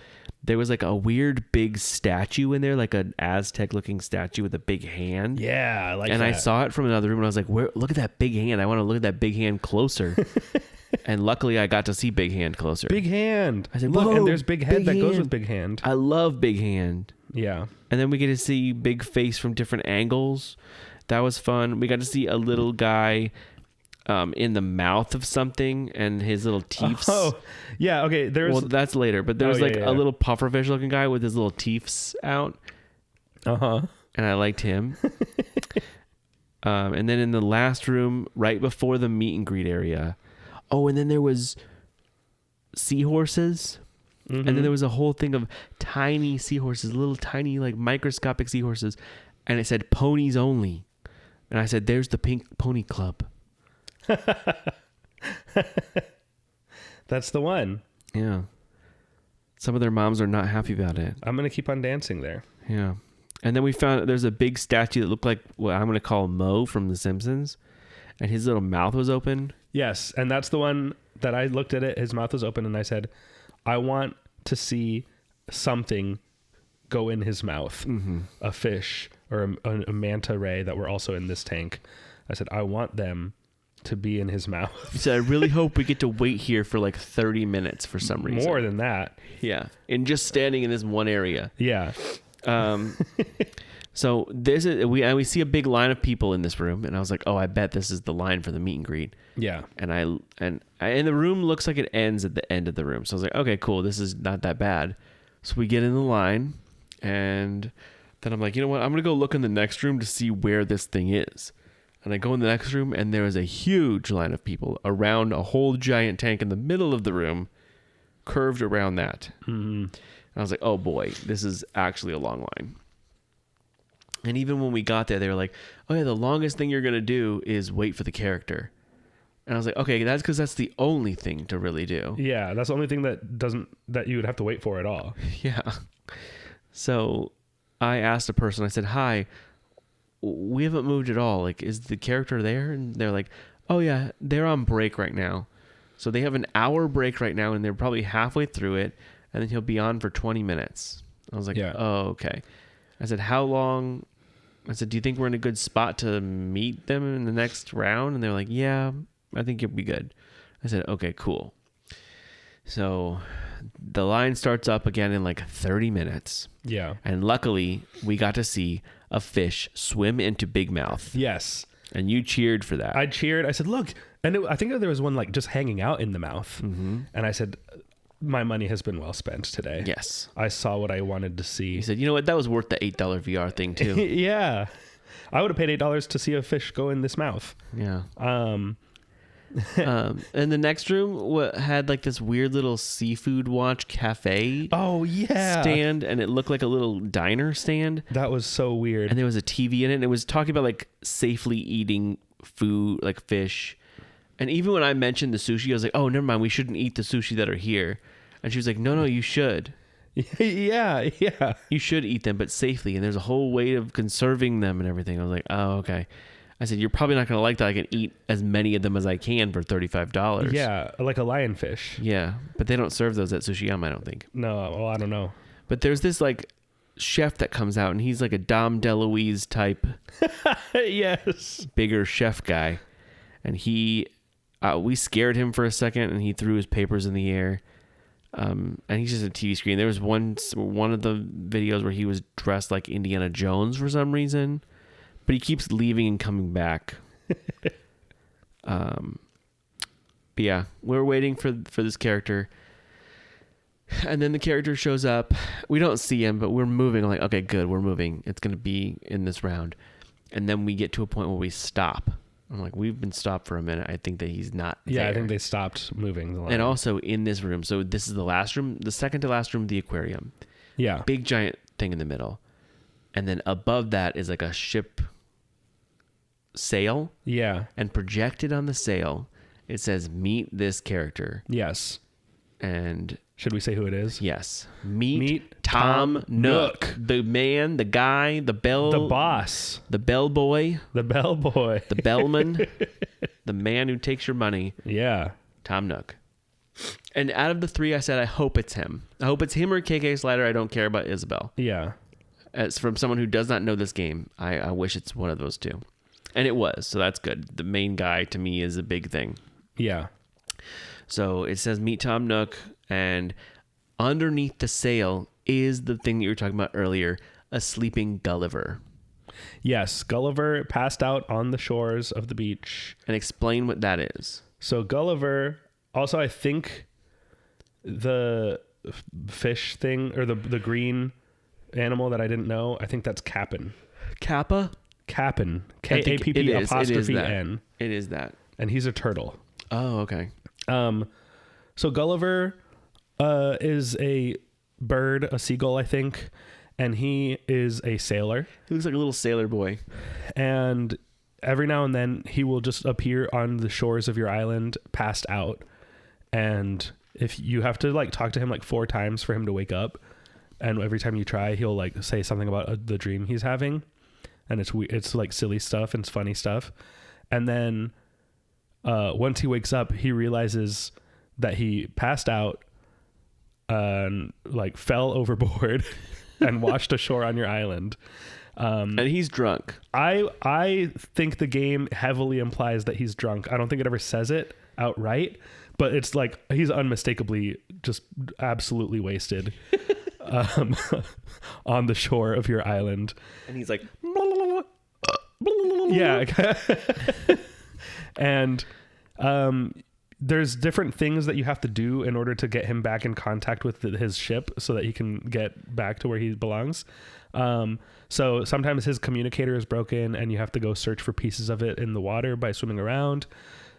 Speaker 4: There was like a weird big statue in there, like an Aztec looking statue with a big hand.
Speaker 3: Yeah, I like that.
Speaker 4: And I saw it from another room and I was like, look at that big hand. I want to look at that big hand closer. And luckily I got to see big hand closer.
Speaker 3: Big hand.
Speaker 4: I said,
Speaker 3: look,
Speaker 4: whoa,
Speaker 3: and there's big head that goes
Speaker 4: hand.
Speaker 3: with big hand.
Speaker 4: I love big hand.
Speaker 3: Yeah.
Speaker 4: And then we get to see big face from different angles. That was fun. We got to see a little guy in the mouth of something and his little teeth.
Speaker 3: Oh, yeah. Okay.
Speaker 4: Well, that's later, but there was
Speaker 3: yeah.
Speaker 4: a little pufferfish looking guy with his little teeth out.
Speaker 3: Uh-huh.
Speaker 4: And I liked him. And then in the last room, right before the meet and greet area. Oh, and then there was seahorses. Mm-hmm. And then there was a whole thing of tiny seahorses, little tiny, like microscopic seahorses. And it said ponies only. And I said, there's the Pink Pony Club.
Speaker 3: That's the one.
Speaker 4: Yeah. Some of their moms are not happy about it.
Speaker 3: I'm going to keep on dancing there.
Speaker 4: Yeah. And then we found there's a big statue that looked like what I'm going to call Mo from The Simpsons. And his little mouth was open.
Speaker 3: Yes. And that's the one that I looked at it. His mouth was open and I said, I want to see something go in his mouth. Mm-hmm. A fish or a manta ray that were also in this tank. I said, I want them to be in his mouth.
Speaker 4: He said, I really hope we get to wait here for like 30 minutes for some reason.
Speaker 3: More than that.
Speaker 4: Yeah. And just standing in this one area.
Speaker 3: Yeah.
Speaker 4: So we see a big line of people in this room, and I was like, oh, I bet this is the line for the meet and greet.
Speaker 3: Yeah.
Speaker 4: And the room looks like it ends at the end of the room. So I was like, okay, cool. This is not that bad. So we get in the line, and then I'm like, you know what? I'm going to go look in the next room to see where this thing is. And I go in the next room, and there is a huge line of people around a whole giant tank in the middle of the room, curved around that. Mm-hmm. And I was like, oh boy, this is actually a long line. And even when we got there, they were like, oh yeah, the longest thing you're going to do is wait for the character. And I was like, okay, that's because that's the only thing to really do.
Speaker 3: Yeah, that's the only thing that you would have to wait for at all.
Speaker 4: Yeah. So I asked a person, I said, hi, we haven't moved at all. Like, is the character there? And they're like, oh yeah, they're on break right now. So they have an hour break right now, and they're probably halfway through it, and then he'll be on for 20 minutes. I was like, yeah. Oh, okay. I said, how long? I said, do you think we're in a good spot to meet them in the next round? And they're like, yeah, I think you'll be good. I said, okay, cool. So the line starts up again in like 30 minutes.
Speaker 3: Yeah.
Speaker 4: And luckily, we got to see a fish swim into Big Mouth.
Speaker 3: Yes.
Speaker 4: And you cheered for that.
Speaker 3: I cheered. I said, look. And I think there was one like just hanging out in the mouth. Mm-hmm. And I said, my money has been well spent today.
Speaker 4: Yes.
Speaker 3: I saw what I wanted to see.
Speaker 4: He said, you know what? That was worth the $8 VR thing too.
Speaker 3: Yeah. I would have paid $8 to see a fish go in this mouth.
Speaker 4: Yeah. And the next room had like this weird little seafood watch cafe.
Speaker 3: Oh yeah.
Speaker 4: Stand, and it looked like a little diner stand.
Speaker 3: That was so weird.
Speaker 4: And there was a TV in it, and it was talking about like safely eating food, like fish. And even when I mentioned the sushi, I was like, oh, never mind, we shouldn't eat the sushi that are here. And she was like, no, you should.
Speaker 3: Yeah.
Speaker 4: You should eat them, but safely. And there's a whole way of conserving them and everything. I was like, oh, okay. I said, you're probably not going to like that. I can eat as many of them as I can for $35.
Speaker 3: Yeah, like a lionfish.
Speaker 4: Yeah, but they don't serve those at Sushiyama, I don't think.
Speaker 3: No, well, I don't know.
Speaker 4: But there's this like chef that comes out, and he's like a Dom DeLuise type.
Speaker 3: Yes.
Speaker 4: Bigger chef guy. And we scared him for a second, and he threw his papers in the air. And he's just a TV screen. There was one of the videos where he was dressed like Indiana Jones for some reason, but he keeps leaving and coming back. But yeah, we're waiting for this character, and then the character shows up. We don't see him, but we're moving. I'm like, okay, good, we're moving. It's gonna be in this round, and then we get to a point where we stop. I'm like, we've been stopped for a minute. I think that he's not there.
Speaker 3: Yeah, I think they stopped moving the line.
Speaker 4: And also in this room, so this is the last room, the second to last room of the aquarium.
Speaker 3: Yeah.
Speaker 4: Big giant thing in the middle. And then above that is like a ship sail.
Speaker 3: Yeah.
Speaker 4: And projected on the sail, it says, meet this character.
Speaker 3: Yes.
Speaker 4: And
Speaker 3: should we say who it is?
Speaker 4: Yes. Meet Tom Nook. The man, the guy, the
Speaker 3: boss.
Speaker 4: The bellboy.
Speaker 3: The bellboy.
Speaker 4: The bellman. The man who takes your money.
Speaker 3: Yeah.
Speaker 4: Tom Nook. And out of the 3, I said, I hope it's him. I hope it's him or KK Slider. I don't care about Isabel.
Speaker 3: Yeah.
Speaker 4: As from someone who does not know this game, I wish it's one of those 2. And it was, so that's good. The main guy, to me, is a big thing.
Speaker 3: Yeah.
Speaker 4: So it says, meet Tom Nook, and underneath the sail is the thing that you were talking about earlier, a sleeping Gulliver.
Speaker 3: Yes, Gulliver passed out on the shores of the beach.
Speaker 4: And explain what that is.
Speaker 3: So Gulliver, also I think the fish thing, or the green animal that I didn't know, I think that's Cap'n.
Speaker 4: Kappa?
Speaker 3: Cap'n. K-A-P-P'-N.
Speaker 4: It is that.
Speaker 3: And he's a turtle.
Speaker 4: Oh, okay.
Speaker 3: So Gulliver is a bird, a seagull, I think, and he is a sailor.
Speaker 4: He looks like a little sailor boy.
Speaker 3: And every now and then he will just appear on the shores of your island, passed out. And if you have to like talk to him like 4 times for him to wake up, and every time you try, he'll like say something about the dream he's having, and it's like silly stuff and it's funny stuff. And then once he wakes up, he realizes that he passed out and like fell overboard and washed ashore on your island.
Speaker 4: And he's drunk.
Speaker 3: I think the game heavily implies that he's drunk. I don't think it ever says it outright, but it's like he's unmistakably just absolutely wasted on the shore of your island.
Speaker 4: And he's like,
Speaker 3: yeah. And there's different things that you have to do in order to get him back in contact with his ship so that he can get back to where he belongs. So sometimes his communicator is broken and you have to go search for pieces of it in the water by swimming around.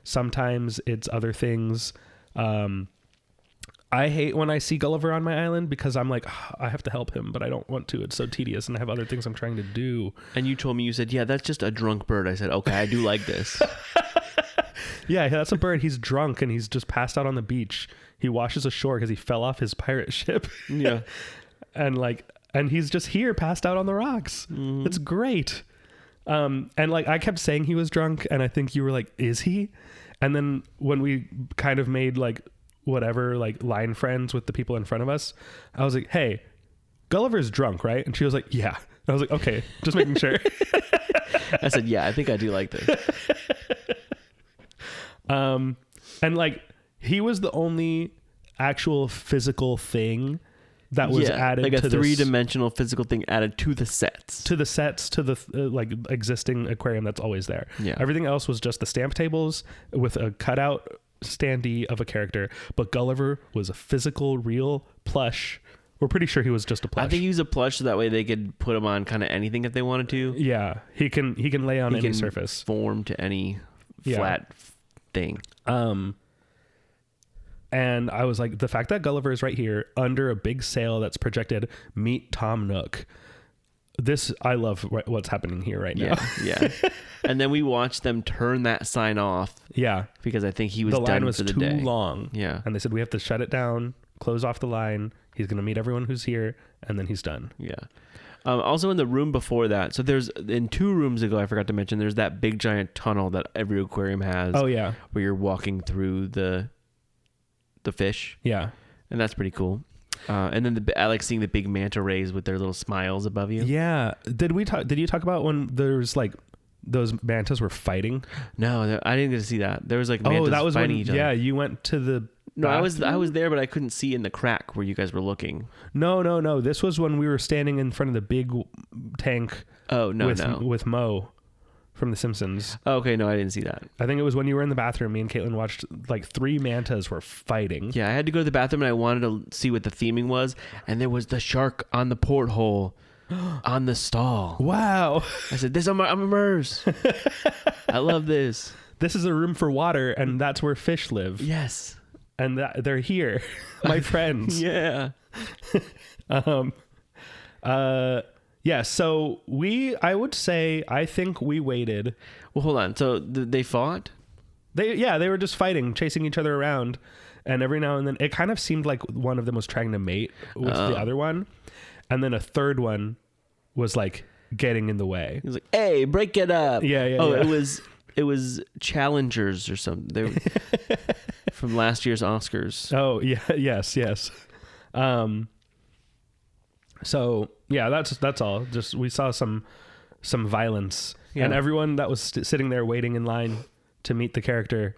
Speaker 3: Sometimes it's other things. I hate when I see Gulliver on my island because I'm like, I have to help him, but I don't want to. It's so tedious and I have other things I'm trying to do.
Speaker 4: And you told me, you said, yeah, that's just a drunk bird. I said, okay, I do like this.
Speaker 3: Yeah, that's a bird. He's drunk and he's just passed out on the beach. He washes ashore because he fell off his pirate ship.
Speaker 4: Yeah.
Speaker 3: And he's just here passed out on the rocks. Mm-hmm. It's great. And like I kept saying he was drunk and I think you were like, is he? And then when we kind of made like whatever, like line friends with the people in front of us, I was like, hey, Gulliver's drunk, right? And she was like, yeah. I was like, okay, just making sure.
Speaker 4: I said, yeah, I think I do like this.
Speaker 3: And like he was the only actual physical thing that was added,
Speaker 4: like a
Speaker 3: to
Speaker 4: 3-dimensional physical thing added to the sets,
Speaker 3: to the like existing aquarium that's always there.
Speaker 4: Yeah.
Speaker 3: Everything else was just the stamp tables with a cutout standee of a character, but Gulliver was a physical, real plush. We're pretty sure he was just a plush.
Speaker 4: I think he was a plush so that way they could put him on kind of anything if they wanted to.
Speaker 3: Yeah, he can lay on any surface,
Speaker 4: form to any flat thing.
Speaker 3: And I was like, the fact that Gulliver is right here under a big sail that's projected, meet Tom Nook. I love what's happening here right now.
Speaker 4: Yeah. And then we watched them turn that sign off.
Speaker 3: Yeah.
Speaker 4: Because I think he was
Speaker 3: done for the day. The line was too long.
Speaker 4: Yeah.
Speaker 3: And they said, we have to shut it down, close off the line. He's going to meet everyone who's here, and then he's done.
Speaker 4: Yeah. Also in the room before that, so there's, in 2 rooms ago, I forgot to mention, there's that big giant tunnel that every aquarium has.
Speaker 3: Oh, yeah.
Speaker 4: Where you're walking through the fish.
Speaker 3: Yeah.
Speaker 4: And that's pretty cool. And then I like seeing the big manta rays with their little smiles above you.
Speaker 3: Yeah. Did you talk about when there's like those mantas were fighting?
Speaker 4: No, I didn't get to see that. There was like mantas fighting each other.
Speaker 3: Yeah, you went to the
Speaker 4: No, I was there, but I couldn't see in the crack where you guys were looking.
Speaker 3: No. This was when we were standing in front of the big tank.
Speaker 4: Oh, no.
Speaker 3: With Mo from The Simpsons.
Speaker 4: Oh, okay, no, I didn't see that.
Speaker 3: I think it was when you were in the bathroom. Me and Caitlin watched like 3 mantas were fighting.
Speaker 4: Yeah, I had to go to the bathroom and I wanted to see what the theming was, and there was the shark on the porthole on the stall.
Speaker 3: Wow.
Speaker 4: I said, I'm immersed. I love this.
Speaker 3: This is a room for water, and that's where fish live.
Speaker 4: Yes.
Speaker 3: And they're here, my friends.
Speaker 4: Yeah.
Speaker 3: Yeah. So I would say, I think we waited.
Speaker 4: Well, hold on. So they fought?
Speaker 3: They were just fighting, chasing each other around. And every now and then it kind of seemed like one of them was trying to mate with the other one. And then a third one was like getting in the way.
Speaker 4: He was like, hey, break it up.
Speaker 3: Yeah.
Speaker 4: Oh, yeah. It was challengers or something. from last year's Oscars.
Speaker 3: Oh yeah, yes. So yeah, that's all. Just we saw some violence, and everyone that was sitting there waiting in line to meet the character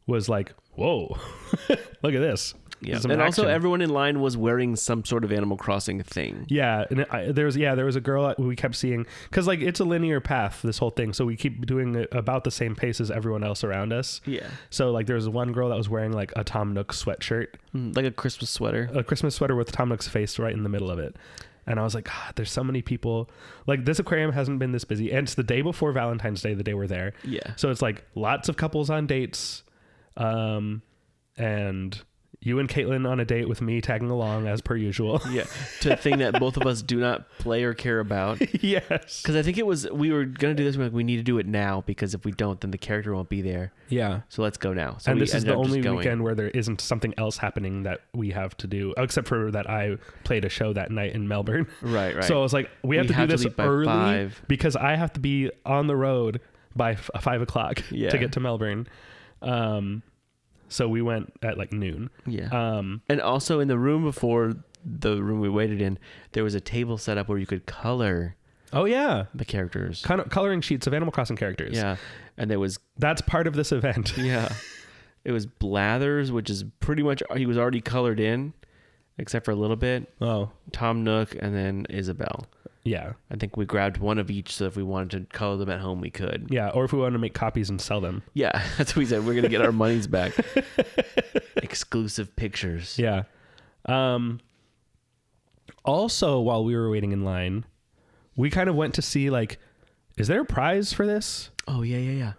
Speaker 3: was like, "Whoa, look at this!"
Speaker 4: Yeah, and also everyone in line was wearing some sort of Animal Crossing thing.
Speaker 3: Yeah, and there was a girl we kept seeing because like it's a linear path, this whole thing, so we keep doing it about the same pace as everyone else around us.
Speaker 4: Yeah.
Speaker 3: So like there was one girl that was wearing like a Tom Nook sweatshirt,
Speaker 4: like a Christmas sweater
Speaker 3: with Tom Nook's face right in the middle of it. And I was like, God, there's so many people. Like this aquarium hasn't been this busy, and it's the day before Valentine's Day, the day we're there.
Speaker 4: Yeah.
Speaker 3: So it's like lots of couples on dates, and you and Caitlin on a date with me tagging along as per usual.
Speaker 4: Yeah. To a thing that both of us do not play or care about.
Speaker 3: Yes.
Speaker 4: Because I think we were going to do this. We're like, we need to do it now because if we don't, then the character won't be there.
Speaker 3: Yeah.
Speaker 4: So let's go now. So
Speaker 3: and this is the only weekend where there isn't something else happening that we have to do, except for that I played a show that night in Melbourne.
Speaker 4: Right.
Speaker 3: So I was like, we have to do this early because I have to be on the road by 5 o'clock to get to Melbourne. So we went at like noon.
Speaker 4: Yeah. And also in the room before the room we waited in, there was a table set up where you could color.
Speaker 3: Oh yeah.
Speaker 4: The characters.
Speaker 3: Kind of coloring sheets of Animal Crossing characters.
Speaker 4: Yeah. And
Speaker 3: that's part of this event.
Speaker 4: Yeah. It was Blathers, which is pretty much, he was already colored in, except for a little bit.
Speaker 3: Oh.
Speaker 4: Tom Nook and then Isabel.
Speaker 3: Yeah.
Speaker 4: I think we grabbed one of each, so if we wanted to color them at home, we could.
Speaker 3: Yeah, or if we wanted to make copies and sell them.
Speaker 4: Yeah, that's what we said. We're going to get our monies back. Exclusive pictures.
Speaker 3: Yeah. Also, while we were waiting in line, we kind of went to see, like, is there a prize for this?
Speaker 4: Oh, yeah.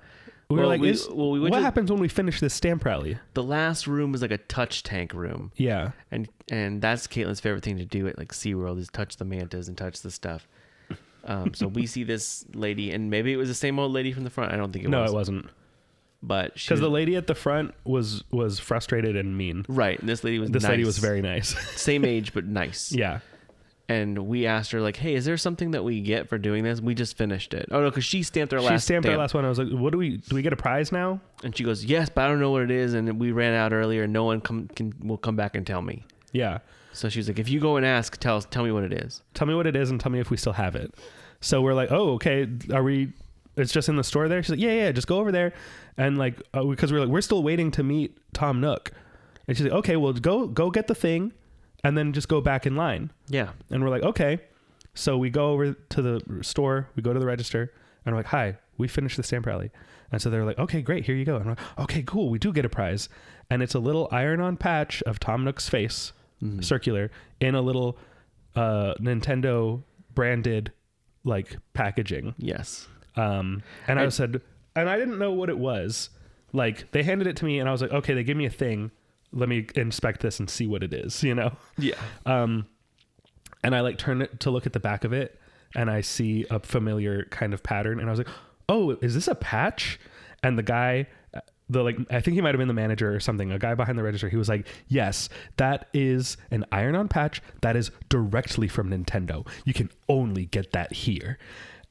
Speaker 3: We were like, what happens when we finish this stamp rally?
Speaker 4: The last room was like a touch tank room.
Speaker 3: Yeah.
Speaker 4: And that's Caitlin's favorite thing to do at like SeaWorld is touch the mantas and touch the stuff. So we see this lady, and maybe it was the same old lady from the front. I don't think it was.
Speaker 3: No, it wasn't.
Speaker 4: But
Speaker 3: because the lady at the front was frustrated and mean.
Speaker 4: Right. And this lady was nice.
Speaker 3: Lady was very nice.
Speaker 4: Same age, but nice.
Speaker 3: Yeah.
Speaker 4: And we asked her, like, hey, is there something that we get for doing this? We just finished it. Oh, no, because she stamped our last
Speaker 3: one. I was like, what do we get a prize now?
Speaker 4: And she goes, yes, but I don't know what it is. And we ran out earlier, and no one will come back and tell me.
Speaker 3: Yeah.
Speaker 4: So she's like, if you go and ask, tell me what it is.
Speaker 3: Tell me what it is and tell me if we still have it. So we're like, oh, okay. It's just in the store there? She's like, yeah, just go over there. And like, because we're still waiting to meet Tom Nook. And she's like, okay, well, go get the thing. And then just go back in line. Yeah. And we're like, okay. So we go over to the store. We go to the register. And we're like, hi, we finished the stamp rally. And so they're like, okay, great. Here you go. And we're like, okay, cool. We do get a prize. And it's a little iron-on patch of Tom Nook's face, circular, in a little Nintendo branded like packaging.
Speaker 4: Yes.
Speaker 3: And I said, and I didn't know what it was. Like they handed it to me and I was like, okay, they give me a thing. Let me inspect this and see what it is, you know?
Speaker 4: Yeah.
Speaker 3: And I like turn it to look at the back of it and I see a familiar kind of pattern. And I was like, oh, is this a patch? And the guy, I think he might've been the manager or something, a guy behind the register. He was like, yes, that is an iron-on patch that is directly from Nintendo. You can only get that here.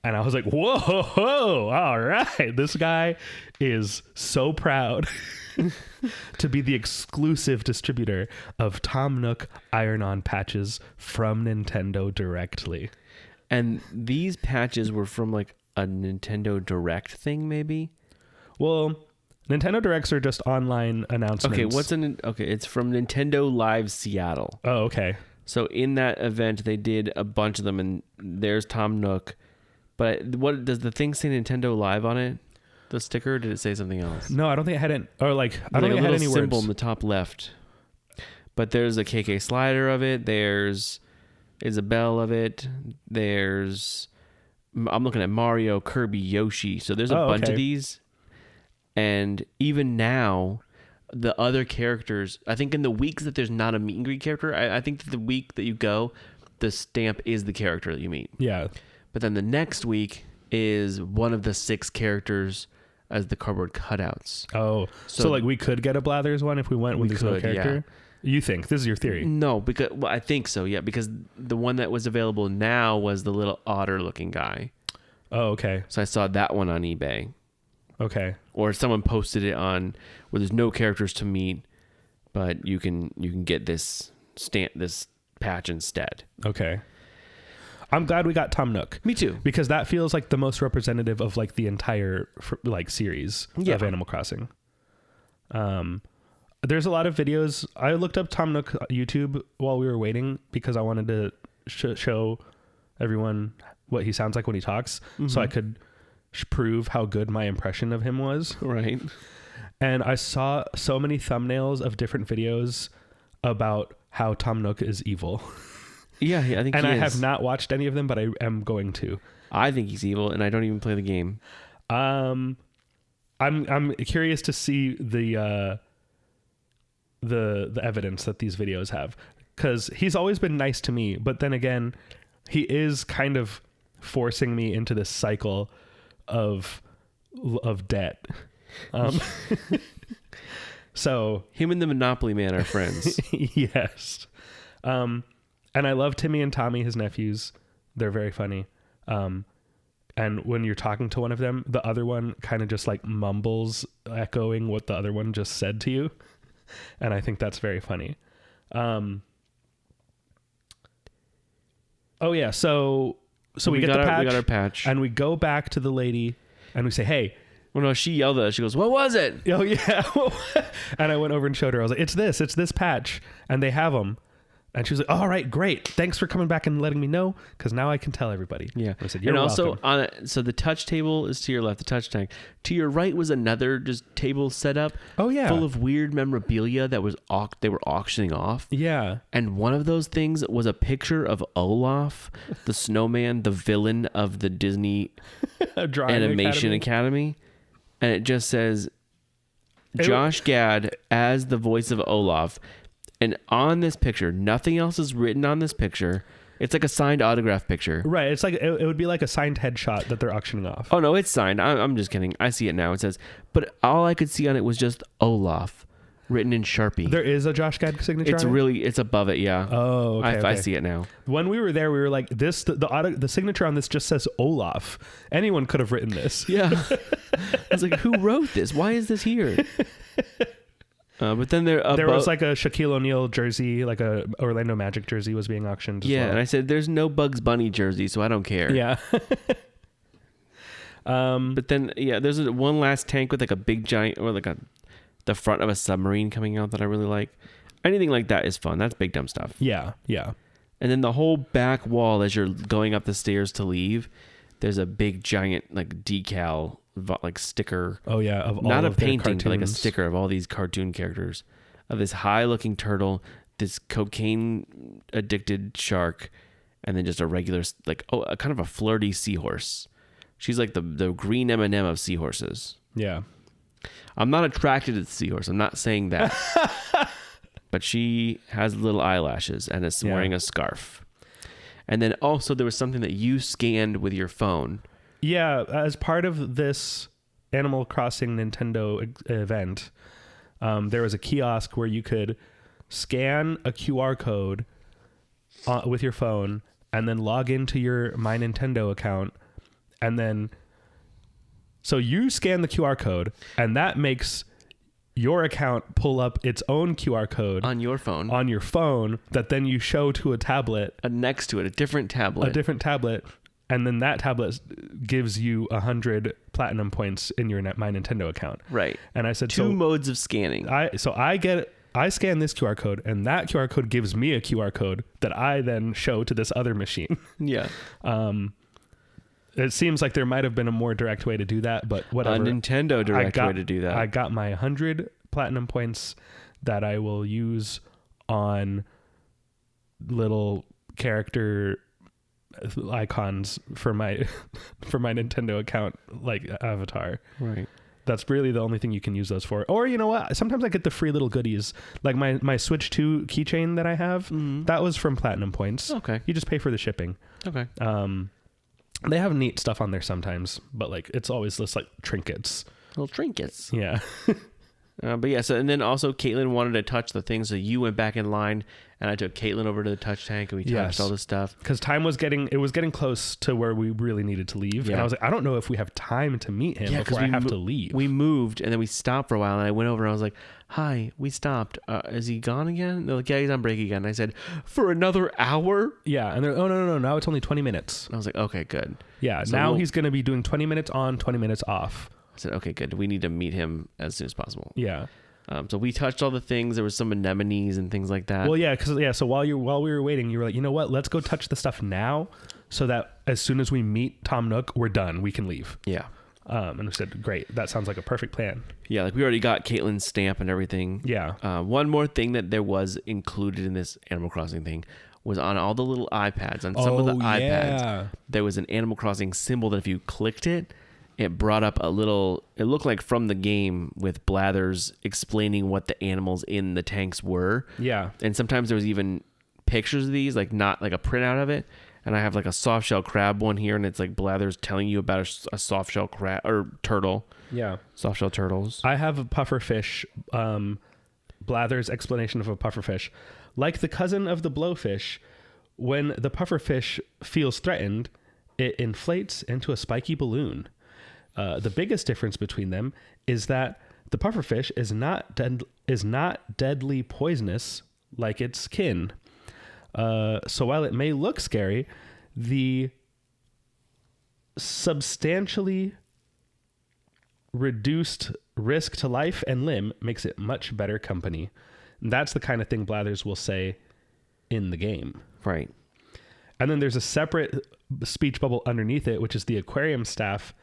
Speaker 3: And I was like, whoa, all right. This guy is so proud to be the exclusive distributor of Tom Nook iron-on patches from Nintendo directly.
Speaker 4: And these patches were from like a Nintendo Direct thing, maybe?
Speaker 3: Well, Nintendo Directs are just online announcements.
Speaker 4: Okay, it's from Nintendo Live Seattle.
Speaker 3: Oh, okay.
Speaker 4: So in that event, they did a bunch of them, and there's Tom Nook. But what does the thing say Nintendo Live on it? The sticker? Or did it say something else?
Speaker 3: No, I don't think it had it. Or like, I don't think it had any
Speaker 4: symbol
Speaker 3: words.
Speaker 4: in the top left. But there's a KK Slider of it. There's Isabelle of it. I'm looking at Mario, Kirby, Yoshi. So there's a bunch of these. And even now, the other characters, I think in the weeks that there's not a meet and greet character, I think that the week that you go, the stamp is the character that you meet.
Speaker 3: Yeah.
Speaker 4: But then the next week is one of the 6 characters as the cardboard cutouts.
Speaker 3: Oh, so like we could get a Blathers one if we went with this no character? Yeah. You think? This is your theory?
Speaker 4: No, I think so, yeah, because the one that was available now was the little otter-looking guy.
Speaker 3: Oh, okay.
Speaker 4: So I saw that one on eBay.
Speaker 3: Okay.
Speaker 4: Or someone posted it on where there's no characters to meet, but you can get this patch instead.
Speaker 3: Okay. I'm glad we got Tom Nook.
Speaker 4: Me too.
Speaker 3: Because that feels like the most representative of like the entire like series of Animal Crossing. There's a lot of videos. I looked up Tom Nook YouTube while we were waiting because I wanted to show everyone what he sounds like when he talks, so I could prove how good my impression of him was.
Speaker 4: Right.
Speaker 3: And I saw so many thumbnails of different videos about how Tom Nook is evil.
Speaker 4: Yeah, I think. And
Speaker 3: I have not watched any of them, but I am going to.
Speaker 4: I think he's evil, and I don't even play the game.
Speaker 3: I'm curious to see the evidence that these videos have, because he's always been nice to me, but then again, he is kind of forcing me into this cycle of debt. So
Speaker 4: him and the Monopoly Man are friends.
Speaker 3: Yes. And I love Timmy and Tommy, his nephews. They're very funny. And when you're talking to one of them, the other one kind of just like mumbles, echoing what the other one just said to you. And I think that's very funny. Oh yeah. So we get the patch.
Speaker 4: We got our patch.
Speaker 3: And we go back to the lady and we say, hey.
Speaker 4: Well, no, she yelled at us. She goes, what was it?
Speaker 3: Oh yeah. And I went over and showed her. I was like, it's this patch. And they have them. And she was like, all right, great. Thanks for coming back and letting me know, because now I can tell everybody.
Speaker 4: Yeah.
Speaker 3: I said, you're
Speaker 4: and
Speaker 3: welcome.
Speaker 4: also, so the touch table is to your left, the touch tank. To your right was another just table set up.
Speaker 3: Oh, yeah.
Speaker 4: Full of weird memorabilia that was they were auctioning off.
Speaker 3: Yeah.
Speaker 4: And one of those things was a picture of Olaf, the snowman, the villain of the Disney Animation Academy. And it just says, Josh Gad as the voice of Olaf. And on this picture, nothing else is written on this picture. It's like a signed autograph picture.
Speaker 3: Right. It's like it would be like a signed headshot that they're auctioning off.
Speaker 4: Oh, no, it's signed. I'm just kidding. I see it now. It says, but all I could see on it was just Olaf written in Sharpie.
Speaker 3: There is a Josh Gad signature
Speaker 4: on it? It's above it, yeah.
Speaker 3: Oh, okay.
Speaker 4: I see it now.
Speaker 3: When we were there, we were like, the signature on this just says Olaf. Anyone could have written this.
Speaker 4: Yeah. I was like, who wrote this? Why is this here? But then there
Speaker 3: was like a Shaquille O'Neal jersey, like a Orlando Magic jersey was being auctioned.
Speaker 4: Yeah,
Speaker 3: as well.
Speaker 4: And I said, there's no Bugs Bunny jersey, so I don't care.
Speaker 3: Yeah.
Speaker 4: But then, there's one last tank with like a big giant, or like the front of a submarine coming out that I really like. Anything like that is fun. That's big dumb stuff.
Speaker 3: Yeah, yeah.
Speaker 4: And then the whole back wall, as you're going up the stairs to leave, there's a big giant like decal, like sticker.
Speaker 3: Oh yeah, of all
Speaker 4: not
Speaker 3: of
Speaker 4: a painting, but like a
Speaker 3: cartoons.
Speaker 4: sticker of all these cartoon characters, of this high-looking turtle, this cocaine-addicted shark, and then just a regular, like a kind of a flirty seahorse. She's like the green M&M of seahorses.
Speaker 3: Yeah.
Speaker 4: I'm not attracted to the seahorse. I'm not saying that. But she has little eyelashes and is wearing a scarf. And then also there was something that you scanned with your phone.
Speaker 3: Yeah, as part of this Animal Crossing Nintendo event, there was a kiosk where you could scan a QR code with your phone and then log into your My Nintendo account. And then, so you scan the QR code and that makes your account pull up its own QR code
Speaker 4: on your phone
Speaker 3: that then you show to a tablet.
Speaker 4: Next to it, a different tablet. And then that tablet gives you 100 platinum points in your My Nintendo account. Right.
Speaker 3: And I said,
Speaker 4: two modes of scanning.
Speaker 3: I scan this QR code and that QR code gives me a QR code that I then show to this other machine.
Speaker 4: Yeah.
Speaker 3: It seems like there might have been a more direct way to do that, but whatever.
Speaker 4: A Nintendo direct way to do that.
Speaker 3: I got my 100 platinum points that I will use on little character icons for my Nintendo account, like avatar.
Speaker 4: Right.
Speaker 3: That's really the only thing you can use those for. Or you know what? Sometimes I get the free little goodies, like my Switch 2 keychain that I have. Mm-hmm. That was from platinum points.
Speaker 4: Okay.
Speaker 3: You just pay for the shipping.
Speaker 4: Okay.
Speaker 3: They have neat stuff on there sometimes, but like it's always just like trinkets.
Speaker 4: Little trinkets.
Speaker 3: Yeah.
Speaker 4: But yeah, so and then also Caitlin wanted to touch the thing, so you went back in line And I took Caitlin over to the touch tank and we touched all this stuff.
Speaker 3: Because time was getting close to where we really needed to leave.
Speaker 4: Yeah.
Speaker 3: And I was like, I don't know if we have time to meet him before I have to leave.
Speaker 4: We moved and then we stopped for a while and I went over and I was like, hi, we stopped. Is he gone again? They're like, yeah, he's on break again. And I said, for another hour?
Speaker 3: Yeah. And they're oh, no. Now it's only 20 minutes.
Speaker 4: And I was like, okay, good.
Speaker 3: Yeah. So now he's going to be doing 20 minutes on, 20 minutes off.
Speaker 4: I said, okay, good. We need to meet him as soon as possible.
Speaker 3: Yeah.
Speaker 4: So we touched all the things. There was some anemones and things like that.
Speaker 3: Well, yeah, so while we were waiting, you were like, you know what? Let's go touch the stuff now, so that as soon as we meet Tom Nook, we're done. We can leave.
Speaker 4: Yeah.
Speaker 3: And we said, great. That sounds like a perfect plan.
Speaker 4: Yeah, like we already got Caitlin's stamp and everything.
Speaker 3: Yeah.
Speaker 4: One more thing that there was included in this Animal Crossing thing was on all the little iPads. On some of the iPads, there was an Animal Crossing symbol that if you clicked it, it brought up it looked like from the game with Blathers explaining what the animals in the tanks were.
Speaker 3: Yeah.
Speaker 4: And sometimes there was even pictures of these, like not like a printout of it. And I have like a soft shell crab one here, and it's like Blathers telling you about a soft shell crab or turtle.
Speaker 3: Yeah.
Speaker 4: Soft shell turtles.
Speaker 3: I have a pufferfish, Blathers explanation of a pufferfish. Like the cousin of the blowfish, when the pufferfish feels threatened, it inflates into a spiky balloon. The biggest difference between them is that the pufferfish is not deadly poisonous like its kin. So while it may look scary, the substantially reduced risk to life and limb makes it much better company. And that's the kind of thing Blathers will say in the game.
Speaker 4: Right.
Speaker 3: And then there's a separate speech bubble underneath it, which is the aquarium staff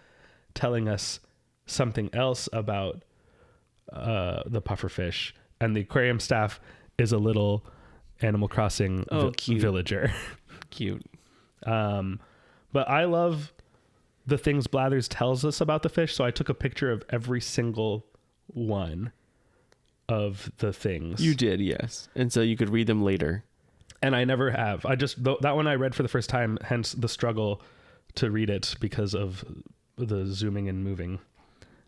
Speaker 3: telling us something else about the pufferfish. And the aquarium staff is a little Animal Crossing villager.
Speaker 4: Cute.
Speaker 3: But I love the things Blathers tells us about the fish, so I took a picture of every single one of the things.
Speaker 4: You did, yes. And so you could read them later.
Speaker 3: And I never have. I just that one I read for the first time, hence the struggle to read it because of the zooming and moving,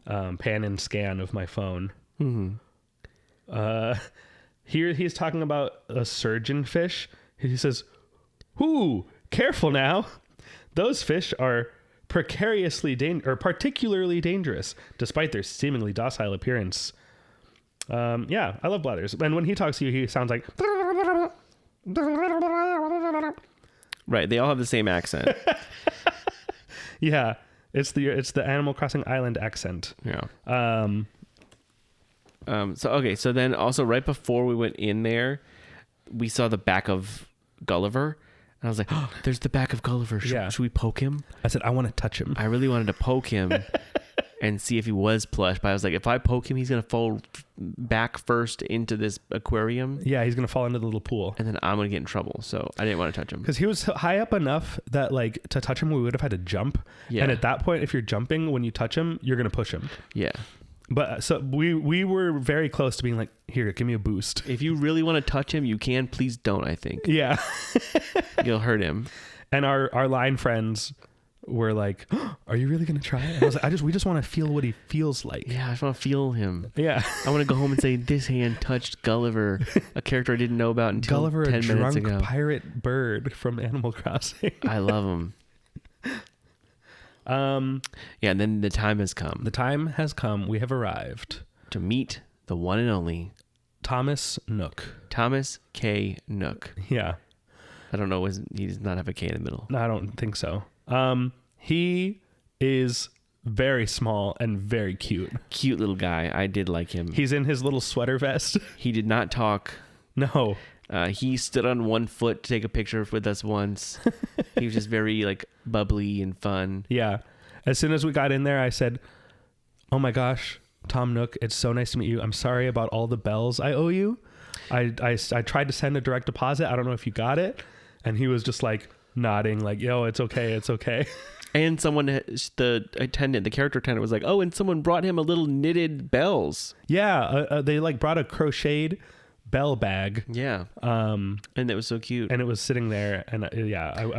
Speaker 3: pan and scan of my phone.
Speaker 4: Mm-hmm.
Speaker 3: Here he's talking about a surgeon fish. He says, "Ooh, careful now. Those fish are particularly dangerous, despite their seemingly docile appearance." Yeah, I love Blathers. And when he talks to you, he sounds like...
Speaker 4: Right, they all have the same accent.
Speaker 3: Yeah, it's the Animal Crossing Island accent.
Speaker 4: Yeah. So then also right before we went in there, we saw the back of Gulliver. And I was like, oh, there's the back of Gulliver. Should we poke him?
Speaker 3: I said, I want to touch him.
Speaker 4: I really wanted to poke him and see if he was plush. But I was like, if I poke him, he's going to fall back first into this aquarium.
Speaker 3: Yeah, he's going to fall into the little pool.
Speaker 4: And then I'm going to get in trouble. So I didn't want to touch him.
Speaker 3: Because he was high up enough that like to touch him, we would have had to jump. Yeah. And at that point, if you're jumping, when you touch him, you're going to push him.
Speaker 4: Yeah.
Speaker 3: But so we were very close to being like, here, give me a boost.
Speaker 4: If you really want to touch him, you can. Please don't, I think.
Speaker 3: Yeah.
Speaker 4: You'll hurt him.
Speaker 3: And our line friends were like, oh, are you really going to try it? And I was like, we just want to feel what he feels like.
Speaker 4: Yeah, I just want to feel him.
Speaker 3: Yeah.
Speaker 4: I want to go home and say, this hand touched Gulliver, a character I didn't know about until
Speaker 3: Gulliver,
Speaker 4: 10 minutes ago.
Speaker 3: a drunk pirate bird from Animal Crossing.
Speaker 4: I love him. Yeah, and then the time has come.
Speaker 3: The time has come. We have arrived
Speaker 4: to meet the one and only
Speaker 3: Thomas Nook.
Speaker 4: Thomas K. Nook.
Speaker 3: Yeah.
Speaker 4: I don't know. He does not have a K in the middle.
Speaker 3: No, I don't think so. He is very small and very cute.
Speaker 4: Cute little guy. I did like him.
Speaker 3: He's in his little sweater vest.
Speaker 4: He did not talk.
Speaker 3: No.
Speaker 4: He stood on one foot to take a picture with us once. He was just very like bubbly and fun.
Speaker 3: Yeah. As soon as we got in there, I said, oh my gosh, Tom Nook, it's so nice to meet you. I'm sorry about all the bells I owe you. I tried to send a direct deposit. I don't know if you got it. And he was just like nodding like, yo, it's okay. It's okay.
Speaker 4: And the character attendant was like, oh, and someone brought him a little knitted bells.
Speaker 3: Yeah. They like brought a crocheted bell bag.
Speaker 4: Yeah. And it was so cute.
Speaker 3: And it was sitting there. And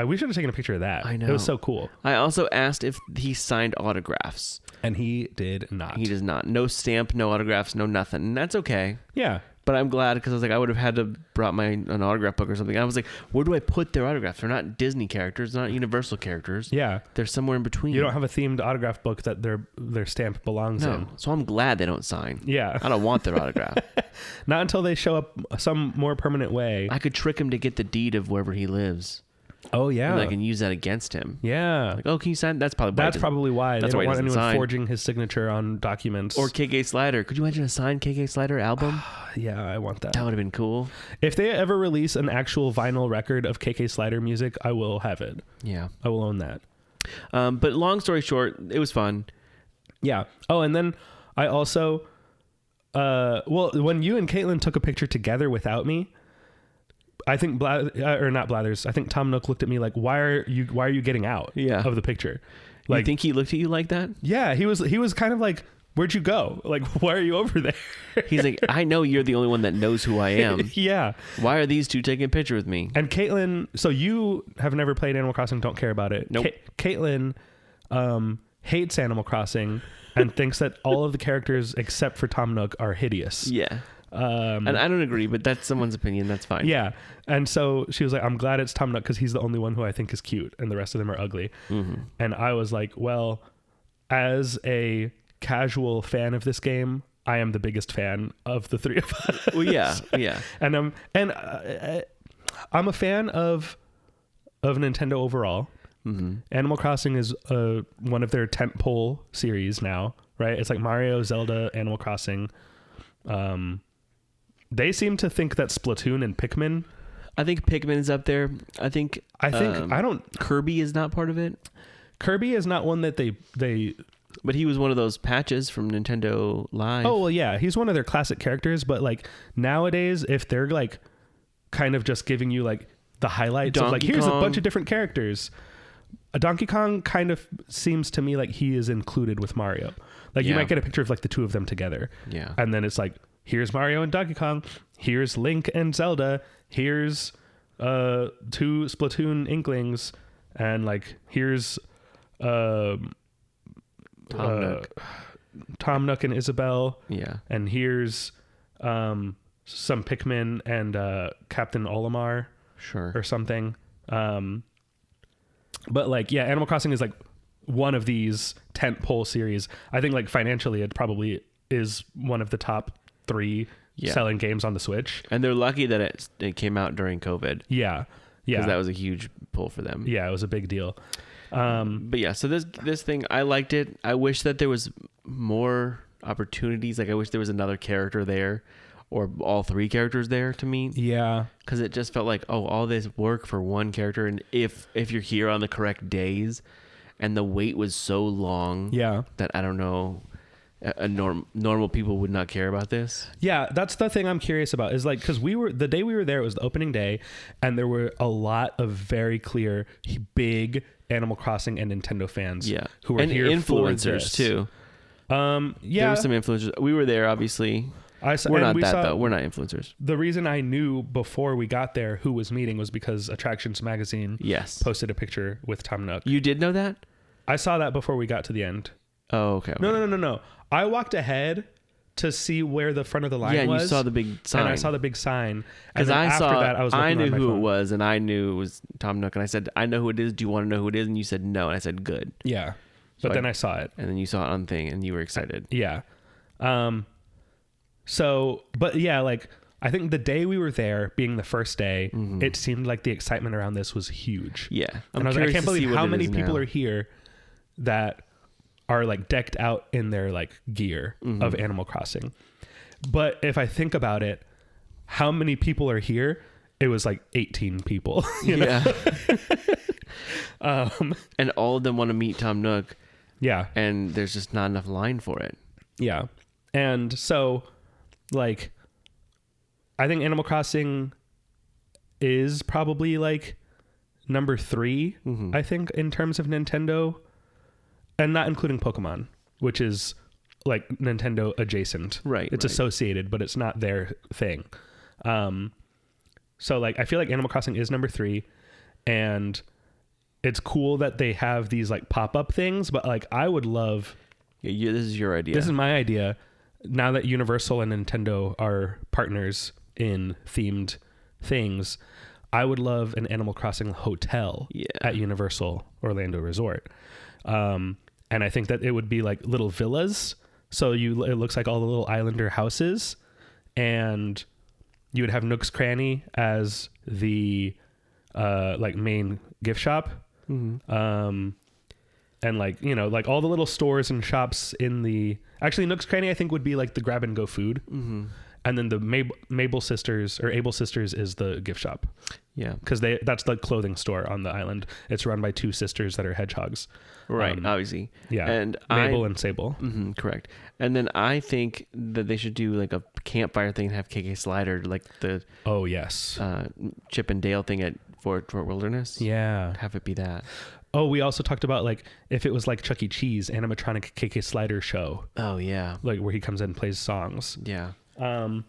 Speaker 3: we should have taken a picture of that.
Speaker 4: I know.
Speaker 3: It was so cool.
Speaker 4: I also asked if he signed autographs.
Speaker 3: And he did not.
Speaker 4: He does not. No stamp, no autographs, no nothing. And that's okay.
Speaker 3: Yeah.
Speaker 4: But I'm glad because I was like, I would have had to brought an autograph book or something. I was like, where do I put their autographs? They're not Disney characters, they're not Universal characters.
Speaker 3: Yeah.
Speaker 4: They're somewhere in between.
Speaker 3: You don't have a themed autograph book that their stamp belongs in.
Speaker 4: So I'm glad they don't sign.
Speaker 3: Yeah.
Speaker 4: I don't want their autograph.
Speaker 3: Not until they show up some more permanent way.
Speaker 4: I could trick him to get the deed of wherever he lives.
Speaker 3: Oh yeah.
Speaker 4: And I can use that against him.
Speaker 3: Yeah.
Speaker 4: Like, oh, can you sign? That's probably
Speaker 3: why
Speaker 4: that's
Speaker 3: they
Speaker 4: why
Speaker 3: don't
Speaker 4: he
Speaker 3: want anyone
Speaker 4: sign.
Speaker 3: forging his signature on documents.
Speaker 4: Or KK Slider. Could you imagine a signed KK Slider album?
Speaker 3: Yeah, I want that.
Speaker 4: That would have been cool.
Speaker 3: If they ever release an actual vinyl record of KK Slider music, I will have it.
Speaker 4: Yeah.
Speaker 3: I will own that.
Speaker 4: But long story short, it was fun.
Speaker 3: Yeah. Oh, and then I also, when you and Caitlin took a picture together without me, I think not Blathers. I think Tom Nook looked at me like, "Why are you getting out of the picture?" Like,
Speaker 4: you think he looked at you like that?
Speaker 3: Yeah, he was kind of like, "Where'd you go? Like, why are you over there?"
Speaker 4: He's like, "I know you're the only one that knows who I am.
Speaker 3: Yeah.
Speaker 4: Why are these two taking a picture with me?"
Speaker 3: And Caitlin, so you have never played Animal Crossing, don't care about it.
Speaker 4: Nope.
Speaker 3: Caitlin hates Animal Crossing and thinks that all of the characters except for Tom Nook are hideous.
Speaker 4: Yeah. And I don't agree, but that's someone's opinion. That's fine.
Speaker 3: Yeah. And so she was like, I'm glad it's Tom Nook because he's the only one who I think is cute and the rest of them are ugly. Mm-hmm. And I was like, well, as a casual fan of this game, I am the biggest fan of the three of us.
Speaker 4: Well, yeah. Yeah.
Speaker 3: And I'm a fan of Nintendo overall. Mm-hmm. Animal Crossing is one of their tentpole series now, right? It's like Mario, Zelda, Animal Crossing. They seem to think that Splatoon and Pikmin.
Speaker 4: I think Pikmin is up there. I think Kirby is not part of it.
Speaker 3: Kirby is not one that they.
Speaker 4: But he was one of those patches from Nintendo Live.
Speaker 3: Oh well, yeah, he's one of their classic characters. But like nowadays, if they're like kind of just giving you like the highlights of like here's a bunch of different characters. A Donkey Kong kind of seems to me like he is included with Mario. Like you might get a picture of like the two of them together.
Speaker 4: Yeah.
Speaker 3: And then it's like, here's Mario and Donkey Kong. Here's Link and Zelda. Here's two Splatoon Inklings. And like, here's Tom Nook and Isabelle.
Speaker 4: Yeah.
Speaker 3: And here's some Pikmin and Captain Olimar.
Speaker 4: Sure.
Speaker 3: Or something. But like, yeah, Animal Crossing is like one of these tentpole series. I think like financially, it probably is one of the top 3 selling games on the Switch.
Speaker 4: And they're lucky that it came out during COVID.
Speaker 3: Yeah. Yeah.
Speaker 4: Because that was a huge pull for them.
Speaker 3: Yeah, it was a big deal.
Speaker 4: But yeah, so this thing, I liked it. I wish that there was more opportunities. Like I wish there was another character there or all 3 characters there to meet.
Speaker 3: Yeah.
Speaker 4: Because it just felt like, oh, all this work for one character. And if you're here on the correct days and the wait was so long that I don't know, normal people would not care about this.
Speaker 3: Yeah, that's the thing I'm curious about is like, because the day we were there, it was the opening day and there were a lot of very clear, big Animal Crossing and Nintendo fans who were here
Speaker 4: influencers too. There were some influencers. We were there, obviously. We're not influencers.
Speaker 3: The reason I knew before we got there who was meeting was because Attractions Magazine posted a picture with Tom Nook.
Speaker 4: You did know that?
Speaker 3: I saw that before we got to the end.
Speaker 4: Oh, okay.
Speaker 3: No. I walked ahead to see where the front of the line was.
Speaker 4: Yeah, and you saw the big sign.
Speaker 3: And I saw the big sign.
Speaker 4: Because I knew who it was, and I knew it was Tom Nook. And I said, I know who it is. Do you want to know who it is? And you said no. And I said, good.
Speaker 3: Yeah. But then I saw it.
Speaker 4: And then you saw it on thing, and you were excited.
Speaker 3: Yeah. So, but yeah, like, I think the day we were there, being the first day, it seemed like the excitement around this was huge.
Speaker 4: Yeah.
Speaker 3: And I was like, I can't believe how many people are here that are like decked out in their like gear of Animal Crossing. But if I think about it, how many people are here? It was like 18 people. You know?
Speaker 4: And all of them want to meet Tom Nook.
Speaker 3: Yeah.
Speaker 4: And there's just not enough line for it.
Speaker 3: Yeah. And so like, I think Animal Crossing is probably like number 3, I think, in terms of Nintendo, and not including Pokemon, which is like Nintendo adjacent.
Speaker 4: Right.
Speaker 3: It's associated, but it's not their thing. So like, I feel like Animal Crossing is number 3, and it's cool that they have these like pop-up things, but like I would love...
Speaker 4: Yeah, this is your idea.
Speaker 3: This is my idea. now that Universal and Nintendo are partners in themed things, I would love an Animal Crossing hotel at Universal Orlando Resort. And I think that it would be like little villas. So it looks like all the little islander houses, and you would have Nook's Cranny as the like main gift shop. And like, you know, like all the little stores and shops in the, actually Nook's Cranny I think would be like the grab and go food. And then the Able Sisters is the gift shop. Yeah. Because that's the clothing store on the island. It's run by two sisters that are hedgehogs.
Speaker 4: Right, obviously.
Speaker 3: Yeah.
Speaker 4: And
Speaker 3: Mabel and Sable.
Speaker 4: Correct. And then I think that they should do like a campfire thing and have KK Slider, like the Chip and Dale thing at Fort Wilderness.
Speaker 3: Yeah.
Speaker 4: Have it be that.
Speaker 3: Oh, we also talked about like if it was like Chuck E. Cheese animatronic KK Slider show.
Speaker 4: Oh yeah.
Speaker 3: Like where he comes in and plays songs.
Speaker 4: Yeah.
Speaker 3: And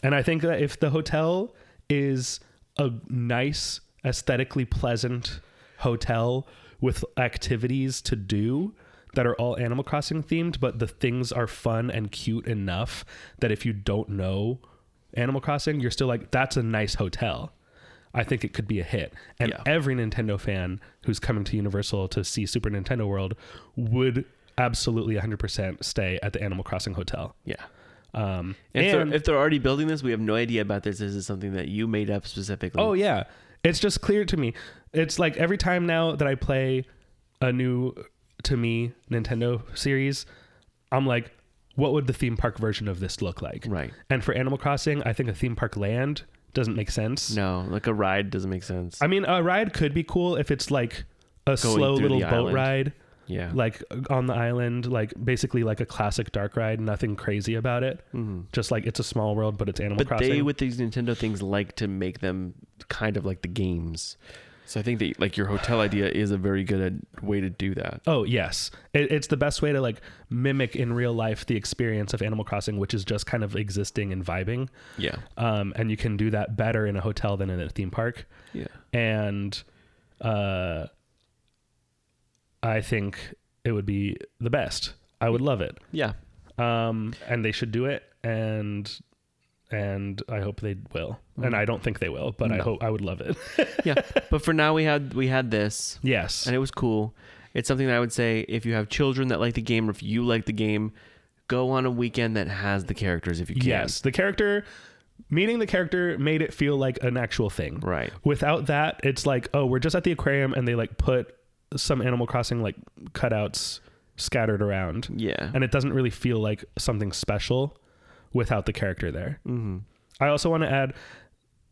Speaker 3: I think that if the hotel is a nice, aesthetically pleasant hotel with activities to do that are all Animal Crossing themed, but the things are fun and cute enough that if you don't know Animal Crossing, you're still like, that's a nice hotel. I think it could be a hit. And every Nintendo fan who's coming to Universal to see Super Nintendo World would absolutely 100% stay at the Animal Crossing hotel.
Speaker 4: Yeah. If they're already building this, we have no idea about this. This is something that you made up specifically.
Speaker 3: Oh yeah. It's just clear to me. It's like every time now that I play a new, to me, Nintendo series, I'm like, what would the theme park version of this look like?
Speaker 4: Right.
Speaker 3: And for Animal Crossing, I think a theme park land doesn't make sense.
Speaker 4: No, like a ride doesn't make sense.
Speaker 3: I mean, a ride could be cool if it's like a slow little boat ride.
Speaker 4: Yeah.
Speaker 3: Like on the island, like basically like a classic dark ride, nothing crazy about it. Just like it's a small world, but it's Animal Crossing.
Speaker 4: But they, with these Nintendo things, like to make them kind of like the games. So I think that like your hotel idea is a very good way to do that.
Speaker 3: Oh, yes. It's the best way to like mimic in real life the experience of Animal Crossing, which is just kind of existing and vibing.
Speaker 4: Yeah.
Speaker 3: And you can do that better in a hotel than in a theme park.
Speaker 4: Yeah.
Speaker 3: And I think it would be the best. I would love it.
Speaker 4: Yeah.
Speaker 3: And they should do it, and I hope they will. And I don't think they will, but I would love it.
Speaker 4: Yeah. But for now we had this.
Speaker 3: Yes.
Speaker 4: And it was cool. It's something that I would say if you have children that like the game, or if you like the game, go on a weekend that has the characters if you can.
Speaker 3: Yes. Meeting the character made it feel like an actual thing.
Speaker 4: Right.
Speaker 3: Without that, it's like, oh, we're just at the aquarium and they like put some Animal Crossing like cutouts scattered around.
Speaker 4: Yeah.
Speaker 3: And it doesn't really feel like something special without the character there. I also want to add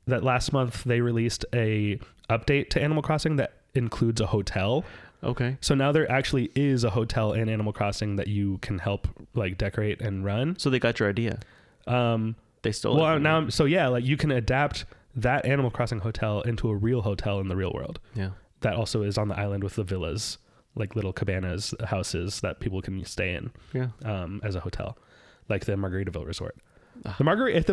Speaker 3: that last month they released a update to Animal Crossing that includes a hotel.
Speaker 4: Okay.
Speaker 3: So now there actually is a hotel in Animal Crossing that you can help like decorate and run.
Speaker 4: So they got your idea. They stole it.
Speaker 3: Well, now, so yeah, like you can adapt that Animal Crossing hotel into a real hotel in the real world.
Speaker 4: Yeah. That
Speaker 3: also is on the island with the villas, like little cabanas, houses that people can stay in.
Speaker 4: Yeah.
Speaker 3: As a hotel, like the Margaritaville Resort. If the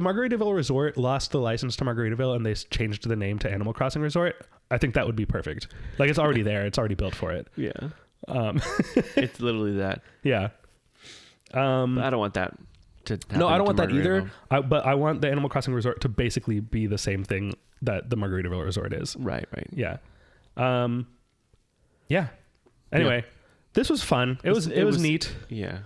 Speaker 3: Margaritaville Resort lost the license to Margaritaville and they changed the name to Animal Crossing Resort, I think that would be perfect. Like it's already there. It's already built for it.
Speaker 4: Yeah. It's literally that.
Speaker 3: Yeah.
Speaker 4: But I don't want that to happen.
Speaker 3: No, I don't want that either. But I want the Animal Crossing Resort to basically be the same thing that the Margaritaville Resort is.
Speaker 4: Right.
Speaker 3: Yeah. Yeah. Anyway, this was fun. It was neat.
Speaker 4: Yeah.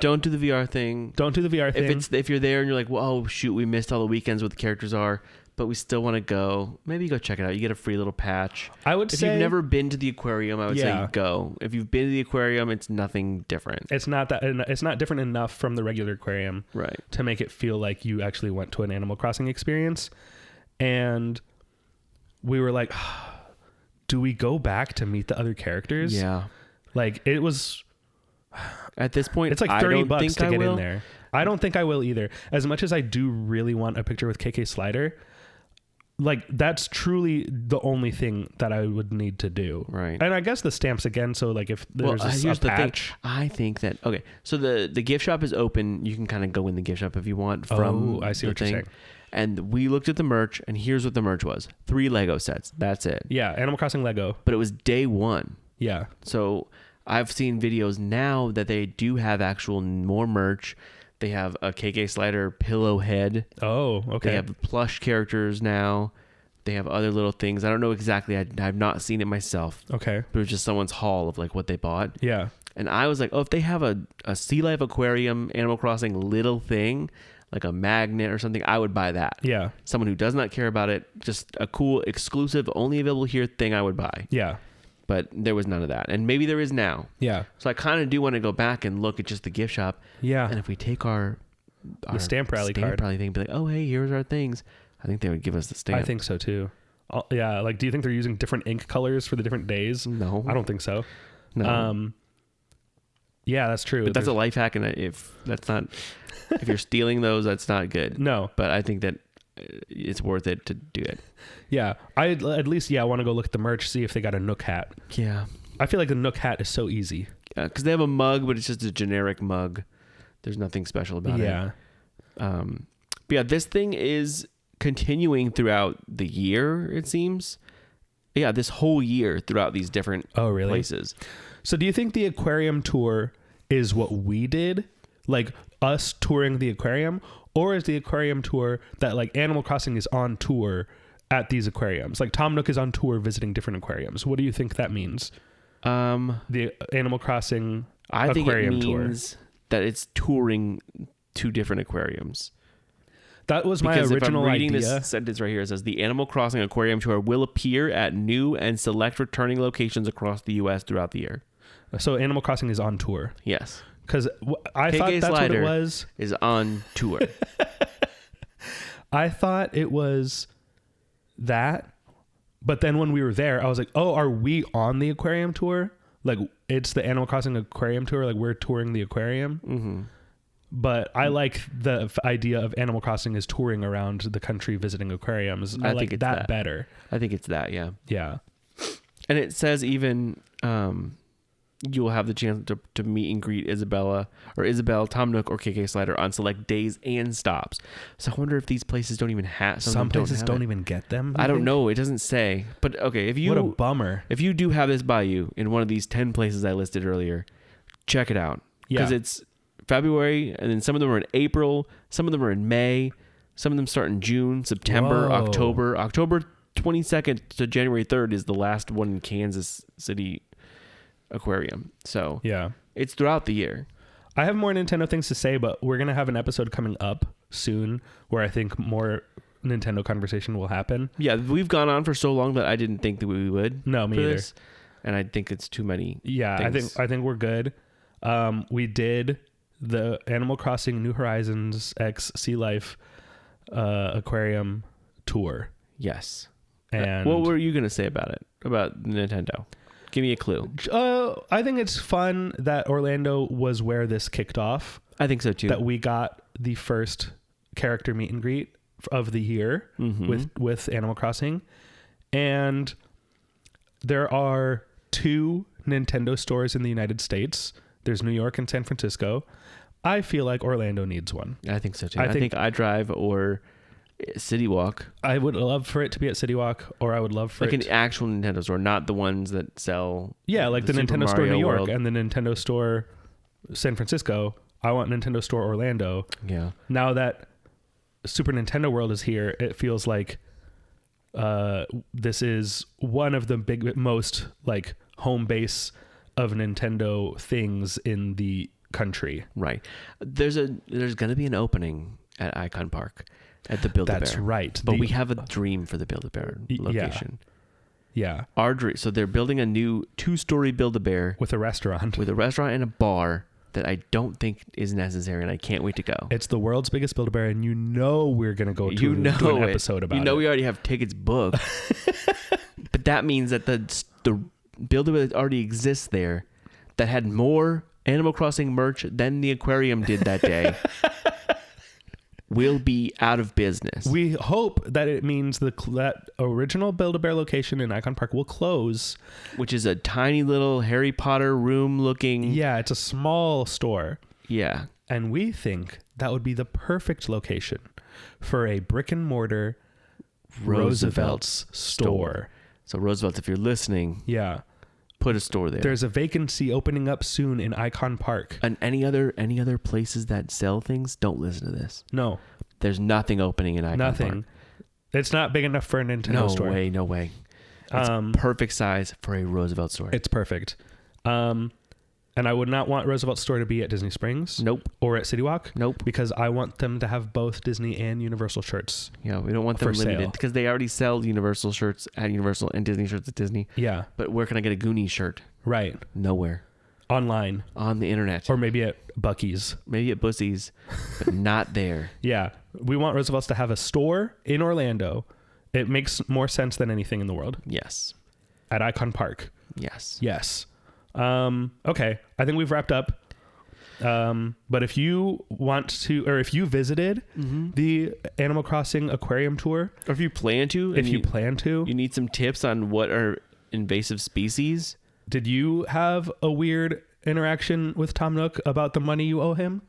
Speaker 4: Don't do the VR thing.
Speaker 3: Don't do the VR thing.
Speaker 4: If you're there and you're like, well, oh shoot, we missed all the weekends what the characters are, but we still want to go. Maybe go check it out. You get a free little patch. If you've never been to the aquarium, I would say go. If you've been to the aquarium, it's nothing different.
Speaker 3: It's not different enough from the regular aquarium,
Speaker 4: right,
Speaker 3: to make it feel like you actually went to an Animal Crossing experience. And we were like, do we go back to meet the other characters?
Speaker 4: Yeah.
Speaker 3: Like it was.
Speaker 4: At this point,
Speaker 3: it's like $30 to get in there. I don't think I will either. As much as I do really want a picture with KK Slider, like that's truly the only thing that I would need to do.
Speaker 4: Right.
Speaker 3: And I guess the stamps again. So like if there's a patch.
Speaker 4: I think that, okay. So the gift shop is open. You can kind of go in the gift shop if you want from
Speaker 3: I see what you're saying.
Speaker 4: And we looked at the merch, and here's what the merch was. 3 Lego sets. That's it.
Speaker 3: Yeah. Animal Crossing Lego.
Speaker 4: But it was day 1.
Speaker 3: Yeah.
Speaker 4: So I've seen videos now that they do have actual more merch. They have a KK Slider pillow head.
Speaker 3: Oh, okay.
Speaker 4: They have plush characters now. They have other little things. I don't know exactly. I've not seen it myself.
Speaker 3: Okay.
Speaker 4: But it was just someone's haul of like what they bought.
Speaker 3: Yeah.
Speaker 4: And I was like, oh, if they have a Sea Life Aquarium Animal Crossing little thing, like a magnet or something, I would buy that.
Speaker 3: Yeah.
Speaker 4: Someone who does not care about it, just a cool, exclusive, only available here thing I would buy.
Speaker 3: Yeah.
Speaker 4: But there was none of that. And maybe there is now.
Speaker 3: Yeah.
Speaker 4: So I kind of do want to go back and look at just the gift shop.
Speaker 3: Yeah.
Speaker 4: And if we take the
Speaker 3: stamp rally card,
Speaker 4: thing, be like, oh, hey, here's our things. I think they would give us the stamp.
Speaker 3: I think so too. Yeah. Like, do you think they're using different ink colors for the different days?
Speaker 4: No.
Speaker 3: I don't think so.
Speaker 4: No.
Speaker 3: Yeah, that's true.
Speaker 4: But that's a life hack. And if you're stealing those, that's not good.
Speaker 3: No.
Speaker 4: But I think that it's worth it to do it.
Speaker 3: Yeah. I at least, want to go look at the merch, see if they got a Nook hat.
Speaker 4: Yeah.
Speaker 3: I feel like the Nook hat is so easy.
Speaker 4: Because they have a mug, but it's just a generic mug. There's nothing special about it.
Speaker 3: Yeah.
Speaker 4: But yeah, this thing is continuing throughout the year, it seems. Yeah, this whole year throughout these different places.
Speaker 3: So do you think the aquarium tour is what we did? Like us touring the aquarium? Or is the aquarium tour that like Animal Crossing is on tour at these aquariums? Like Tom Nook is on tour visiting different aquariums. What do you think that means? The Animal Crossing aquarium tour. I think it means
Speaker 4: that it's touring two different aquariums.
Speaker 3: That was my original idea. If I'm reading
Speaker 4: this sentence right here, it says the Animal Crossing Aquarium Tour will appear at new and select returning locations across the U.S. throughout the year.
Speaker 3: So Animal Crossing is on tour.
Speaker 4: Yes.
Speaker 3: Because I thought that's what it was.
Speaker 4: Is on tour.
Speaker 3: I thought it was that. But then when we were there, I was like, oh, are we on the aquarium tour? Like, it's the Animal Crossing Aquarium Tour. Like, we're touring the aquarium.
Speaker 4: Mm-hmm.
Speaker 3: But I like the idea of Animal Crossing is touring around the country visiting aquariums. I like that better.
Speaker 4: I think it's that, yeah.
Speaker 3: Yeah.
Speaker 4: And it says even you'll have the chance to meet and greet Isabel, Tom Nook, or KK Slider on select days and stops. So I wonder if these places don't even have...
Speaker 3: Some places don't even get them?
Speaker 4: I don't know. It doesn't say. But okay,
Speaker 3: what a bummer.
Speaker 4: If you do have this by you in one of these 10 places I listed earlier, check it out. Because it's February, and then some of them are in April, some of them are in May, some of them start in June, September, October. October 22nd to January 3rd is the last one in Kansas City Aquarium. So
Speaker 3: yeah,
Speaker 4: it's throughout the year.
Speaker 3: I have more Nintendo things to say, but we're going to have an episode coming up soon where I think more Nintendo conversation will happen.
Speaker 4: Yeah, we've gone on for so long that I didn't think that we would.
Speaker 3: No, me either.
Speaker 4: And I think it's too many.
Speaker 3: Yeah, things. I think we're good. We did the Animal Crossing New Horizons X Sea Life Aquarium Tour.
Speaker 4: Yes.
Speaker 3: And
Speaker 4: what were you going to say about it? About Nintendo? Give me a clue.
Speaker 3: I think it's fun that Orlando was where this kicked off.
Speaker 4: I think so too.
Speaker 3: That we got the first character meet and greet of the year with Animal Crossing. And there are 2 Nintendo stores in the United States. There's New York and San Francisco. I feel like Orlando needs one.
Speaker 4: I think so too. I think iDrive or City Walk.
Speaker 3: I would love for it to be at City Walk, or I would love for
Speaker 4: like an actual Nintendo store, not the ones that sell.
Speaker 3: Yeah, like the Nintendo
Speaker 4: Mario
Speaker 3: Store New York
Speaker 4: World.
Speaker 3: and the Nintendo Store San Francisco. I want Nintendo Store Orlando.
Speaker 4: Yeah.
Speaker 3: Now that Super Nintendo World is here, it feels like this is one of the most like home base of Nintendo things in the country.
Speaker 4: Right. There's going to be an opening at Icon Park at the Build-A-Bear.
Speaker 3: That's right.
Speaker 4: But we have a dream for the Build-A-Bear location.
Speaker 3: Yeah.
Speaker 4: Our dream. So they're building a new 2-story Build-A-Bear
Speaker 3: with a restaurant.
Speaker 4: With a restaurant and a bar that I don't think is necessary, and I can't wait to go.
Speaker 3: It's the world's biggest Build-A-Bear, and we're going to go do an episode about it.
Speaker 4: We already have tickets booked. But that means that the Build-A-Bear that already exists there that had more Animal Crossing merch than the aquarium did that day will be out of business.
Speaker 3: We hope that it means that original Build-A-Bear location in Icon Park will close.
Speaker 4: Which is a tiny little Harry Potter room looking...
Speaker 3: Yeah, it's a small store.
Speaker 4: Yeah.
Speaker 3: And we think that would be the perfect location for a brick and mortar Roosevelt's store.
Speaker 4: So Roosevelt, if you're listening...
Speaker 3: Yeah.
Speaker 4: put a store there.
Speaker 3: There's a vacancy opening up soon in Icon Park.
Speaker 4: And any other places that sell things, don't listen to this.
Speaker 3: No.
Speaker 4: There's nothing opening in Icon Park.
Speaker 3: Nothing. It's not big enough for a Nintendo store.
Speaker 4: No way. It's perfect size for a Roosevelt store.
Speaker 3: It's perfect. And I would not want Roosevelt store to be at Disney Springs.
Speaker 4: Nope.
Speaker 3: Or at City Walk.
Speaker 4: Nope.
Speaker 3: Because I want them to have both Disney and Universal shirts.
Speaker 4: Yeah, we don't want them limited because they already sell Universal shirts at Universal and Disney shirts at Disney.
Speaker 3: Yeah.
Speaker 4: But where can I get a Goonies shirt?
Speaker 3: Right.
Speaker 4: Nowhere.
Speaker 3: Online.
Speaker 4: On the internet.
Speaker 3: Or maybe at Buc-ee's.
Speaker 4: Maybe at Bussey's, but not there.
Speaker 3: Yeah. We want Roosevelt's to have a store in Orlando. It makes more sense than anything in the world.
Speaker 4: Yes.
Speaker 3: At Icon Park.
Speaker 4: Yes.
Speaker 3: Yes. Okay. I think we've wrapped up. But if you want to, or if you visited the Animal Crossing Aquarium Tour,
Speaker 4: or if you plan to,
Speaker 3: you
Speaker 4: need some tips on what are invasive species.
Speaker 3: Did you have a weird interaction with Tom Nook about the money you owe him?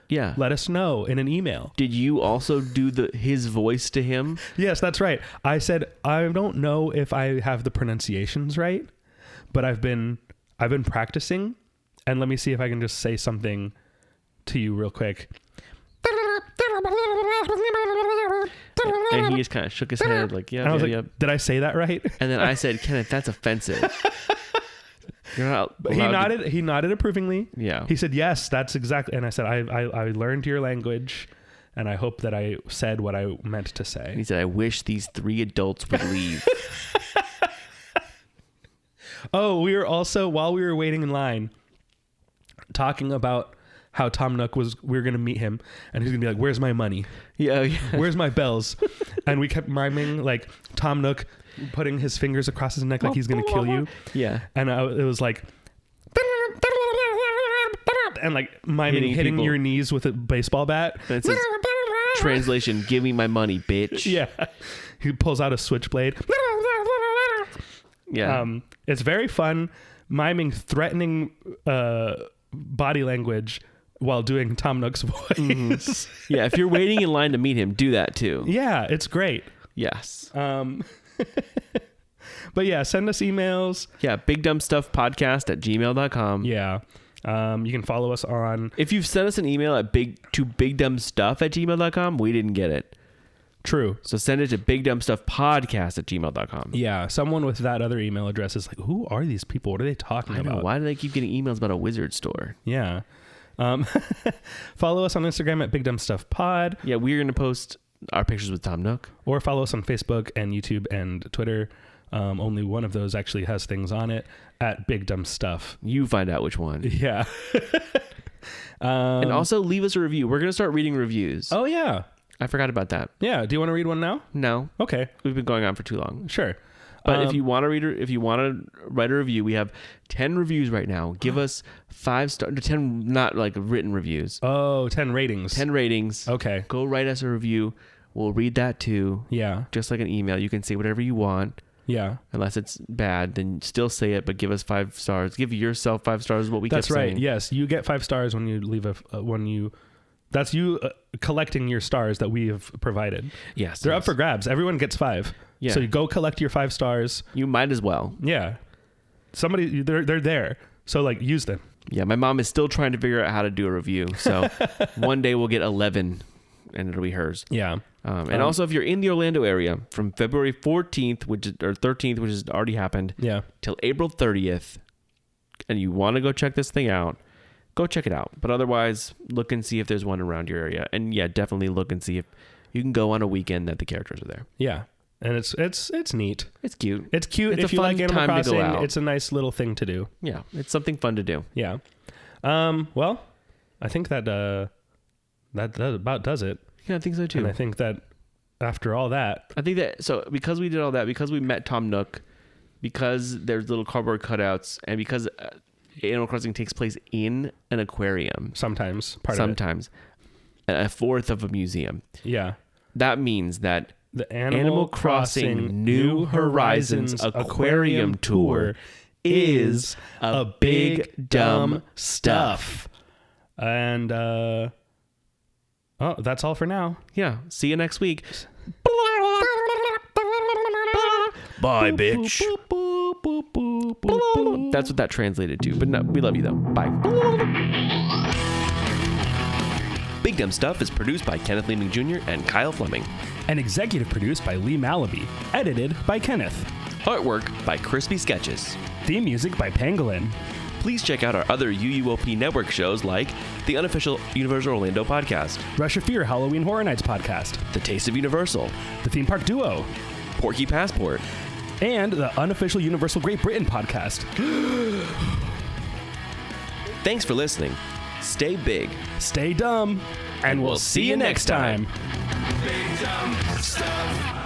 Speaker 4: Yeah.
Speaker 3: Let us know in an email.
Speaker 4: Did you also do his voice to him?
Speaker 3: Yes, that's right. I said, I don't know if I have the pronunciations right, but I've been practicing, and let me see if I can just say something to you real quick.
Speaker 4: And he just kind of shook his head like, yeah,
Speaker 3: and I was
Speaker 4: yeah,
Speaker 3: like, did I say that right?
Speaker 4: And then I said, Kenneth, that's offensive. You're not
Speaker 3: he nodded approvingly.
Speaker 4: Yeah.
Speaker 3: He said, yes, that's exactly. And I said, I learned your language, and I hope that I said what I meant to say.
Speaker 4: And he said, I wish these 3 adults would leave.
Speaker 3: Oh, we were also, while we were waiting in line, talking about how Tom Nook we were going to meet him, and he's going to be like, where's my money?
Speaker 4: Yeah.
Speaker 3: Where's my bells? And we kept miming like Tom Nook putting his fingers across his neck like he's going to kill you.
Speaker 4: Yeah.
Speaker 3: And it was like, and like miming hitting your knees with a baseball bat.
Speaker 4: And it says, translation, give me my money, bitch.
Speaker 3: Yeah. He pulls out a switchblade.
Speaker 4: Yeah.
Speaker 3: It's very fun miming threatening body language while doing Tom Nook's voice.
Speaker 4: Mm-hmm. Yeah, if you're waiting in line to meet him, do that too.
Speaker 3: Yeah, it's great.
Speaker 4: Yes.
Speaker 3: But yeah, send us emails.
Speaker 4: Yeah, bigdumbstuffpodcast@gmail.com.
Speaker 3: Yeah. You can follow us on...
Speaker 4: If you've sent us an email to bigdumbstuff@gmail.com, we didn't get it.
Speaker 3: True.
Speaker 4: So send it to bigdumbstuffpodcast@gmail.com.
Speaker 3: Yeah, someone with that other email address is like, who are these people? What are they talking about?
Speaker 4: Why do they keep getting emails about a wizard store?
Speaker 3: Yeah. Follow us on Instagram at bigdumbstuffpod.
Speaker 4: Yeah, we're going to post our pictures with Tom Nook.
Speaker 3: Or follow us on Facebook and YouTube and Twitter. Only one of those actually has things on it at Big Dumb Stuff.
Speaker 4: You find out which one.
Speaker 3: Yeah.
Speaker 4: And also leave us a review. We're going to start reading reviews.
Speaker 3: Oh, yeah.
Speaker 4: I forgot about that.
Speaker 3: Yeah. Do you want to read one now?
Speaker 4: No.
Speaker 3: Okay.
Speaker 4: We've been going on for too long.
Speaker 3: Sure.
Speaker 4: But if you want to write a review, we have 10 reviews right now. Give us 10, not like written reviews.
Speaker 3: Oh, 10 ratings.
Speaker 4: 10 ratings.
Speaker 3: Okay.
Speaker 4: Go write us a review. We'll read that too.
Speaker 3: Yeah.
Speaker 4: Just like an email. You can say whatever you want.
Speaker 3: Yeah.
Speaker 4: Unless it's bad, then still say it, but give us 5 stars. Give yourself 5 stars is what we kept saying.
Speaker 3: That's right. Yes. You get 5 stars when you leave that's you collecting your stars that we have provided.
Speaker 4: Yes.
Speaker 3: They're up for grabs. Everyone gets 5.
Speaker 4: Yeah.
Speaker 3: So you go collect your 5 stars.
Speaker 4: You might as well.
Speaker 3: Yeah. They're there. So like use them.
Speaker 4: Yeah. My mom is still trying to figure out how to do a review. So one day we'll get 11 and it'll be hers.
Speaker 3: Yeah.
Speaker 4: And also if you're in the Orlando area from February 14th, or 13th, which has already happened, till April 30th, and you want to go check this thing out, go check it out. But otherwise, look and see if there's one around your area. And yeah, definitely look and see if you can go on a weekend that the characters are there.
Speaker 3: Yeah. And it's neat.
Speaker 4: It's cute.
Speaker 3: It's cute.
Speaker 4: It's
Speaker 3: if you like Animal Crossing, it's a nice little thing to do.
Speaker 4: Yeah. It's something fun to do.
Speaker 3: Yeah. Well, I think that about does it.
Speaker 4: Yeah, I think so too.
Speaker 3: And I think that after all that...
Speaker 4: So because we did all that, because we met Tom Nook, because there's little cardboard cutouts, and because Animal Crossing takes place in an aquarium.
Speaker 3: Sometimes.
Speaker 4: A fourth of a museum.
Speaker 3: Yeah.
Speaker 4: That means that
Speaker 3: the
Speaker 4: Animal Crossing New Horizons Aquarium Tour is a big dumb stuff.
Speaker 3: And that's all for now.
Speaker 4: Yeah. See you next week.
Speaker 1: Bye, bitch.
Speaker 4: That's what that translated to. But no, we love you though. Bye. Big Dumb Stuff is produced by Kenneth Leeming Jr. and Kyle Fleming.
Speaker 3: And executive produced by Lee Malaby. Edited by Kenneth.
Speaker 4: Artwork by Crispy Sketches.
Speaker 3: Theme music by Pangolin.
Speaker 4: Please check out our other UUOP network shows like the unofficial Universal Orlando podcast,
Speaker 3: Rush of Fear Halloween Horror Nights podcast,
Speaker 4: The Taste of Universal,
Speaker 3: The Theme Park Duo,
Speaker 4: Porky Passport,
Speaker 3: and the unofficial Universal Great Britain podcast.
Speaker 4: Thanks for listening. Stay big.
Speaker 3: Stay dumb. And we'll see you next time.
Speaker 2: Big dumb stuff.